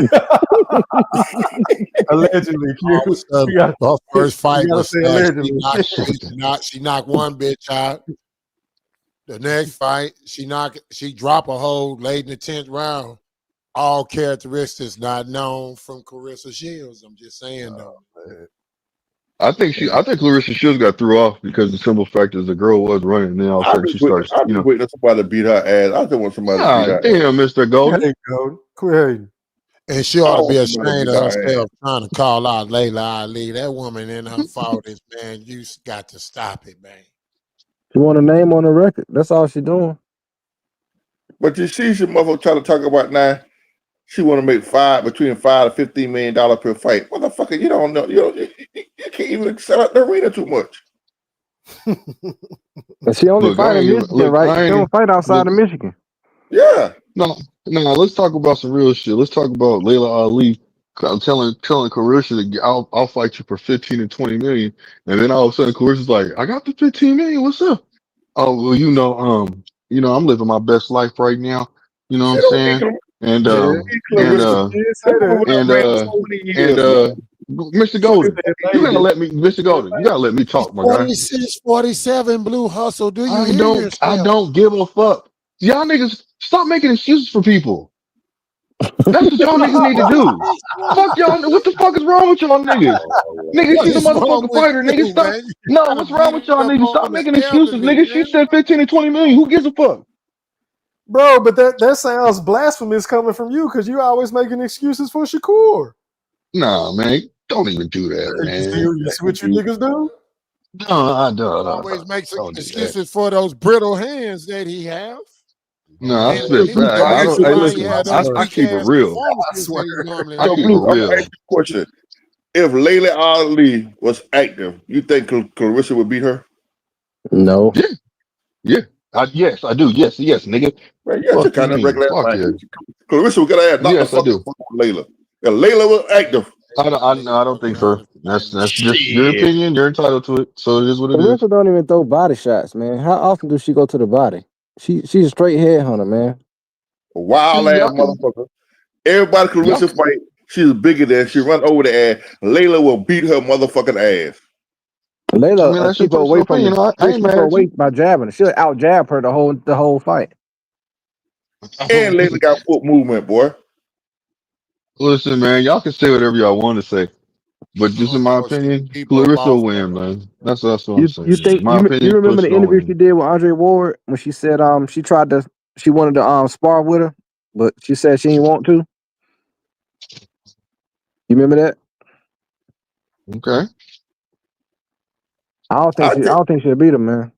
Allegedly, her first fight was allegedly. she knocked one bitch out. The next fight, she dropped a hold late in the 10th round. All characteristics not known from Carissa Shields. I'm just saying, though. I think Clarissa Shields got threw off because the simple fact is the girl was running, and then all of a sudden she starts, I'm just waiting for somebody to beat her ass. I just want somebody to beat her damn, ass. Mr. Golden. Hey, Goldie. Quit hating. And she ought to be ashamed of herself trying to call out Layla Ali. That woman in her 40s, man. You got to stop it, man. She want a name on the record. That's all she doing. But you see, some motherfucker trying to talk about now. She want to make between $5 to $15 million per fight. Motherfucker, you don't know. You can't even sell out the arena too much. And she only fight in Michigan, right? She don't fight outside of Michigan. Yeah. No. Let's talk about some real shit. Let's talk about Layla Ali telling Carissa, I'll fight you for 15 and 20 million, and then all of a sudden Carissa's like, I got the 15 million. What's up? Oh well, I'm living my best life right now. You know what I'm saying? And Mr. Golden, you gotta let me, Mr. Golden, you gotta let me talk, my guy. 46, 47 Blue Hustle. Do you hear yourself? I don't give a fuck. Y'all niggas stop making excuses for people. That's what y'all niggas need to do. Fuck y'all. What the fuck is wrong with y'all niggas? Niggas, she's a motherfucking fighter. Niggas, stop. No, what's wrong with y'all niggas? Stop making excuses, niggas. She said 15 and 20 million. Who gives a fuck? Bro, but that sounds blasphemous coming from you because you always making excuses for Shakur. Nah, man. Don't even do that, man. That's what you niggas do? No, I don't. Always makes excuses for those brittle hands that he has. No, I spit facts. I keep it real. I keep it real. Question: if Layla Ali was active, you think Clarissa would beat her? No. Yeah. Yes, I do. Yes, nigga. Man, yeah, Fuck took you out that mean? regular Fuck man. yeah. Clarissa was gonna have knocked the Yes, I fucking do. fuck on Layla. And Layla was active. I don't think so. That's just your Shit. opinion. You're entitled to it. So it is what it is. Clarissa don't even throw body shots, man. How often does she go to the body? She's a straight headhunter, man. A wild See, ass motherfucker. Everybody Clarissa y'all, fight, she's bigger than she run over the ass. Layla will beat her motherfucking ass. I Layla mean, that's your keep her away personal from opinion. I she'll ain't keep mad her at away you. by jabbing her. She'll out jab her the whole fight. And Layla got foot movement, boy. Listen, man, y'all can say whatever y'all want to say, but just in my Oh, she can opinion, keep up Clarissa will off win, of her. man. That's what I'm You saying. think In my you opinion, remember the Clarissa gonna interview she win. did with Andre Ward when she said she wanted to spar with her, but she said she didn't want to. You remember that? Okay. I I tell, don't think she'll beat her, man.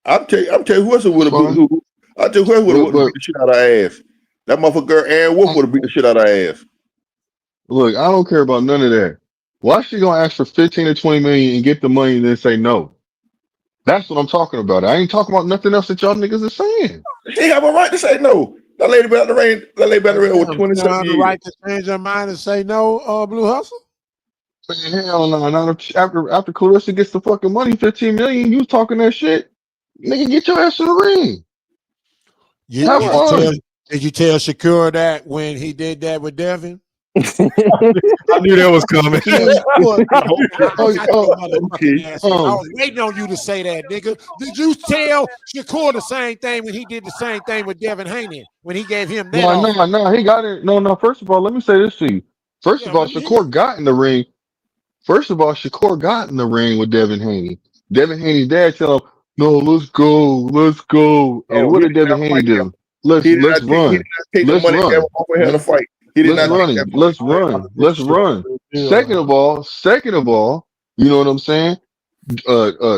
I'll tell you who else That's would have fine. who. I tell you who would But have beat the shit out of her ass. That motherfucker Aaron Wolf would have beat the shit out of her ass. look, I don't care about none of that. Why she gonna ask for 15 or 20 million and get the money and then say no? That's what I'm talking about. I ain't talking about nothing else that y'all niggas are saying. She have a right to say no. That lady been out the rain. That lady been out the rain over Damn, 20 she don't something have the years. right to change her mind and say no, Blue Hustle. Man, hell no, not after Clarissa gets the fucking money, 15 million, you talking that shit. Nigga, get your ass in the ring. You, Have fun. did you tell Shakur that when he did that with Devin? I knew that was coming. I got your motherfucking Okay. ass. I was waiting on you to say that, nigga. Did you tell Shakur the same thing when he did the same thing with Devin Haney when he gave him that offer? No, he got it. No. First of all, let me say this to you. First Yeah, of all, let me hear Shakur got in the ring. First of all, Shakur got in the ring with Devin Haney. Devin Haney's dad tell him, "No, let's go." And Oh, what he did did Devin not Haney fight him. do? He did Let's he did run. not take the Let's money that run. offered her to fight. He did not take that money. Let's run. Second of all, you know what I'm saying?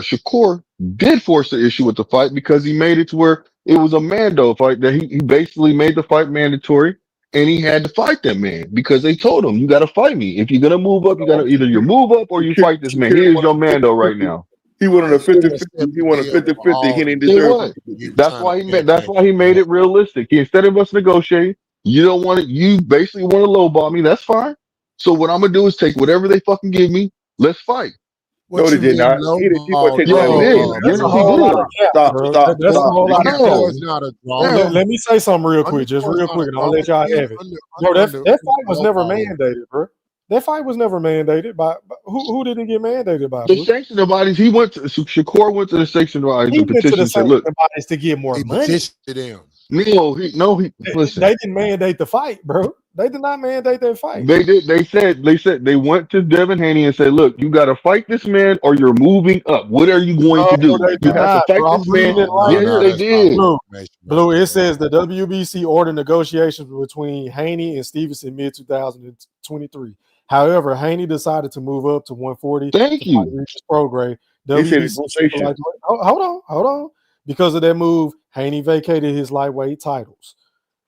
Shakur did force the issue with the fight because he made it to where it was a Mando fight that he basically made the fight mandatory and he had to fight that man because they told him, you got to fight me. If you're going to move up, you got to either you move up or you fight this man. Shakira Here's your wanted a Mando right 50-50. now. He wanted a 50-50. accept He the wanted deal for 50-50. He all didn't the Say deserve what? bullshit you That's trying to why he pay made, that's back why he to made him. it realistic. Instead of us negotiating, you don't want it. You basically want to lowball me. That's fine. So what I'm going to do is take whatever they fucking give me. Let's fight. No, What they you did mean not. low He didn't. He wasn't ball? taking Yes, whatever he they Oh, gave did. him. That's a Yes, he whole lot of did. cap, Stop, bro. stop, That's a stop. whole lot of cap. No. Undercard's not a draw. Yeah. Let me say something real quick, just Undercard's real not a quick, and I'm draw. gonna let y'all Still have it. Bro, that fight was low never ball. mandated, bro. That fight was never mandated by who did it get mandated by, The bro? sanctioning bodies, Shakur went to the sanctioning bodies He and went to the petitioned, said, look, sanctioning bodies to get more He money. petitioned them. listen, They didn't mandate the fight, bro. They did not mandate that fight. they did, they went to Devin Haney and said, look, you got to fight this man or you're moving up. What are you going No, to do? they You did have to not, fight bro. I'm this man. reading it right Yes, Now here. they that's false did. Blue, information right Blue, it there. says the WBC ordered negotiations between Haney and Stevenson mid 2023. However, Haney decided to move up to 140 Thank to fight you. Regis Prograis. He said WBC super negotiation. lightweight. Hold on. Because of that move, Haney vacated his lightweight titles.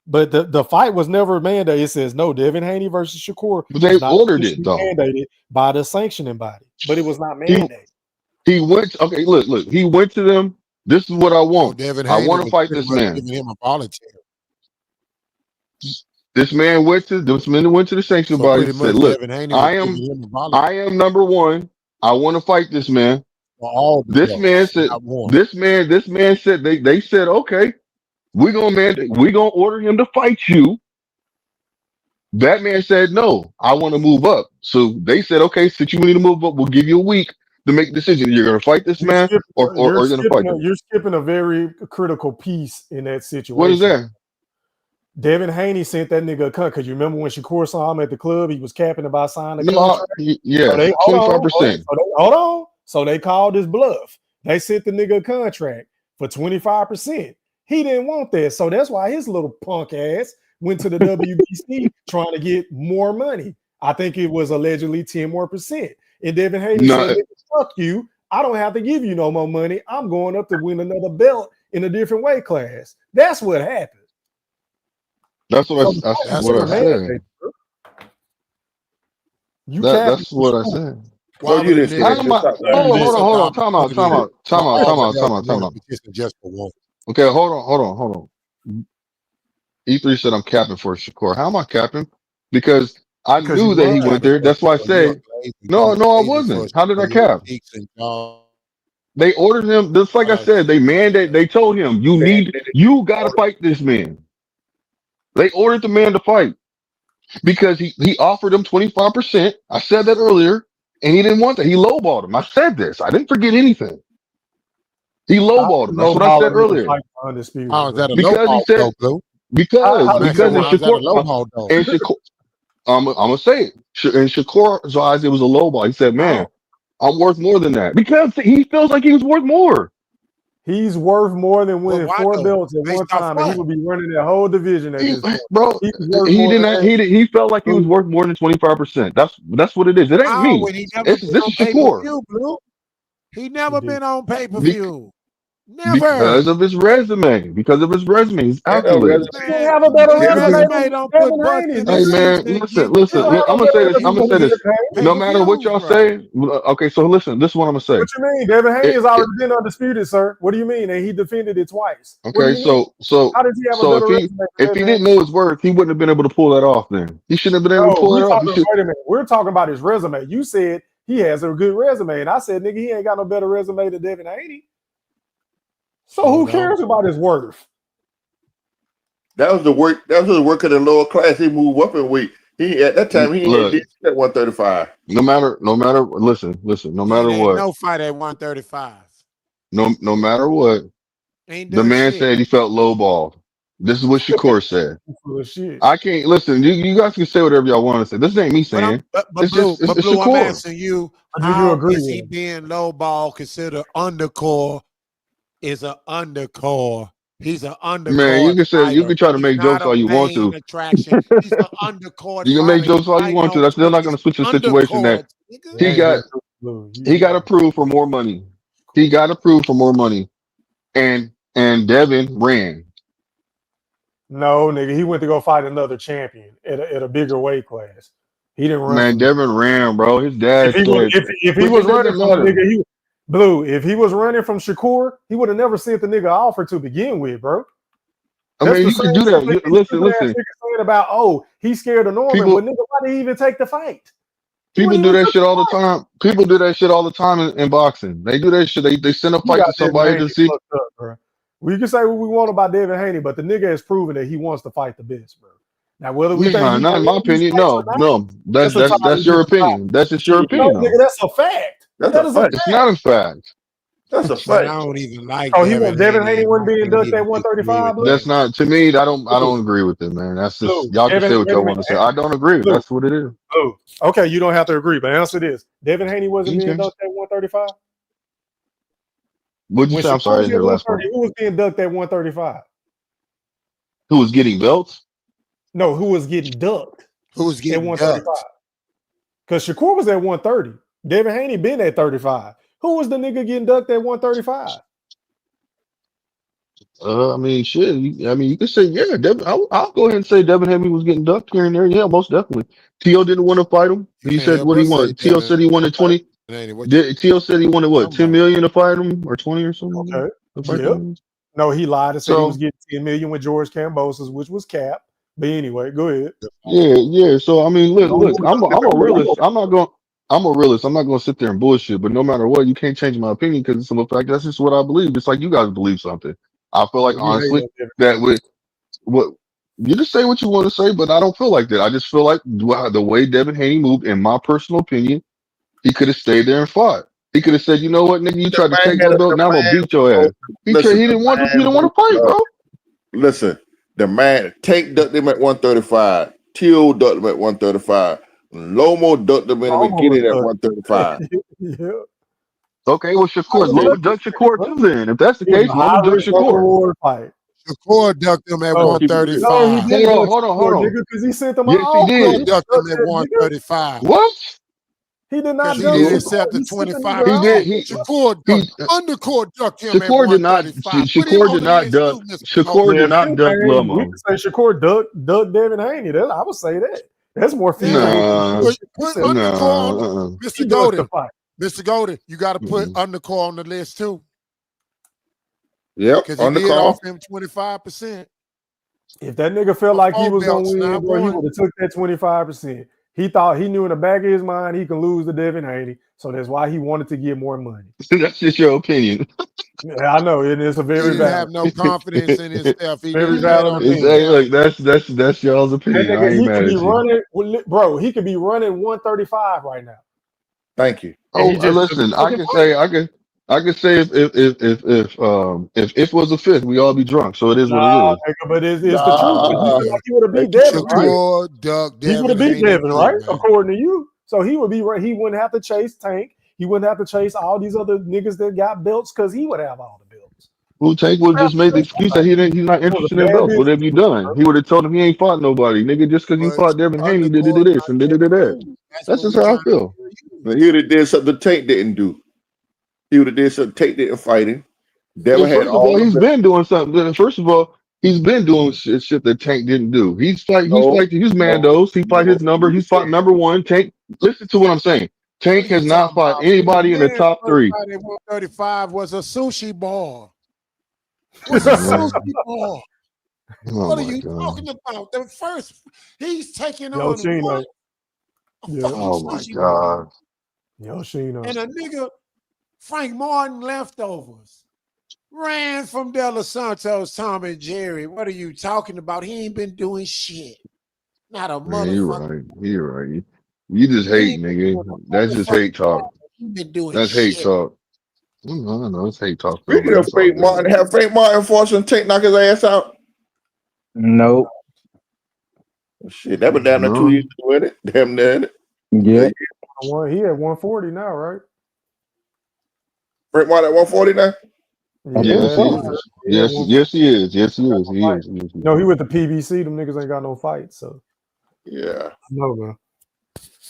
But the fight was never mandated. It says no, Devin Haney versus Shakur But they was not ordered it officially though. mandated by the sanctioning body, but it was not He, mandated. he went, okay, look, he went to them. This is what I So want. Devin I Haney want to was fight pretty this much man. giving him a volunteer. This man went to the sanctioning So bodies pretty and said, much look, Devin Haney was I giving am him a volunteer I am number one. I want to fight this man. for all the This man belts, said, not one. this man said they said, okay, we're gonna order him to fight you. That man said, no, I want to move up. So they said, okay, since you need to move up, we'll give you a week to make a decision. You're gonna fight this You're man skipping. or you're gonna fight him. You're skipping a very critical piece in that What is situation. that? Devin Haney sent that nigga a cut because you remember when Shakur saw him at the club, he was capping about signing a No, contract. So yes, they 25%. hold on. So they called his bluff. They sent the nigga a contract for 25%. He didn't want that, so that's why his little punk ass went to the WBC trying to get more money. I think it was allegedly 10 more percent. And Devin Haney said, No, "Fuck you! I don't have to give you no more money. I'm going up to win another belt in a different weight class." That's what happened. that's what So the that's fight was That's what never I what happened. said. mandated, bro. You capping That's for what I sure. said. No, Why you would a didn't say nigga that. How am Just I? stop why would lying. a nigga Hold on. stop Time out. opportunity for all the belts and want to petition just for one? Okay, hold on. E3 said I'm capping for Shakur. How am I capping? Because I Because knew you that he lying. went Capping there. for That's why I you're said lazy. no, You no, I lazy for wasn't. How did I Shakur cap? Cheeks and John. They ordered him, just like I said, they told him, you gotta fight this man. They ordered the man to fight because he offered him 25%. I said that earlier, and he didn't want that. He lowballed him. I said this. I didn't forget anything. He How lowballed you him. That's low what I ball a said nigga earlier. fight for undisputed, How is that bro? a low Because he ball said, though, Blue? because, I'm How because asking in why is that a Shakur, low ball though? in Shakur, I'm gonna say it. In Shakur's eyes, it was a lowball. He said, man, how? I'm worth more than that because he feels like he was worth more. He's worth more than Well, winning why 4 though? belts at one Based off time, and he what? would be running that whole division at He, this point. bro, He's worth he more did than not. that. He felt like he was Blue. worth more than 25%. That's what it is. It ain't How me. when he never This been on is pay per Shakur view, Blue? He He never did. been on pay per Be- view. because Never. of his resume. Because of his resume, his And that accolades. resume, He didn't Man, have a better his Devin, resume resume than don't put Devin butts Haney, in the Hey nigga. man, seats to listen, get He listen. don't have I'm no gonna say better this. I'm gonna resume say than you this. Devin Haney. pay No per matter what views, y'all bro. say, okay. So listen. This is what I'm gonna say. What you mean? Devin Haney has It, already been undisputed, sir. What do you mean? And he defended it twice. What do okay. you mean? How does he have a So better resume than if he Devin didn't Haney? know his worth, he wouldn't have been able to pull that off. Then he shouldn't have been able to No, pull we're that off. He talking. should. Wait a minute. We're talking about his resume. You said he has a good resume, and I said, nigga, he ain't got no better resume than Devin Haney. So who Hold on. cares about his worth? that was the work. That was the work of the lower class. He moved up in weight. He at that time he ain't Look, did at 135. no matter. Listen. No He ain't matter had what. no fight at 135. No matter what. Ain't The done man shit. said he felt lowballed. This is what Shakur said. Full of shit. I can't listen. You guys can say whatever y'all want to say. This ain't me But I'm saying. but Blue, It's Blue, I'm Shakur. asking you, Or do you how agree is with he him? being lowball considered undercore is an undercore? He's an Man, you undercard can say you fighter. can try to He's make not jokes a all you want main to. attraction. He's an undercard You can make fighter. He's jokes all you fighting want to. on That's still not going judges. to switch the situation that Undercards, You nigga. he ain't got. heard Blue. He got approved for more money. He got approved for more money, and Devin ran. No, nigga, he went to go fight another champion at a bigger weight class. He didn't run Man, from the Devin ran, bro. His if dad he was said, if he but was it running doesn't from a matter. nigga, he Blue, if he was running from Shakur, he would have never sent the nigga offer to begin with, bro. I That's mean, the you can same do shit that. that these Listen, stupid ass listen. niggas saying about, oh, he's scared of Norman, but People, nigga, why did he even take the fight? He people wouldn't do even that took shit the all the fight. time. People do that shit all the time in boxing. They do that shit. They send a You fight got to Devin somebody Haney to see. fucked up, bro. We can say what we want about Devin Haney, but the nigga has proven that he wants to fight the best, bro. Now, whether we think Nah, he's not gonna in my win these opinion. fights or No, not, no. that's a totally That's your different opinion. topic. That's just your No, opinion, nigga, though. that's a fact. That's That a is a fact. It's fact. not a fact. That's a Man, I fact. don't even like Oh, he Devin won't. Devin Haney Haney and wouldn't I be can't inducted at even disagree 135, with Blue. That's that. not to me. I Blue, don't agree with it, man. That's just Blue. y'all can Devin, say what y'all Devin, want to say. I don't agree. Blue, That's what it is. Blue. Okay, you don't have to agree, but answer this: Devin Haney wasn't being Okay. inducted at 135. What'd you When say? I'm Shakur sorry, I was didn't at hear the last part. 130, who was being ducked at 135? Who was getting belts? No, who was getting ducked Who's at getting 135? ducked? Because Shakur was at 130. Devin Haney been at 35. Who was the nigga getting ducked at 135? I mean, shit. I mean, you could say, yeah, Devin. I'll go ahead and say Devin Haney was getting ducked here and there. Yeah, most definitely. T.O. didn't want to fight him. You He can't said help what he but say wanted. T.O. said Devin he wanted Okay. 20. Haney. What you T.O. said he wanted what, talking 10 about? million to fight him or 20 or something Okay. to fight Yep. them. No, he lied and said he was So getting 10 million with George Cambosos, which was cap. But anyway, go ahead. yeah. So I mean, look. Don't- I'm a realist. I'm a realist. I'm not going to sit there and bullshit. But no matter what, you can't change my opinion because it's a fact. That's just what I believe. It's like you guys believe something. I feel like You hate honestly on Devin that Haney. with what you just say what you want to say, but I don't feel like that. I just feel like the way Devin Haney moved, in my personal opinion, he could have stayed there and fought. He could have said, you know what, nigga, you The tried to man take had my a, belt, the now I'm gonna man beat your ass. listen, He the didn't want to. He man didn't want to fight, bro. listen, the man Tank ducked him at 135. Till ducked him at 135. Lomo ducked him in the Almost was beginning at done. 135. Yeah. Okay, well, Shakur, Highly Loma respected ducked Shakur fight, too. Then, if that's the bro. It was case, a Loma high ducked risk, low Shakur. reward fight. Shakur ducked him at No, Keep it real. no, he 135. Hold didn't on, duck hold on, hold Shakur, on. nigga, because he sent him an Yes, he offer. Shakur He did. didn't ducked duck him at that nigga. 135 What? He did because not he duck didn't He accept Shakur. the He sent the 25. nigga an he did. offer. Shakur He ducked. Undercourt ducked him at Shakur did not. 135. Put him on the list too, Mr. Shakur Goldie. Yeah, did if not duck anything, we Lomo. could say Shakur duck Devin Haney. I would say that. That's more Yeah. feasible than Nah, Put, he put said Undercourt on the nah. he Mr. ducked the Goldie. fight. Mr. Goldie, you got to put Mm-mm. Undercourt on the list too Yep, because he on the did call. offer him 25%. If that nigga felt like he 4 was gonna belts, win, not bro, he one. would have took that 25%. He thought he knew in the back of his mind he could lose to Devin Haney, so that's why he wanted to get more money. That's just your opinion. Yeah, I know it is a He very didn't have valid, no confidence in himself. He very didn't bet valid on It's opinion. hey, himself. look, that's y'all's That opinion. I nigga, ain't he could mad be at you. running, bro. He could be running 135 right now, Thank you. and Oh, he just took listen, a fucking I can say if it was a fifth, we all be drunk. So it is what it nah, is. nigga, but it's the truth. But you Nah. feel like he would have beat Thank you. Devin, right? Shakur, Duck, He would Devin have beat Haney, Devin, too, right? man. According to you. So he would be right. He wouldn't have to chase Tank. He wouldn't have to chase all these other niggas that got belts because he would have all the belts. Well, Tank would just made the excuse that he's not It was interested a in bad belts. What business, have you done? He would have told him he ain't fought nobody, nigga. Just because you But fought Devin Haney, did undercourt this and did that. That's That's what just we how I trying feel. to He would have did something Tank didn't do. He would have did something Tank didn't fight him. Well, Devin had first of all, all the he's belts. been doing something. First of all, he's been doing shit that Tank didn't do. He's fighting No, his no, Mandos. He fight no. his number. He's fought number one. Tank. Listen to what I'm saying. What Tank are you has not talking fought about? anybody in the Man, top first three. fight at 135 was a sushi bar. Was a Oh sushi bar. What are my you god. talking about? The first, he's taking on Yoshino. what? A Yeah. fucking Oh my sushi bar. god. Yoshino. And a nigga, Frank Martin leftovers. Ran from De Los Santos, Tom and Jerry. What are you talking about? He ain't been doing shit. Not a Man, you're motherfucker. right. You're right. You just He hate, ain't been nigga. doing a That's just motherfucking hate talk. He been doing That's hate shit. talk. I know it's hate talk though, Speaking but of it's all Frank good. Martin, have Frank Martin forced him Tank knock his ass out? Nope. Shit, that been down there 2 No. years with it. Damn near. Yeah. He at 140 now, right? Frank Martin at 140 now? I think Yes, Yeah, he so. is. he at Yes, 140. yes, he is. Yes, he is. He is. He is. No, he with the PBC. Them niggas ain't got no fights, so Yeah. no, man.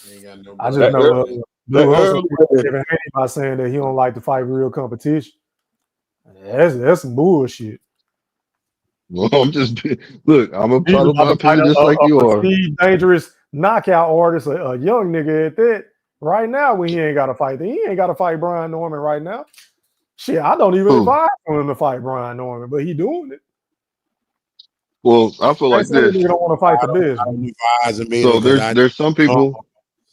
He ain't got no I just That know early, that Blue Hustle early, Devin Haney by saying that he don't like to fight real competition. That's some bullshit. Well, I'm just look. I'm gonna He's follow about my to fight opinion just like you a are. speed, dangerous knockout artist, a young nigga at that. Right now, when he ain't got to fight, he ain't got to fight Brian Norman right now. Shit, I don't even Who? advise for him to fight Brian Norman, but he doing it. Well, I feel They like say that this. nigga don't want to fight I the don't, best. I don't advise him either So because I there's some people.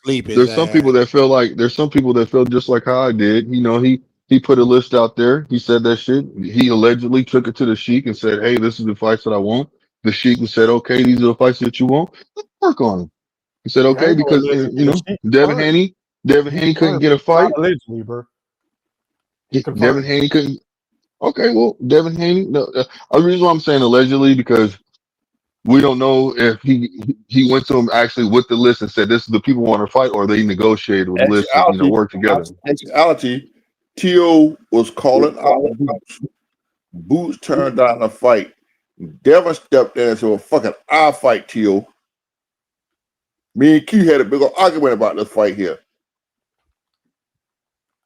sleep his There's some ass. people that feel like there's some people that feel just like how I did. You know, he put a list out there. He said that shit. He allegedly took it to the Sheik and said, "Hey, this is the fights that I want." The Sheik said, "Okay, these are the fights that you want. Let's work on them." He said, It "Okay," ain't no because allegedly. you The know Sheik Devin confirmed. Haney couldn't Confirmed. get a It's not fight. allegedly, bro. He Devin confirmed. Haney couldn't. Okay, well, Devin Haney. No, the reason why I'm saying allegedly because we don't know if he went to him actually with the list and said this is the people who want to fight, or they negotiated with the list and work together. actuality, T.O. was calling out Boots. Boots turned down the fight. Devin stepped in and said, well, fucking, I'll fight T.O. Me and Q had a big old argument about this fight here.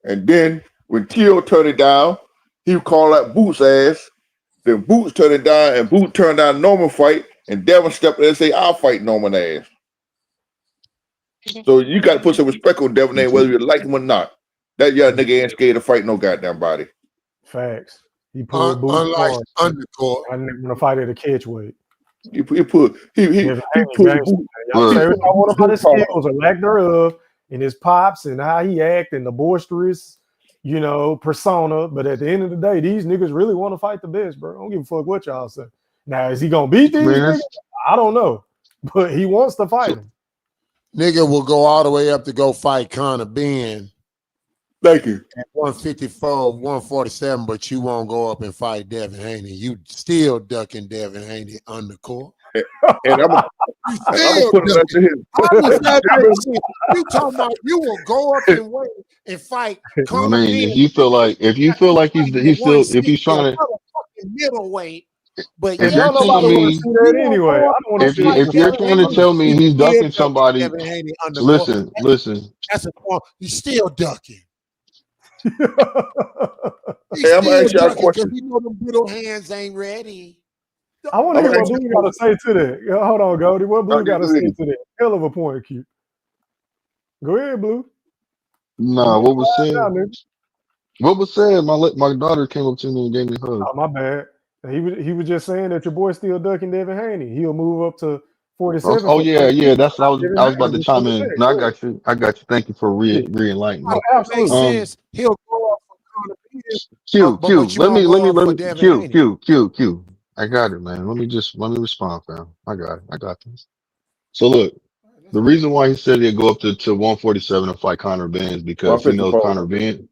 And then when T.O. turned it down, he called out Boots' ass. Then Boots turned it down, and Boots turned down Norman fight, and Devin stepped in and said, I'll fight Norman ass. So you got to put some respect on Devin name, whether you like him or not. That young nigga ain't scared to fight no goddamn body. Facts. He pulled Boots Unlike hard. undercourt. I didn't want to fight at a catch weight. He pulled Devin Boots. Haney gangster. Y'all say what y'all want about his skills or lack thereof, and his pops and how he act and the boisterous, persona. But at the end of the day, these niggas really want to fight the best, bro. I don't give a fuck what y'all say. Now, is he gonna beat these niggas? I don't know, but he wants to fight them. Nigga will go all the way up to go fight Conor Ben. Thank you. At 154, 147, but you won't go up and fight Devin Haney. You still ducking Devin Haney undercourt. And I'm gonna put it to him. You talking about you will go up and wait and fight Conor I mean, Ben. if you feel like he's trying to, middleweight, but if yeah, you're telling me, anyway, I don't want to see it. if you're trying to tell me he's ducking somebody, Devin Haney listen. That's a point. He's still ducking. Hey, I'm gonna ask y'all a question. You know them little hands ain't ready. I want to hear what Blue got to say to that. Hold on, Goldie. What Blue got to say to that? Hell of a point, Q. Go ahead, Blue. Nah, what was said? What was said? My daughter came up to me and gave me a hug. Oh, my bad. He was just saying that your boy's still ducking Devin Haney. He'll move up to 47 Oh for yeah, yeah. That's what Devin I was Haney about to was still chime in. there. No, I Yeah. got you. I got you. Thank you for Yeah. re-enlightening Oh, me. Makes absolutely. sense. He'll go up for Conor Benn, Q. but you won't go up for Devin Haney. Q. I got it, man. Let me respond, fam. I got it. I got this. So look, the reason why he said he'd go up to 147 and fight Conor Benn is because he knows 154. Conor Benn.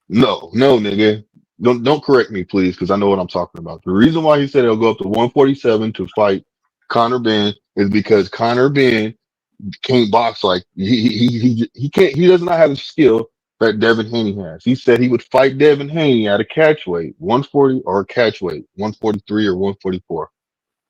No, nigga. Don't correct me, please, because I know what I'm talking about. The reason why he said he'll go up to 147 to fight Conor Benn is because Conor Benn can't box like he can't. He does not have the skill that Devin Haney has. He said he would fight Devin Haney at a catch weight, 140 or a catch weight, 143 or 144.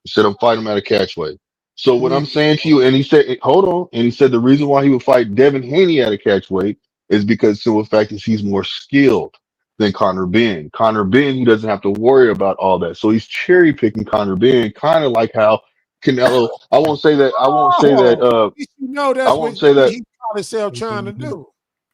Instead of fighting him at a catch weight. So what I'm saying to you, and he said, hold on, and he said the reason why he would fight Devin Haney at a catch weight is because the fact is he's more skilled than Conor Benn. Conor Benn, he doesn't have to worry about all that. So he's cherry picking Conor Benn, kind of like how Canelo. I won't say that. I won't say that. Oh, you know I that's what won't say that. he caught himself trying to do.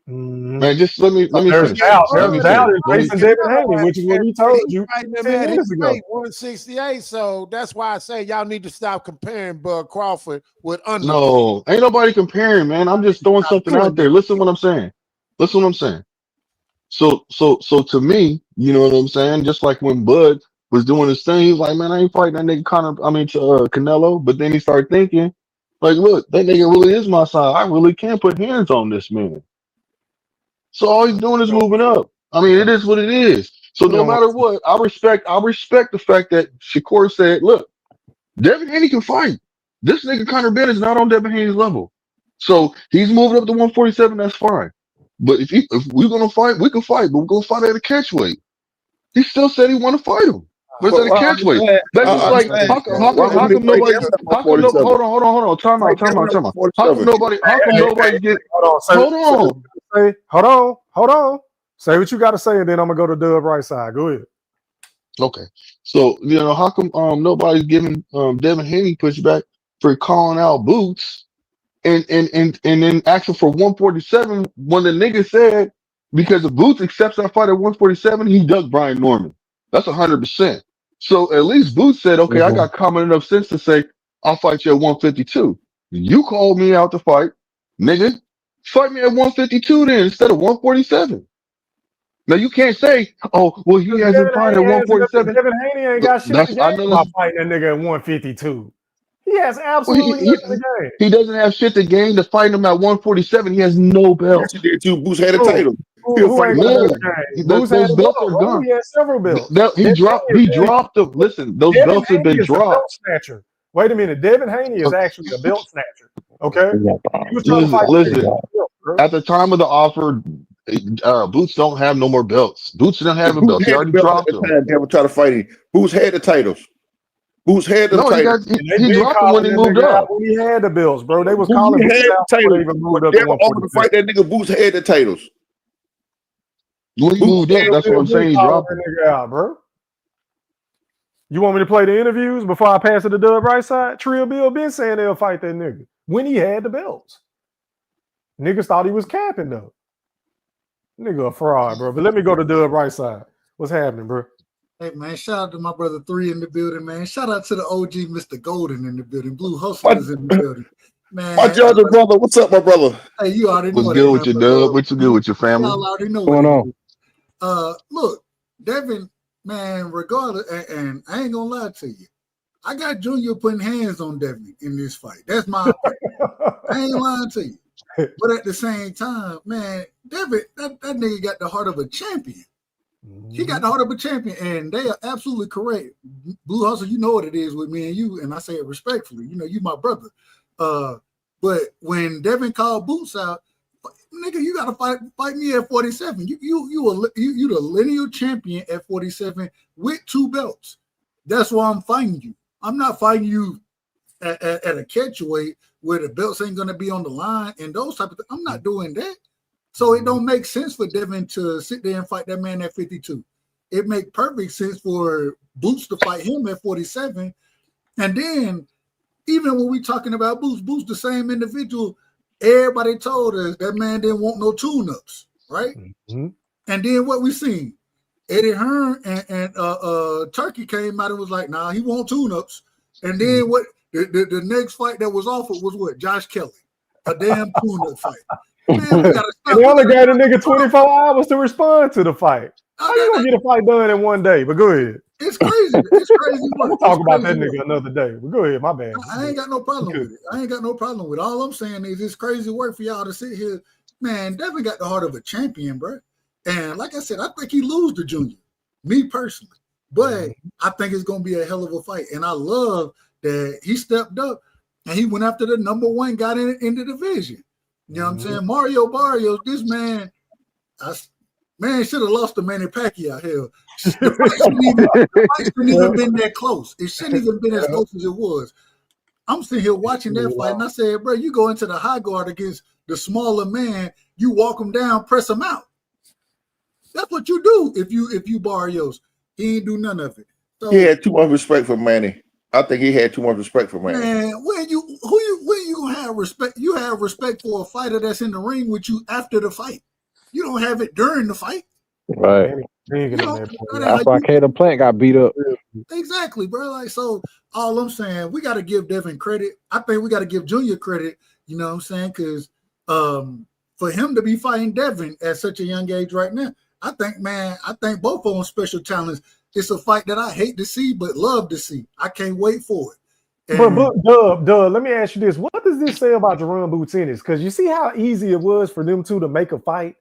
Man, just let me There's finish. doubt. Let me There's doubt finish. in facing Devin Haney, which is what we told He's you fighting him 10 at his minutes ago. weight, 168. So that's why I say y'all need to stop comparing Bud Crawford with under. No, ain't nobody comparing, man. I'm just throwing something out there. Listen what I'm saying. Listen what I'm saying. So to me, you know what I'm saying? Just like when Bud was doing his thing, he was like, man, I ain't fighting that nigga Canelo. But then he started thinking, like, look, that nigga really is my side. I really can put hands on this man. So all he's doing is moving up. I mean, it is what it is. So We no don't want matter what, I respect the fact that Shakur said, look, Devin Haney can fight. This nigga Conor Benn is not on Devin Haney's level. So he's moving up to 147, that's fine. But if we're gonna fight, we can fight, but we're gonna fight at a catch weight. He still said he wanna fight him. But it's at a Well, I catch weight. understand. That's I just like understand. Why how wouldn't he come fight nobody Devin at how come no 147? hold on. Time Fight out. Devin at How come 147. nobody's get hold on. hold on. Say, hold on. Say what you got to say, and then I'm gonna go to Dub right side. Go ahead. Okay. So, how come nobody's giving Devin Haney pushback for calling out Boots and then asking for 147 when the nigga said because if Boots accepts that fight at 147, he ducked Brian Norman. That's 100%. So at least Boots said, okay, I got common enough sense to say I'll fight you at 152. You called me out to fight, nigga. Fight me at 152 then instead of 147. Now you can't say, oh, well, he hasn't fought at 147. Devin Haney ain't got shit in the I game know about that's fighting that nigga at 152. He has well, absolutely nothing in the game. he doesn't have shit to gain to fight him at 147. He has no Yes, he belts. did too. Boots had a Who? title. He'll Who fight ain't got Boots. nothing No, in the game? Boots had those a belts belt, are bro. gone. He had several belts. He Devin Haney dropped them. Listen, those Devin belts have Haney been is the belt dropped. snatcher. Wait a minute. Devin Haney is actually a belt snatcher. Okay? He was trying to fight the nigga Listen. for the belt, bro. At the time of the offer, Boots don't have no more belts. Boots didn't have a Boots belt. He had the already belt at dropped the them. time. Devin tried to fight him. Boots had the titles. Boots had them No, titles. And they he been dropped them when calling he that moved nigga out up. when he had the belts, bro. They was Boots calling had Boots the out before they titles. even When moved up to Devin offered to 147. fight that nigga, Boots had the titles. When he Boots moved up, had that's what I'm saying. He Calling dropped them. that nigga out, bro. You want me to play the interviews before I pass it to Dub right side? Trill Bill been saying they'll fight that nigga when he had the belts. Niggas thought he was capping though. Nigga a fraud, bro. But let me go to Dub right side. What's happening, bro? Hey man, shout out to my brother 3 in the building, man. Shout out to the OG Mr. Golden in the building. Blue Hustlers in the building. Man, my Georgia brother. What's up, my brother? hey, you already know What's what good it with is. your dub? What's good with your family? Y'all already know What's what going it is. Look, Devin, man, regardless, and I ain't gonna lie to you. I got Junior putting hands on Devin in this fight. That's my opinion. I ain't lying to you. But at the same time, man, Devin, that nigga got the heart of a champion. He got the heart of a champion, and they are absolutely correct. Blue Hustle, you know what it is with me and you, and I say it respectfully. You know, you my brother. But when Devin called Boots out, nigga, you gotta fight me at 47. You the lineal champion at 47 with 2 belts. That's why I'm fighting you. I'm not fighting you at a catchweight where the belts ain't gonna be on the line and those type of things. I'm not doing that. So it don't make sense for Devin to sit there and fight that man at 52. It make perfect sense for Boots to fight him at 47. And then even when we talking about Boots the same individual. Everybody told us that man didn't want no tune-ups, right? Mm-hmm. And then what we seen? Eddie Hearn and Turkey came out and was like, nah, he want tune-ups. And then what the next fight that was offered was what? Josh Kelly. A damn tune-up fight. Man, we gotta stop. And they only gave the nigga 24 hours to respond to the fight. How you gonna get a fight done in one day? But go ahead. It's crazy. It's crazy. We'll talk about that nigga another day. But go ahead, my bad. I ain't got no problem with it. I ain't got no problem with it. All I'm saying is it's crazy work for y'all to sit here. Man, Devin got the heart of a champion, bro. And like I said, I think he lose to Junior, me personally. But I think it's gonna be a hell of a fight. And I love that he stepped up and he went after the number one guy in the division. You know what I'm saying? Mario Barrios, this man, should have lost to Manny Pacquiao. Hell, the fight shouldn't even been that close. It shouldn't even been as close as it was. I'm sitting here watching that fight, and I said, bro, you go into the high guard against the smaller man, you walk him down, press him out. That's what you do if you Barrios. He ain't do none of it. So, he had too much respect for Manny. I think he had too much respect for Manny. Man, when you gonna have respect? You have respect for a fighter that's in the ring with you after the fight. You don't have it during the fight. Right. That's why Caleb Plant got beat up. Exactly, bro. Like, so all I'm saying, we got to give Devin credit. I think we got to give Junior credit. You know what I'm saying? Because for him to be fighting Devin at such a young age right now, I think both of them special talents. It's a fight that I hate to see, but love to see. I can't wait for it. But Dub, let me ask you this. What does this say about Jerome Boutinnis? Because you see how easy it was for them two to make a fight,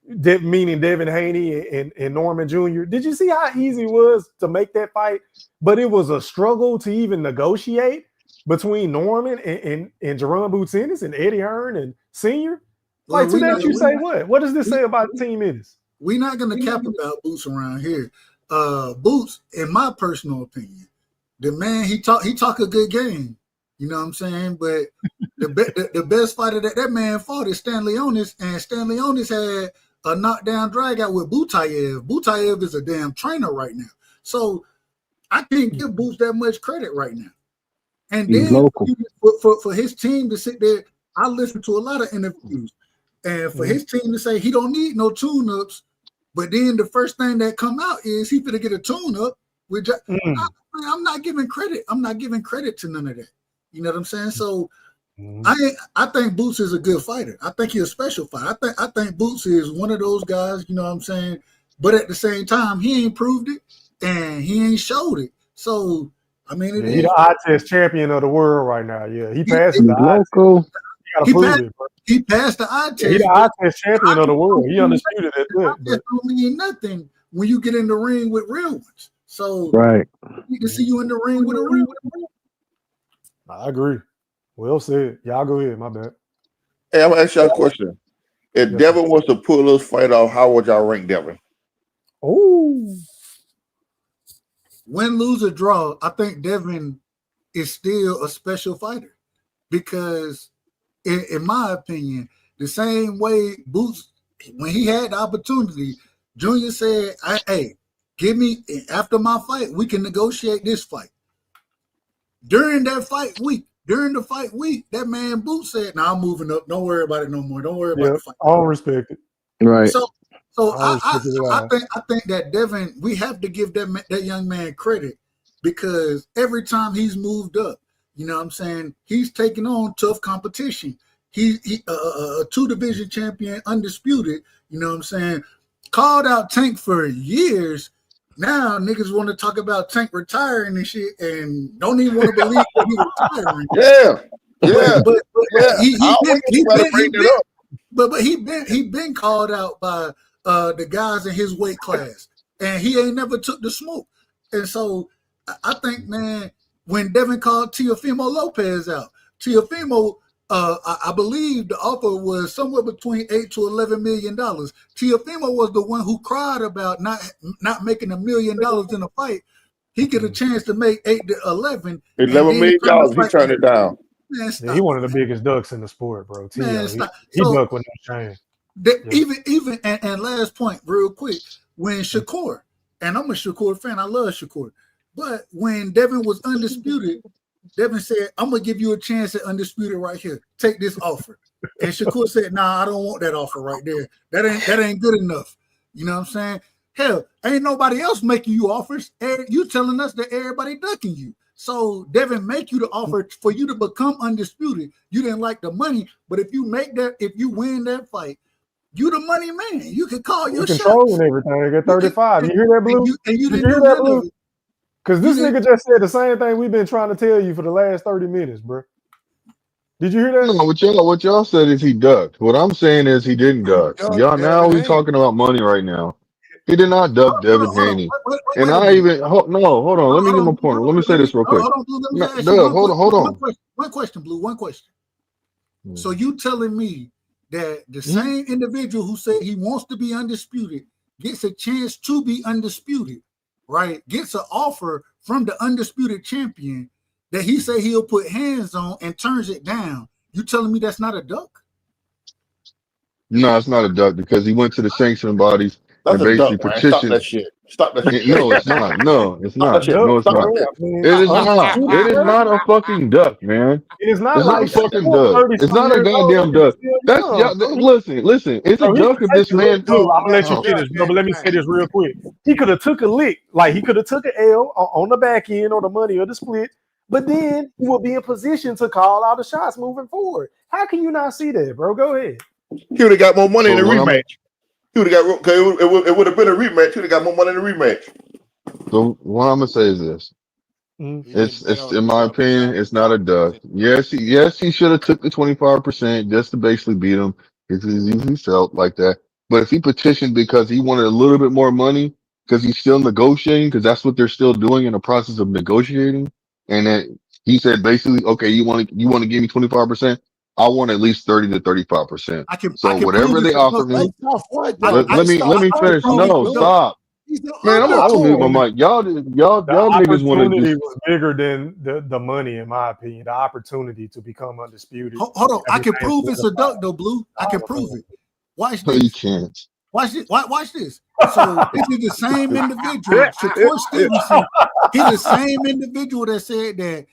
meaning Devin Haney and Norman Jr. Did you see how easy it was to make that fight? But it was a struggle to even negotiate between Norman and Jerome Boutinnis and Eddie Hearn and Senior. Like, to that you say what? What does this say about Team Ennis? We're not going to cap about Boots around here. Boots, in my personal opinion, the man he talk a good game. You know what I'm saying? But the best fighter that man fought is Stan Leonis, and Stan Leonis had a knockdown drag out with Butayev. Butayev is a damn trainer right now. So I can't give Boots that much credit right now. And then for his team to sit there, I listened to a lot of interviews, and for his team to say he don't need no tune-ups, but then the first thing that come out is he finna get a tune-up. I'm not giving credit. I'm not giving credit to none of that. You know what I'm saying? So I think Boots is a good fighter. I think he's a special fighter. I think Boots is one of those guys, you know what I'm saying? But at the same time, he ain't proved it and he ain't showed it. So I mean, he's the eye test champion of the world right now. Yeah, he passed the eye test. He passed the eye test. He's the eye test champion of the world. He undisputed at that. That don't mean nothing when you get in the ring with real ones. So you can see you in the ring with a real one. I agree. Well said. Y'all go ahead. My bad. Hey, I'm gonna ask y'all a question. If Devin was to pull this fight off, how would y'all rank Devin? Oh, win, lose, or draw, I think Devin is still a special fighter because, in my opinion, the same way Boots, when he had the opportunity, Junior said, "Hey, give me after my fight, we can negotiate this fight." During the fight week, that man Boots said, "Nah, I'm moving up. Don't worry about it no more. Don't worry about the fight." I don't respect it. Right. So I think that Devin, we have to give that young man credit because every time he's moved up, you know what I'm saying, he's taking on tough competition. He a 2-division champion, undisputed, you know what I'm saying, called out Tank for years. Now niggas want to talk about Tank retiring and shit and don't even want to believe that he's retiring. But he been called out by the guys in his weight class, and he ain't never took the smoke. And so I think, man, when Devin called Teofimo Lopez out, Teofimo, I believe the offer was somewhere between $8 to $11 million. Teofimo was the one who cried about not making $1 million in a fight. He get a chance to make 8 to 11. $11 million. He turned it down. Man, he one of the biggest ducks in the sport, bro. Man, he ducked with no chain. Even and last point, real quick, when Shakur, and I'm a Shakur fan, I love Shakur, but when Devin was undisputed, Devin said, "I'm gonna give you a chance at undisputed right here. Take this offer." And Shakur said, "Nah, I don't want that offer right there. That ain't good enough." You know what I'm saying? Hell, ain't nobody else making you offers. You telling us that everybody ducking you. So Devin make you the offer for you to become undisputed. You didn't like the money, but if you win that fight, you the money man. You can call your shots. Controlling everything at 35. You hear that, Blue? And you Did didn't you hear do that, none Blue? of it. Because this nigga just said the same thing we've been trying to tell you for the last 30 minutes, bro. Did you hear that? No, what y'all said is he ducked. What I'm saying is he didn't duck. Y'all now we talking about money right now. He did not duck Devin Haney. And I even hold on. Let me get my point. Let me say this real quick. Hold on, Blue. Let me ask Doug, you hold on. One question, Blue. One question. So you telling me that the same individual who said he wants to be undisputed gets a chance to be undisputed, right? Gets an offer from the undisputed champion that he say he'll put hands on and turns it down. You telling me that's not a duck? No, it's not a duck because he went to the sanctioning bodies That's and a basically duck, man. Stop petitioned. that shit. Stop that shit. No, it's not. No, it's Stop that not. shit. No, it's Stop not. that shit. I mean, It is not. It is not a fucking duck, man. It's not It's not a like fucking duck. 30 It's some not a years old. goddamn That nigga's duck. still That's young. listen. It's a So he duck could if take this a lick. man. Blue, I'm gonna let you Oh, finish, bro. But let me say this real quick. He could have took a lick, like he could have took an L on the back end or the money or the split, but then he will be in position to call out the shots moving forward. How can you not see that, bro? Go ahead. He would have got more money in so the what I'm rematch. He would have got because it would have been a rematch. He would have got more money in the rematch. so what I'm gonna say is this. It's in my opinion, it's not a duck. Yes, he should have took the 25% just to basically beat him because he felt like that. But if he petitioned because he wanted a little bit more money because he's still negotiating, because that's what they're still doing in the process of negotiating, and then he said basically, okay, you want to give me 25%, I want at least 30 to 35%. I can Whatever prove they it's a offer duck. me, What let though? me finish. No, stop. He's the Man, I'm gonna mute my undercard. mic. Y'all The niggas want to opportunity just. was bigger than the money, in my opinion. The opportunity to become undisputed. Hold on. I can Everything prove it's a solidified. duck though, Blue. I can prove it. Watch No, you this. can't. Watch this. Watch this. So this is the same individual, Shakur Stevenson. He's the same individual that said that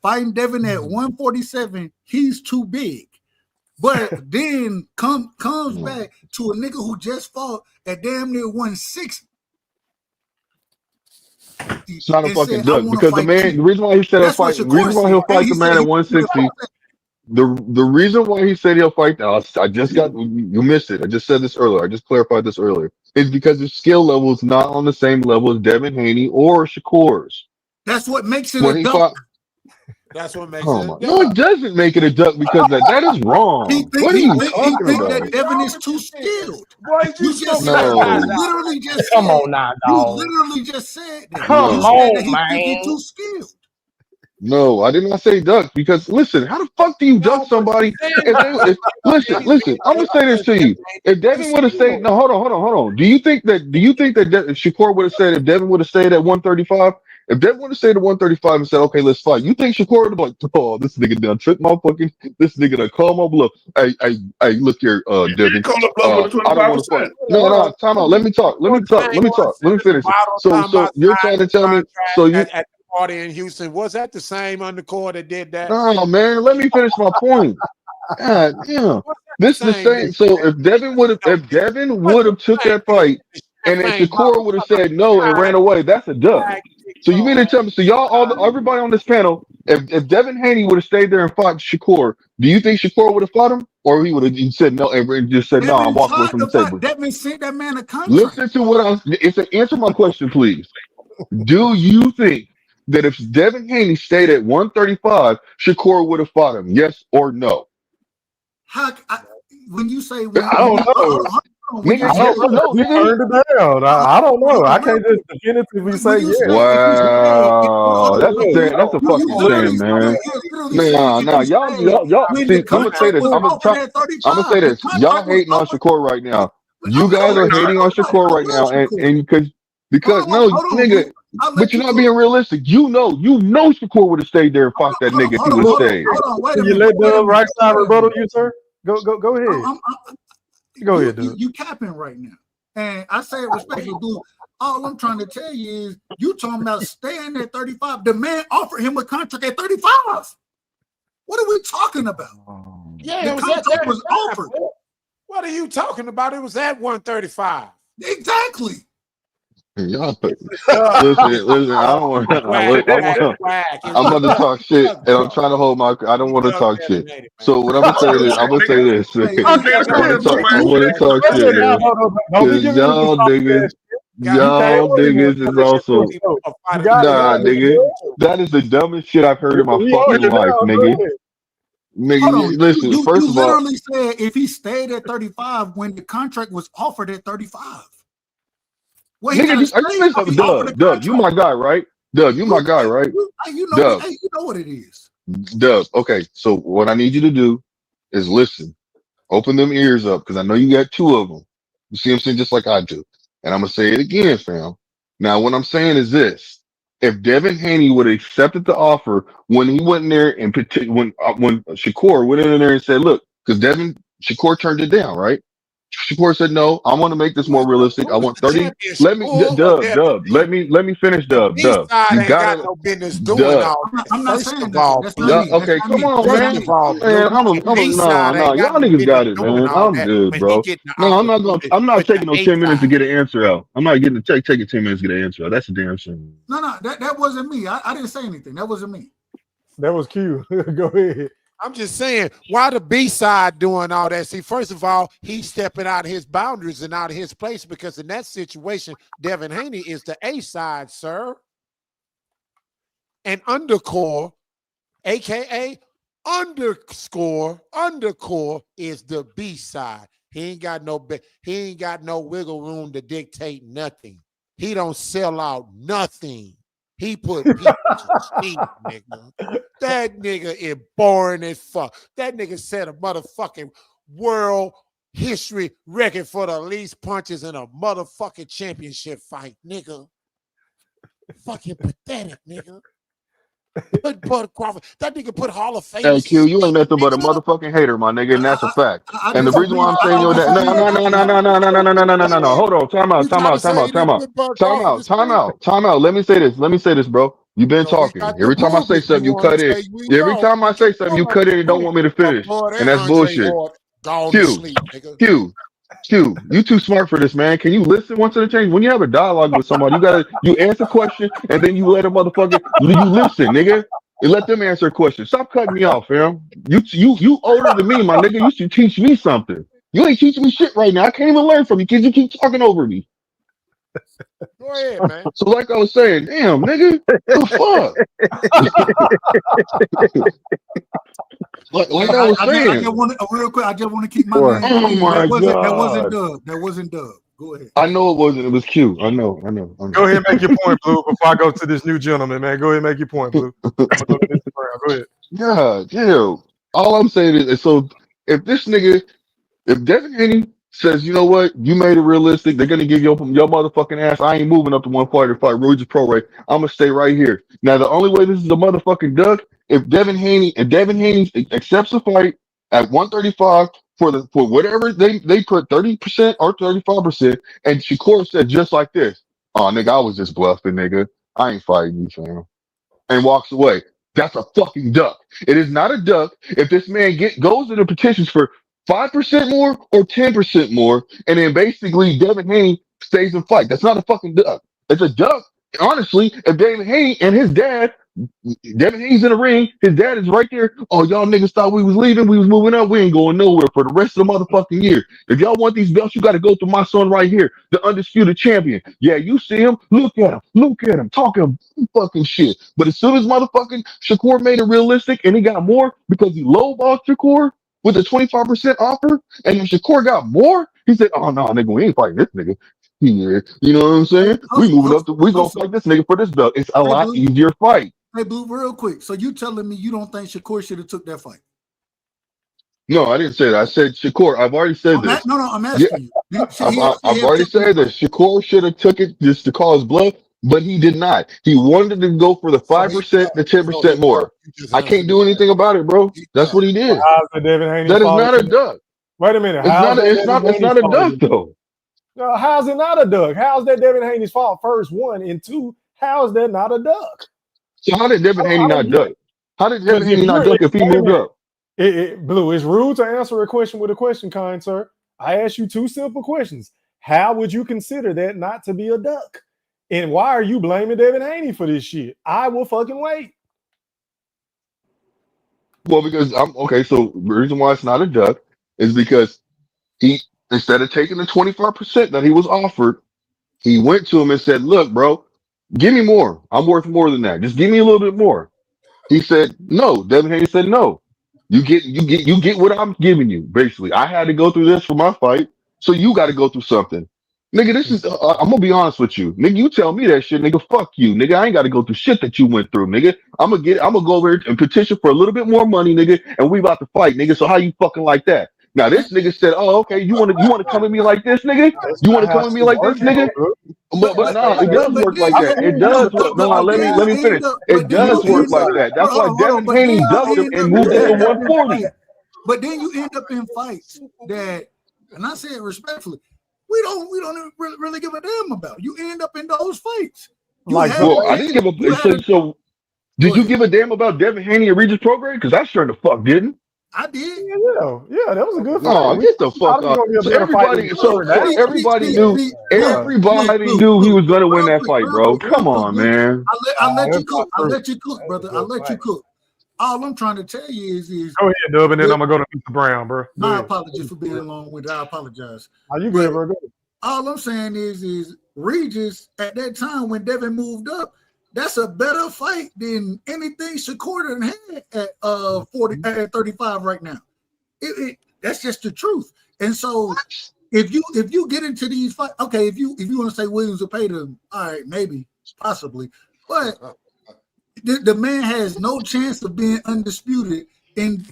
fighting Devin at 147, he's too big. But then comes back to a nigga who just fought at damn near 160. It's not a And fucking said, I duck want to because the fight man. you. The reason why he said he'll That's what fight. The reason Shakur why said. he'll And fight he the said man at he 160. The reason why he said he'll fight. I just got you missed it. I just said this earlier. I just clarified this earlier. Is because his skill level is not on the same level as Devin Haney or Shakur's. that's what makes it When a he duck. fought. That's what makes Oh it a my! No, duck. it doesn't make it a duck because that is He wrong. think What are he you think he talking think about? that Devin is too skilled. Boy, you You so just said you No, literally just Come said on now, you dog. literally just said that. Come You no. said that on, he think he man. too skilled. No, I did not say duck because listen, how the fuck do you duck no, but you somebody said if that. they if listen, I'm gonna say this to you. If Devin would have stayed, no, hold on. Do you think that Shakur would have said if Devin would have stayed at 135? If Devin would have stayed at 135 and said, okay, let's fight, you think Shakur would have been like, oh, this nigga done tripped my fucking this nigga done called my bluff. Hey, look here, He did Devin. call up love with the I don't want to fight. 25%. No, time out. Let me talk. Let me finish it. So you're trying to tell me At the party in Houston. Was that the same undercard that did that? no, man, let me finish my point. God damn. Was that the This the same same. nigga? So if Devin would have took that fight and then Champagne bottle Shakur would have said no and ran away, that's a duck. So you mean to tell me, so everybody on this panel, if Devin Haney would have stayed there and fought Shakur, do you think Shakur would have fought him? Or he would have said no and just said, no, I'm Devin walking away tried from to the fight. table. Devin sent that man a contract. Listen to what answer my question, please. Do you think that if Devin Haney stayed at 135, Shakur would have fought him? Yes or no? When you say I don't know. when you Nigga, I say don't yes or know. no, You nigga? turned it down. I don't know. I can't just definitively say when you yes. say if you Wow, that's a I that's a don't fucking know. shame, man. you're literally saying Nah, if nah, you y'all. when the See, I'm gonna say contract this. was I'm offered at gonna 35, say the this. Y'all contract was hating on offered. Shakur right now. You I guys love are hating on Shakur. Shakur I right love now, Shakur. and because no, Hold on, nigga. Blue. I'll But let you're you not cook. being realistic. You know Shakur would have stayed there and fought that nigga if he would have stayed. Hold on. Wait a Can you minute. let the right side rebuttal you, sir? Go ahead. Go ahead, dude. You capping right now. And I say it respectfully, Blue. All I'm trying to tell you is you talking about staying at 35. The man offered him a contract at 35. What are we talking about? Yeah, The it was at contract 35. was offered. What are you talking about? It was at 135. Exactly. Y'all, Duck, listen. I don't want. quack, I quack, want. quack. It's I'm about to Duck. talk shit, Duck, and I'm Duck. trying to hold my. I don't He want to Duck talk shit. melanated, man. So what I'm gonna say is, I'm gonna say this. Hey, I'm hey, Okay, go gonna ahead, talk. Blueface. I want to talk Go shit, ahead now. man. Don't be Cause giving him this y'all soft ass niggas, shit. Got You him can't y'all win melanated. this. niggas is This shit also. too slow. For You fighting gotta, Nah, Duck. gotta. nigga, that is the dumbest shit I've heard in my We fucking on you life, now. Go nigga. ahead. hold Nigga, on. listen. First You of all, literally said if he stayed at 35 when the contract was offered at 35. Well, he gotta nigga, are you stay if listening? he offered a Dub, you contract. my guy, right? Dub, you my guy, right? You know what? Dub, Hey, you know what it is. Dub. Okay, so what I need you to do is listen. Open them ears up because I know you got two of them. You see what I'm saying? Just like I do. And I'm going to say it again, fam. Now, what I'm saying is this. If Devin Haney would have accepted the offer when he went in there and when Shakur went in there and said, look, because Shakur turned it down, right? Shakur said, no, I want to make this Who is more the, realistic. I who is want the 30. champion? Let me, Shakur or Devin Dub, Haney? let me finish, The B Dub. side You ain't got gotta, no business doing Dub. all that. I'm not First saying of that. all, That's not Yeah, Blue. me. That's okay, not come me. on, First Listen man. of here. all, Man, Blue. The B no, side ain't got y'all no niggas business got it, doing man. all I'm that good, when he bro. getting the No, opportunity I'm not with the taking no A 10 minutes to side. get an answer out. I'm not getting taking 10 minutes to get an answer out. That's a damn shame. No, that wasn't me. I didn't say anything. That wasn't me. That was cute. Go ahead. I'm just saying, why the B side doing all that? See, first of all, he's stepping out of his boundaries and out of his place because in that situation, Devin Haney is the A side, sir. And undercore, aka undercore is the B side. He ain't got no wiggle room to dictate nothing. He don't sell out nothing. He put people to sleep, nigga. That nigga is boring as fuck. That nigga set a motherfucking world history record for the least punches in a motherfucking championship fight, nigga. Fucking pathetic, nigga. Put Bud Crawford. That nigga put Hall of Hey, Famers to Q, you ain't sleep, nothing but a nigga. motherfucking hater, my nigga, and that's a fact. I And the reason why disagree. I'm saying I yo that disagree. You try to say he didn't put Bud Crawford to sleep? time out. Let me say this, bro. You've been So we talking. got to Every time I prove say it. You something, you want cut to in. say we Every know. time I say something, you Show us cut the in and don't proof. want me to finish. Bud And and that's Andre bullshit. Ward gone to Q, sleep, nigga. You too smart for this, man. Can you listen once at a change? When you have a dialogue with somebody, you answer question and then you let a motherfucker you listen, nigga. And let them answer a question. Stop cutting me off, fam. You older than me, my nigga. You should teach me something. You ain't teaching me shit right now. I can't even learn from you because you keep talking over me. Go ahead, man. So like I was saying, damn, nigga, the fuck? like I was I saying. just want to real quick. I just want to keep my Boy, name Oh clean. my That wasn't god. Doug. That wasn't Doug. Go ahead. I know it wasn't. It was Q. I know. Go ahead and make your point, Blue, before I go to this new gentleman, man. Go ahead and make your point, Blue. I'm going to go to Mr. Brown. Go ahead. Yeah. All I'm saying is so if this nigga, if Devin Haney says, you know what, you made it realistic, they're gonna give your motherfucking ass. I ain't moving up to 140 to fight Roy's Pro Ray. I'm gonna stay right here. Now the only way this is a motherfucking duck if Devin Haney accepts the fight at 135 for whatever they put 30% or 35%, and Shakur said just like this, oh nigga, I was just bluffing, nigga. I ain't fighting you, fam. And walks away. That's a fucking duck. It is not a duck if this man goes to the petitions for 5% more or 10% more, and then basically Devin Haney stays and fight. That's not a fucking duck. It's a duck. Honestly, if Devin Haney and his dad, Devin Haney's in the ring, his dad is right there. Oh, y'all niggas thought we was leaving, we was moving up, we ain't going nowhere for the rest of the motherfucking year. If y'all want these belts, you got to go through my son right here, the undisputed champion. Yeah, you see him, look at him, talking fucking shit. But as soon as motherfucking Shakur made it realistic and he got more because he lowballed Shakur with a 25% offer, and then Shakur got more, he said, oh no, nigga, we ain't fighting this nigga. Yeah, you know what I'm saying? We moving up to we gonna fight this nigga for this belt. It's a lot Blue. easier fight. Hey, Blue, real quick. So you telling me you don't think Shakur should have took that fight? No, I didn't say that. I said Shakur. I've already said this. I'm Yeah, asking you. Should I've he have already taken said that that fight? Shakur should have took it just to call his bluff, but he did not. He wanted to go for the So he 5%, ducked. the So he 10% ducked. more. You just I can't answered do his question. anything about it, bro. He That's ducked. what he Well, did. how's the Devin Haney's That is fault not a again? duck. Wait a minute. It's How's not. that It's Devin Haney's not a fault duck again? though. No, how's it not a duck? How's that Devin Haney's fault? First, one, and two, how's that not a duck? So how did Devin Haney I don't not get duck? it. How did Devin Because if Haney not you're, duck if he wait a moved minute, up? Blue, it's rude to answer a question with a question, kind sir. I asked you two simple questions. How would you consider that not to be a duck? And why are you blaming Devin Haney for this shit? I will fucking wait. Well, because I'm okay. So the reason why it's not a duck is because he, instead of taking the 25% that he was offered, he went to him and said, "Look, bro, give me more. I'm worth more than that. Just give me a little bit more." He said, "No." Devin Haney said, "No. You get what I'm giving you. Basically, I had to go through this for my fight, so you got to go through something." Nigga, this is, I'm gonna be honest with you. Nigga, you tell me that shit, nigga, fuck you. Nigga, I ain't gotta go through shit that you went through, nigga. I'm gonna go over here and petition for a little bit more money, nigga, and we about to fight, nigga. So how you fucking like that? Now this nigga said, "Oh, okay, you wanna come at me like this, nigga? That's You not wanna how come at shit me like this, works, though, nigga?" bro. But That's nah, not it that. does work like I that. mean, It does listen, work. No, no, let listen, me finish. It But then does you work end like up, that. That's hold why on, hold on. Devin But Haney then you ducked him end and up, moved him to yeah. 140. But then you end up in fights that, and I say it respectfully, we don't really give a damn about. You end up in those fights. You like had Well, a I didn't chance. give a You had a so go did you ahead. give a damn about Devin Haney and Regis Prograde? Because I sure the fuck didn't. I did. yeah, that was a good fight. Oh, We get the fuck thought it was up. gonna be a So better fight than everybody, it so turned out. everybody knew, Yeah. everybody knew he was gonna win Real that quick, fight, bro. real Come quick, on, Luke. man. I'll let you That's cook. not I'll true. let you cook, brother. I'll let you cook. All I'm trying to tell you is Go ahead, Dub, and then with, I'm gonna go to Mr. Brown, bro. Go my ahead. apologies for being long with. I apologize. Are you But good, bro? Go ahead. all I'm saying is Regis at that time when Devin moved up, that's a better fight than anything Shakur done had at 40 at 35 right now. That's just the truth. And so if you get into these fights, okay, if you want to say Williams will pay them, all right, maybe, possibly, but the man has no chance of being undisputed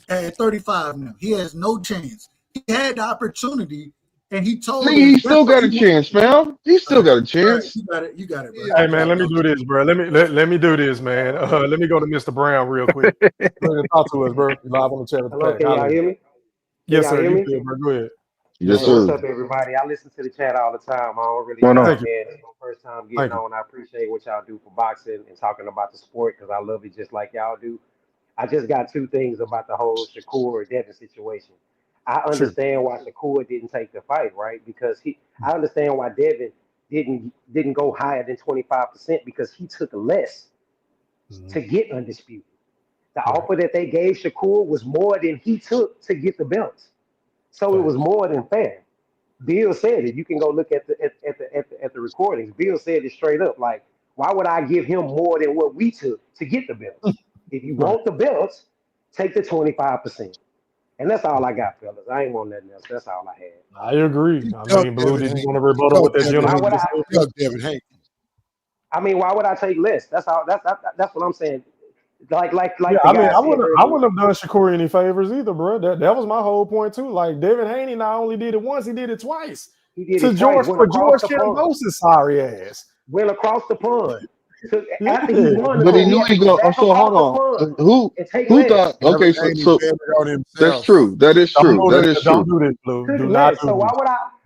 at 35 now. He has no chance. He had the opportunity, and he told Nigga, us he that's still what got he a wanted chance, to do. fam. He still got a All right, chance. you got it, bro. Hey man, let me do this, bro. Let me do this, man. Let me go to Mr. Brown real quick. Go ahead and talk to us, bro. Live on the chat with the Hello, pack. can y'all Holla. hear me? Can Yes, y'all sir. hear You me? good, bro? Go ahead. Yes, Yes, Hey, sir. what's sir. up, everybody? I listen to the chat all the time. I don't really Going on? Thank chime you. in. It's my first time getting Thank you. on. I appreciate what y'all do for boxing and talking about the sport because I love it just like y'all do. I just got two things about the whole Shakur Devin situation. I Sure. understand why Shakur didn't take the fight, right? Because I understand why Devin didn't go higher than 25% because he took less to get undisputed. The Right. offer that they gave Shakur was more than he took to get the belts. So it was more than fair. Bill said it. You can go look at the recordings. Bill said it straight up. Like, why would I give him more than what we took to get the belts? If you Right. want the belts, take the 25%. And that's all I got, fellas. I ain't want nothing else. That's all I had. I agree. I Duck mean, Blue, Devin did you Haney. want to rebuttal Duck what that Devin Why gentleman would Haney. just I? said? Duck Devin Haney. I mean, why would I take less? That's all. That's what I'm saying. Yeah, Like the I mean, guy said I earlier. wouldn't have done Shakur any favors either, bro. That was my whole point too. Like Devin Haney not only did it once, he did it twice He did to it twice. George Went for across George the pond. Kampos' sorry ass. Went across the pond. So Yeah. after he won the But he fight, he knew had to he go go. back So across hold the on. pond and take Who thought? less. Okay, Devin so Haney so bet it on that's himself. true. That is Don't true. do That this. is Don't true. do this, Blue. Took Do not less. do So this.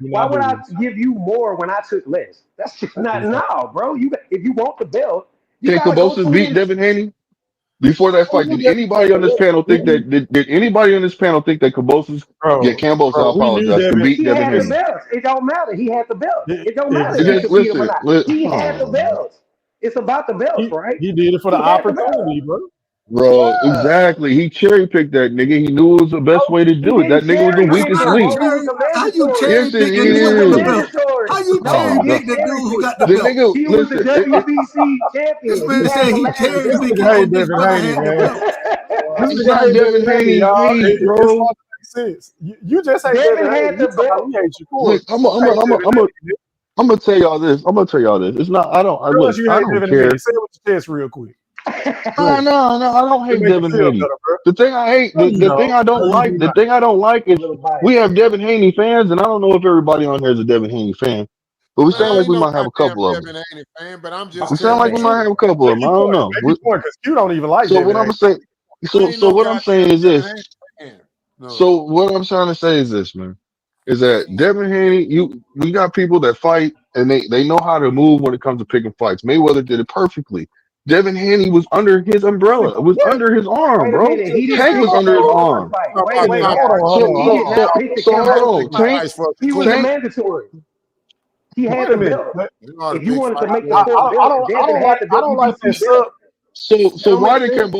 Do why not would do I this. give you more when I took less? That's just not no, bro. If you want the belt, you Can gotta go Cabosis to beat him. Devin Haney before that We fight? knew Did that, anybody on this panel think we, that? Did anybody on this panel think that Cabosis? Yeah, bro, Campos. I we knew apologize. Can Devin. beat He Devin had the Haney? belts. It don't matter. He had the belts. It don't matter if he Because could Exactly. beat him or listen, not. He had the belts. It's about the belts, right? He did it for the He had the belts. opportunity, bro. bro, Yeah. exactly. He cherry picked that nigga. He knew it was the best way to He do it. That didn't nigga was the cherry pick weakest him, link. bro. It was the How you mandatory. Yes, cherry it pick the It dude was with the the is. belt? mandatory. How you No, cherry he Oh, pick didn't the dude cherry who pick. got the the belt? nigga, He was the listen. WBC This champion. He man had said to he last the cherry This belt. picking nigga hate on this Devin brother Haney, had the man. belt. This He nigga got hate Devin Devin Haney, Haney y'all. beat, It's bro. hard to make sense. You just hate Devin Devin Haney. had You the talking about belt. we hate Shakur. Look, You hate Devin Haney. I'm gonna tell y'all this. I'm gonna tell y'all this. It's not. I don't. I Tell us look. you I hate don't Devin Haney. care. Say it with your chest real quick. Go No, ahead. no, no. I don't It hate make you Devin feel Haney. better, bro. The thing I hate, No, you the thing don't. I don't No, you like, do the not. thing I don't like is Little bias we have there. Devin Haney fans, and I don't know if everybody on here is a Devin Haney fan, but we Man, sound I like ain't we no might have a goddamn couple of them. Devin Haney fan, but I'm just We Boxing sound telling like the we fan. might truth. have a couple Make of them. I your don't point. know. Make your point, because you don't even like So Devin what I'm Haney. gonna say, I ain't so no what I'm goddamn saying is Devin this. Haney fan. No. So what I'm trying to say is this, man, is that Devin Haney, we got people that fight and they know how to move when it comes to picking fights. Mayweather did it perfectly. Devin Haney was under his umbrella. It was What? under his arm, Wait a bro. minute. He didn't Tank pick was the under his Cambosis arm. fight. How Wait about, a Nigga, minute, how hold about guys. on, hold So on, He hold so did on. not so pick the so hold Cambosis on. sacrifice fight. Tank for He was a Shakur? Tank mandatory. He had Wait a the minute. belt. You know the If you big wanted to fight. make the I, fourth I, I belt, don't I Devin don't had like the I don't like that WBC belt. sub. That So don't why make did sense.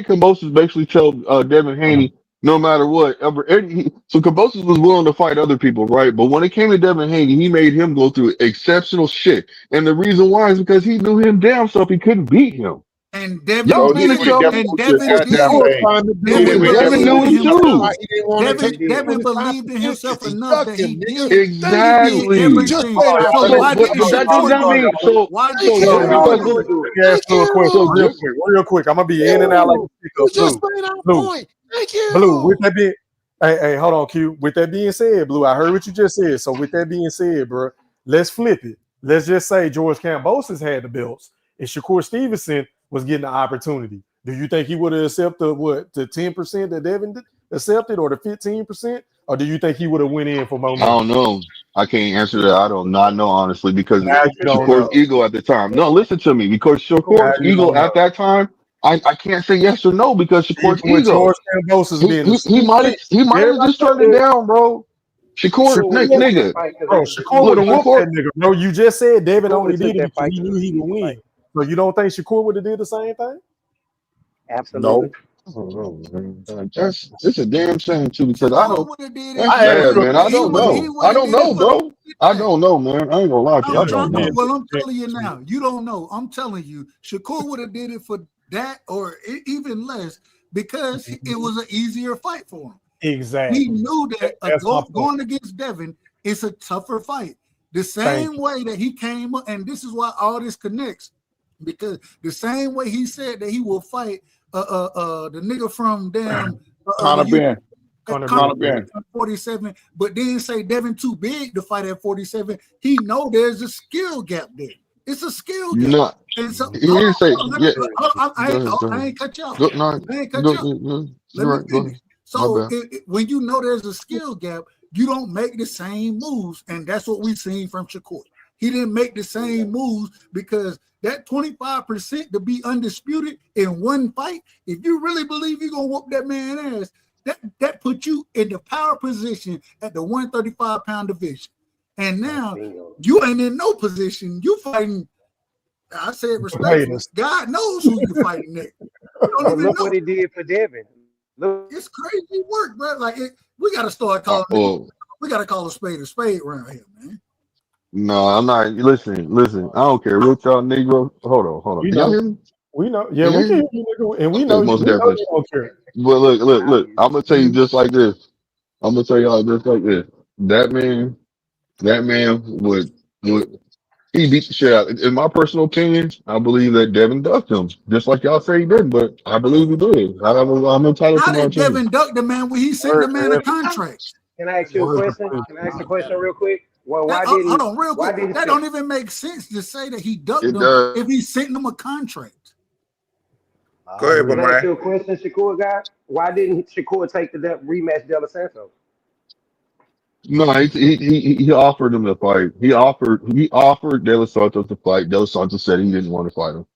Cambosis basically tell Devin Haney no matter what so Cambosis was willing to fight other people, right? But when it came to Devin Haney, he made him go through exceptional shit, and the reason why is because he knew him damn self he couldn't beat him. And Devin Y'all Bro, he mean to knew made the tell devil me? and was his Devin goddamn did. Shakur name. trying to do He And Devin knew the Devin devil believed knew in was it his That's goddamn why too. himself. he didn't want to Devin take name. the Devin 25%. believed in himself He enough ducked that him, he nigga. did. Thank He you. did Exactly. Just everything. made Hold on, our y'all. So Let me So, why point. but didn't Thank that you. does Shakur not do it? mean hold on, so. Why Thank So didn't just y'all. Shakur because do you. it? look, Let me ask Thank Blue a question you. real so quick. Real quick. I'm gonna be in and out like You. a You pickup. just Blue. made our Blue. point. Thank Blue. With you. that being hey, hold on, Q. With that being said, Blue, I heard what you just said. So with that being said, bro, let's flip it. Let's just say George Kambosos had the belts and Shakur Stevenson was getting the opportunity. Do you think he would have accepted what the 10% that Devin accepted or the 15%? Or do you think he would have went in for more I money? don't know. I can't answer that. I don't not know honestly because Now you don't Shakur's know. ego at the time. No, listen to me. Because Now Shakur's you ego don't at know. that time, I can't say yes or no because Even Shakur's with ego. George Kambosos He being the he he super might have champ, he might have everybody just know turned it that. down, bro. Shakur, Shakur would have took that nigga, fight because Bro, Shakur would look, have whooped Shakur. that nigga. Bro, you just said Devin Shakur would only have did took it that because fight he because knew it was he an would easy win. fight. So you don't think Shakur would have did the same thing? Absolutely. No, I don't know, man. That's it's a damn shame too because I Shakur don't. would have did it That's I asked sad, you too, a man. but I question, don't Blue. he know. would I have don't did it know, for the bro. I respect. don't know, man. I ain't gonna lie to you. I'm I Yeah, don't trying. he know. is Well, I'm the telling you champ. now. You don't know. I'm telling you, Shakur would have did it for that or even less because it was an easier fight for him. He Exactly. knew that That's my point. going against Devin is a tougher fight. The Thank same you. way that he came up, and this is why all this connects, because the same way he said that he will fight the nigga from damn the Conor U Ben. Conor Conor Conor Ben. Ben. 47, but then say Devin too big to fight at 47. He know there's a skill gap there. It's a skill gap. No, And so he hold didn't say. on, Yeah, I go ain't, ahead. Go I ahead. ain't cut you off. Go, no, I ain't cut go, you off. Let you're me right. Go finish. ahead. My So bad. when you know there's a skill gap, you don't make the same moves, and that's what we've seen from Shakur. He didn't make the same moves because that 25% to be undisputed in one fight, if you really believe you're gonna whoop that man ass, that puts you in the power position at the 135-pound division. And now Bingo. you ain't in no position. You fighting, I said respectfully, Haters. God knows who you fighting next. You don't But even look know. what he did for Devin. Look, It's crazy work, bro. Like we gotta start calling Oh we gotta call a spade around here, man. no, I'm not. Listen. I don't care what y'all Negro. Hold on. We Can y'all know. hear me? We know. Yeah, Can y'all we hear can me? hear you, nigga. And we Okay, know most definitely. you don't care. But look. I'm gonna tell you Mhm. just like this. I'm gonna tell y'all just like this. That man would he beat the shit out. In my personal opinion, I believe that Devin ducked him, just like y'all say he didn't. But I believe he did. I'm entitled to How my did opinion. Devin duck the man when he sent the Word, man a contract? can I ask you a word, question? Can I ask a question real quick? Well, That, why hold didn't on, real why quick. didn't That Sha- don't even make sense to say that he ducked It them does. if he sent them a contract. Go I ahead, my can agree. I ask man. you a question, Shakur guy? Why didn't Shakur take the rematch De La Santos? No, he offered him to fight. He offered De Los Santos to fight. De Los Santos said he didn't want to fight him.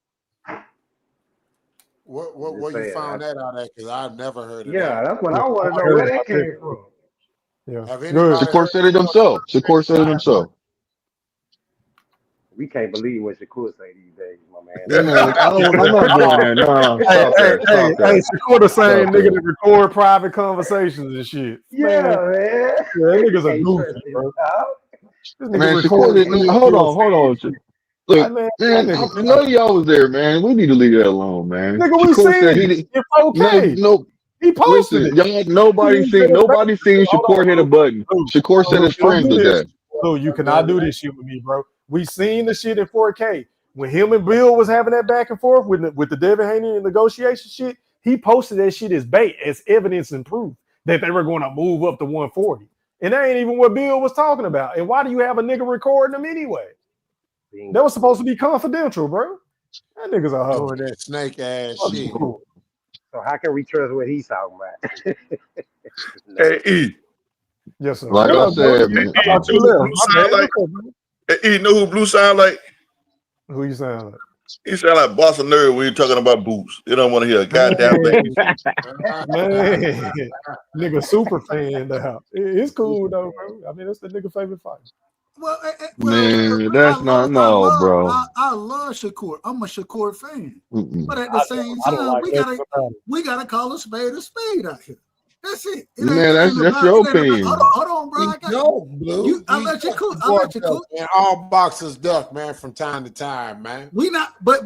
I'm just Where you saying. found that out at? Because I've never heard of that. Yeah, that's what Yeah, I want to I know heard where about that that. came from. Yeah. Have Good. anybody Shakur heard said it himself. Shakur said it himself. We can't believe what Shakur say these days, my man. Man, I'm not doing that. No, Hey, stop hey, that. hey, Stop hey, that. Shakur the Stop same nigga that. that record private conversations and shit. Man, Yeah, man. yeah, that You nigga's a can't trust goofy, this bro. dog. This nigga Man, Shakur recorded didn't. me and Hold Bill on, hold saying on. shit. I Look, man, that man, nigga none stop. of y'all was there, man. We need to leave that alone, man. Nigga, we Shakur seen said he it didn't. in No, 4K. no. He posted Listen, it. y'all. He Nobody was there seen. in the back. Nobody seen Hold Shakur on, hit a button. Blue. Shakur said Blue, his don't friend do did this. that. Blue, you cannot do this shit with me, bro. We seen the shit in 4K. When him and Bill was having that back and forth with the Devin Haney negotiation shit, he posted that shit as bait, as evidence and proof that they were going to move up to 140. And that ain't even what Bill was talking about. And why do you have a nigga recording them anyway? That was Bingo. supposed to be confidential, bro. That nigga's a hoe. doing that snake ass Fuck shit? Shakur. So how can we trust what he's talking about? No. Hey, E. Yes, sir. Like What I up, bro? said, Hey, man. I E. thought Know you who left. Blue My sound bad. like? What's up, bro? Hey, E. Know who Blue sound like? Who you sound like? He sound like boss of nerd when you're talking about boots. They don't want to hear a goddamn thing you say. Man, nigga super fan out. It's cool though, bro. I mean, that's the nigga favorite fight. Well, Man, that's not no, bro. I love Shakur. I'm a Shakur fan. Mm-mm. But at the same I don't time, like that about it. we gotta call a spade out here. That's it. Man, that's your opinion. Hold on, bro. I got No, Blue. I let you cook. I let you cook. Man, all boxers duck, man, from time to time, man. We not, but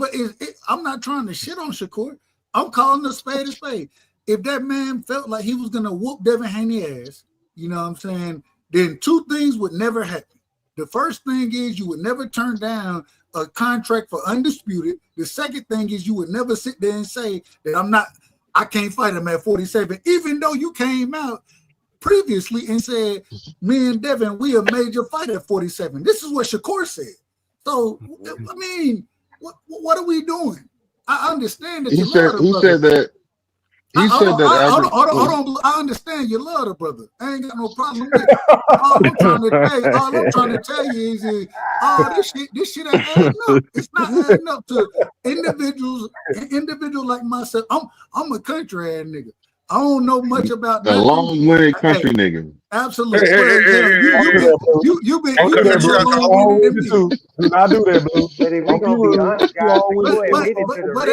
I'm not trying to shit on Shakur. I'm calling a spade a spade. If that man felt like he was gonna whoop Devin Haney ass, you know what I'm saying, then two things would never happen. The first thing is you would never turn down a contract for undisputed. The second thing is you would never sit there and say that I can't fight him at 47, even though you came out previously and said, me and Devin, we a major fight at 47. This is what Shakur said. So, I mean, what are we doing? I understand that He said that. Hold on. I understand you love the brother. I ain't got no problem with it. All I'm trying to tell you is this shit ain't adding up. It's not adding up to individuals like myself. I'm a country ass nigga. I don't know much about a long-winded country nigga. Absolutely. You've been Do not do that, Blue. But if we gonna be honest, guys,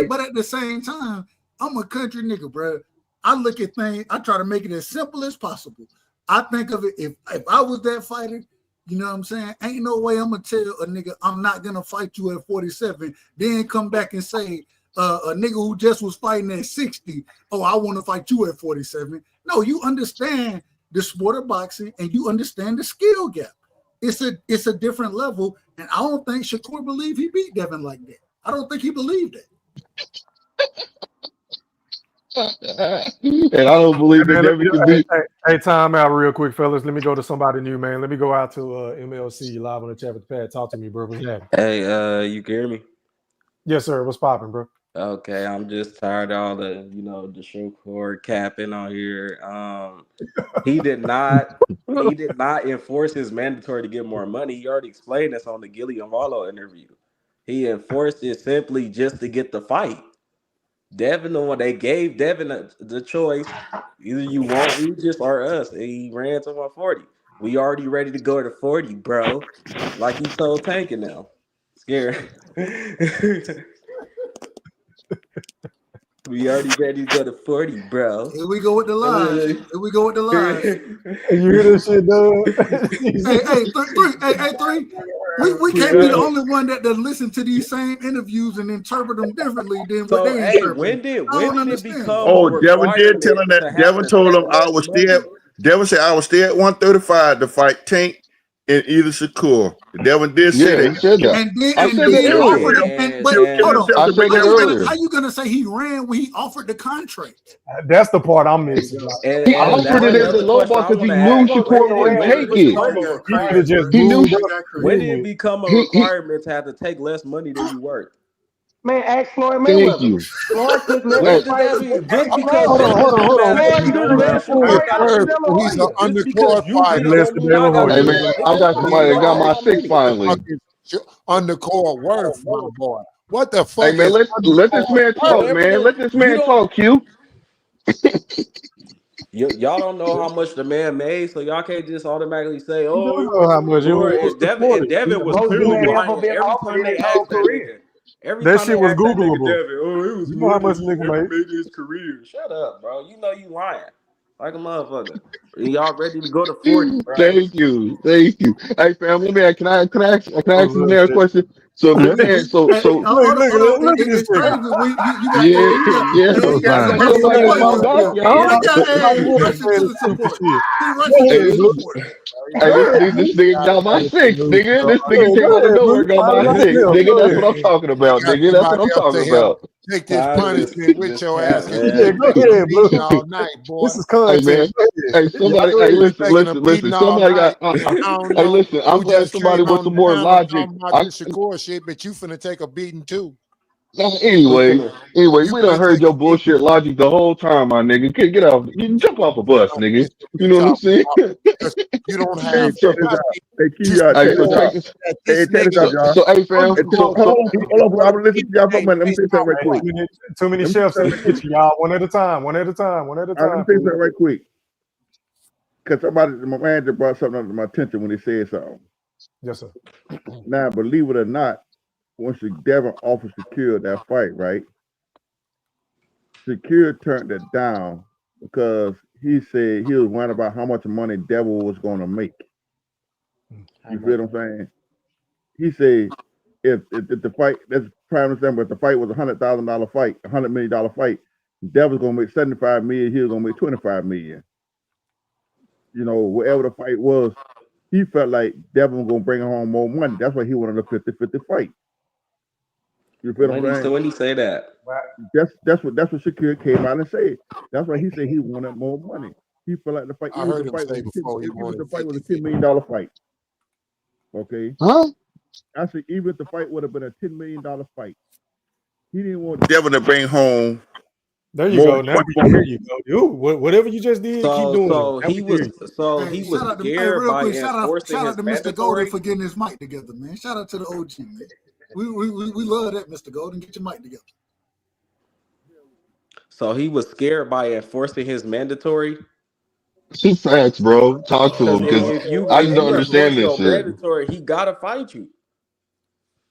but at the same time, I'm a country nigga, bro. I look at things, I try to make it as simple as possible. I think of it, if I was that fighter, you know what I'm saying? Ain't no way I'm gonna tell a nigga I'm not gonna fight you at 47, then come back and say a nigga who just was fighting at 60, oh, I want to fight you at 47. No, you understand the sport of boxing and you understand the skill gap. It's a different level, and I don't think Shakur believed he beat Devin like that. I don't think he believed it. And I don't believe that Devin can beat. Hey, time out real quick, fellas. Let me go to somebody new, man. Let me go out to MLC live on the chat with Pat. Talk to me, bro. What's happening? Hey, you can hear me? Yes, sir. What's popping, bro? Okay, I'm just tired of all the, the Shakur capping on here. He did not enforce his mandatory to get more money. He already explained this on the Gilly and Wallow interview. He enforced it simply just to get the fight. Devin, they gave Devin the choice. Either you want Regis or us. And he ran to 140. We already ready to go to 40, bro. Like he told Tank and them. Scared. We already ready to go to 40, bro. Here we go with the lies. You hear this shit, dog? Hey, three. We can't be the only one that listen to these same interviews and interpret them differently than what they interpret. When did it become? Oh, Devin did tell him that. Devin told him I was still. Devin said I was still at 135 to fight Tank and either Shakur. Devin did say that. He said that. How you gonna say he ran when he offered the contract? That's the part I'm missing. He offered it as a low ball because he knew Shakur wouldn't take it. He knew. When did it become a requirement to have to take less money than you work? Man, ask Floyd Thank Mayweather. you. Floyd took less Just because hold on. He's an undercard fighter. Hey man, I got somebody that got my six finally. Undercard worth, my boy. What the fuck? Hey man, let this man talk, man. Let this man talk, Q. Y'all don't know how much the man made, so y'all can't just automatically say, "Oh, you know how much Devin was clearly lying every time they asked that nigga. That shit was Googleable. It was you know how much nigga made his career. Shut up, bro. You know you lying like a motherfucker. Y'all ready to go to 40, bro? Thank you. Hey fam, let me. Can I ask this man a question? So the man, so look at this This nigga got my six, nigga. This nigga came out of nowhere, got my six, nigga. That's what I'm talking about, nigga. That's what I'm talking about. Take this punishment with your ass. Go ahead, bro. All night, boy. This is content. Hey, somebody. Hey, listen. Somebody got. Hey, listen. I'm glad somebody with some more logic. Shakur shit, but you finna take a beating too. Anyway, we done heard your bullshit logic the whole time, my nigga. Get off. You jump off a bus, nigga. You know what I'm saying? You don't have. So, hey, fam. Hold on. I'm listening to y'all for a minute. Let me say something right quick. Too many chefs in the kitchen, y'all. One at a time. Let me say something right quick. Because my manager brought something under my attention when he said something. Yes, sir. Now, believe it or not, once Devin offered Secure that fight, right? Secure turned it down because he said he was worried about how much money Devil was going to make. You feel what I'm saying? He said if the fight, that's prime example, if the fight was $100,000 fight, $100 million fight, Devil's going to make 75 million, he was going to make 25 million. You know, whatever the fight was, he felt like Devin was going to bring home more money. That's why he wanted a 50-50 fight. You feel what I'm saying? So when he say that? That's what Shakir came out and said. That's why he said he wanted more money. He felt like the fight. I heard him say before he even wanted the fight was a $50. $10 million fight. Okay. Huh? I said even if the fight would have been a $10 million fight, he didn't want Devin to bring home. There you go. Now we can hear you. Yo, whatever you just did, keep doing So it. he was scared real by quick, shout enforcing out his to Mr. mandatory. Golden for getting his mic together, man. Shout out to the OG, man. We love that, Mr. Golden. Get your mic together. So he was scared by enforcing his mandatory. Facts, bro. Talk to him because If you I just don't enforce understand this your shit. mandatory, he gotta fight you.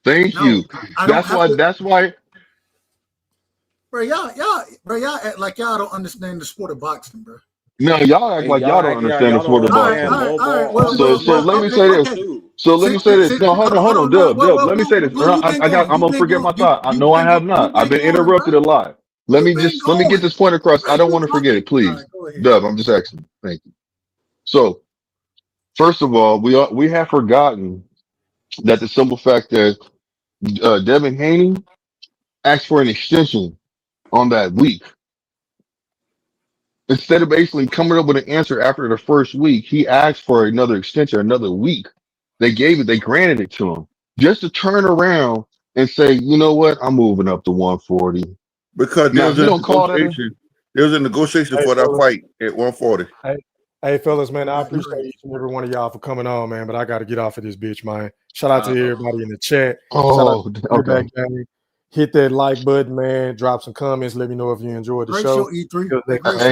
Thank you. I don't have to. That's why. Bro, y'all act like y'all don't understand the sport of boxing, bro. No, y'all act like y'all don't understand the sport of boxing. So let me say this. So let me say this. No, hold on, Dub. Let me say this. I'm gonna forget my thought. I know I have not. I've been interrupted a lot. Let me get this point across. I don't want to forget it, please. Dub, I'm just asking. Thank you. So, first of all, we have forgotten that the simple fact that Devin Haney asked for an extension on that week. Instead of basically coming up with an answer after the first week, he asked for another extension, another week. They granted it to him just to turn around and say, you know what, I'm moving up to 140. Because there was a negotiation for that fight at 140. Hey, fellas, man, I appreciate each and every one of y'all for coming on, man. But I got to get off of this bitch, man. Shout out to everybody in the chat. Shout out to okay. Hit that like button, man. Drop some comments. Let me know if you enjoyed the show. Hey,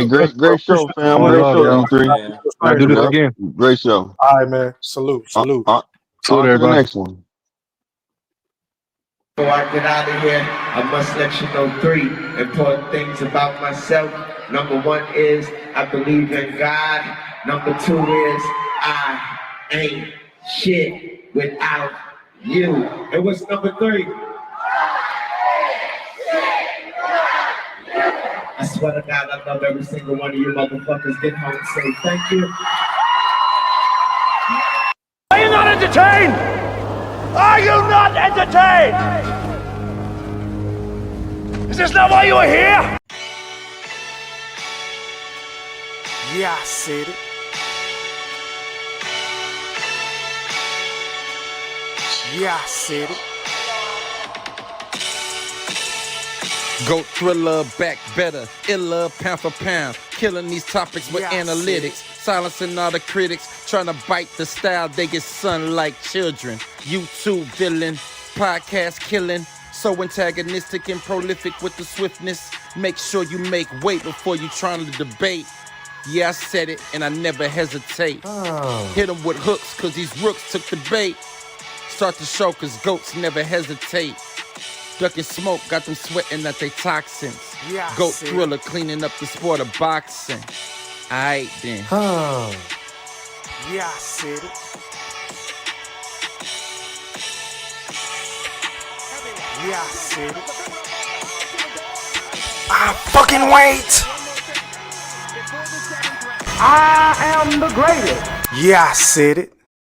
great show, fam. Great show, E3. I do this again. Great show. All right, man. Salute. On to everybody. the next one. Before I get out of here, I must let you know 3 important things about myself. Number 1 is I believe in God. Number 2 is I ain't shit without you. And what's number 3? I swear to God, I love every single one of you motherfuckers. Get home and say thank you. Are you not entertained? Are you not entertained? Is this not why you are here? Yeah, I said it. Yeah, I said it. Go thriller, back better, iller, pound for pound. Killing these topics with analytics, silencing all the critics, trying to bite the style. They get sun like children. YouTube villain, podcast killing, so antagonistic and prolific with the swiftness. Make sure you make weight before you trying to debate. Yeah, I said it, and I never hesitate. Hit them with hooks, cause these rooks took the bait. Start the show, cause goats never hesitate. Ducking smoke, got them sweating at they toxins. Yeah, Goat thriller, cleaning up the sport of boxing. Aight then. Yeah, I said it. Yeah, I said it. I fucking wait. I am the greatest. Yeah, I said it.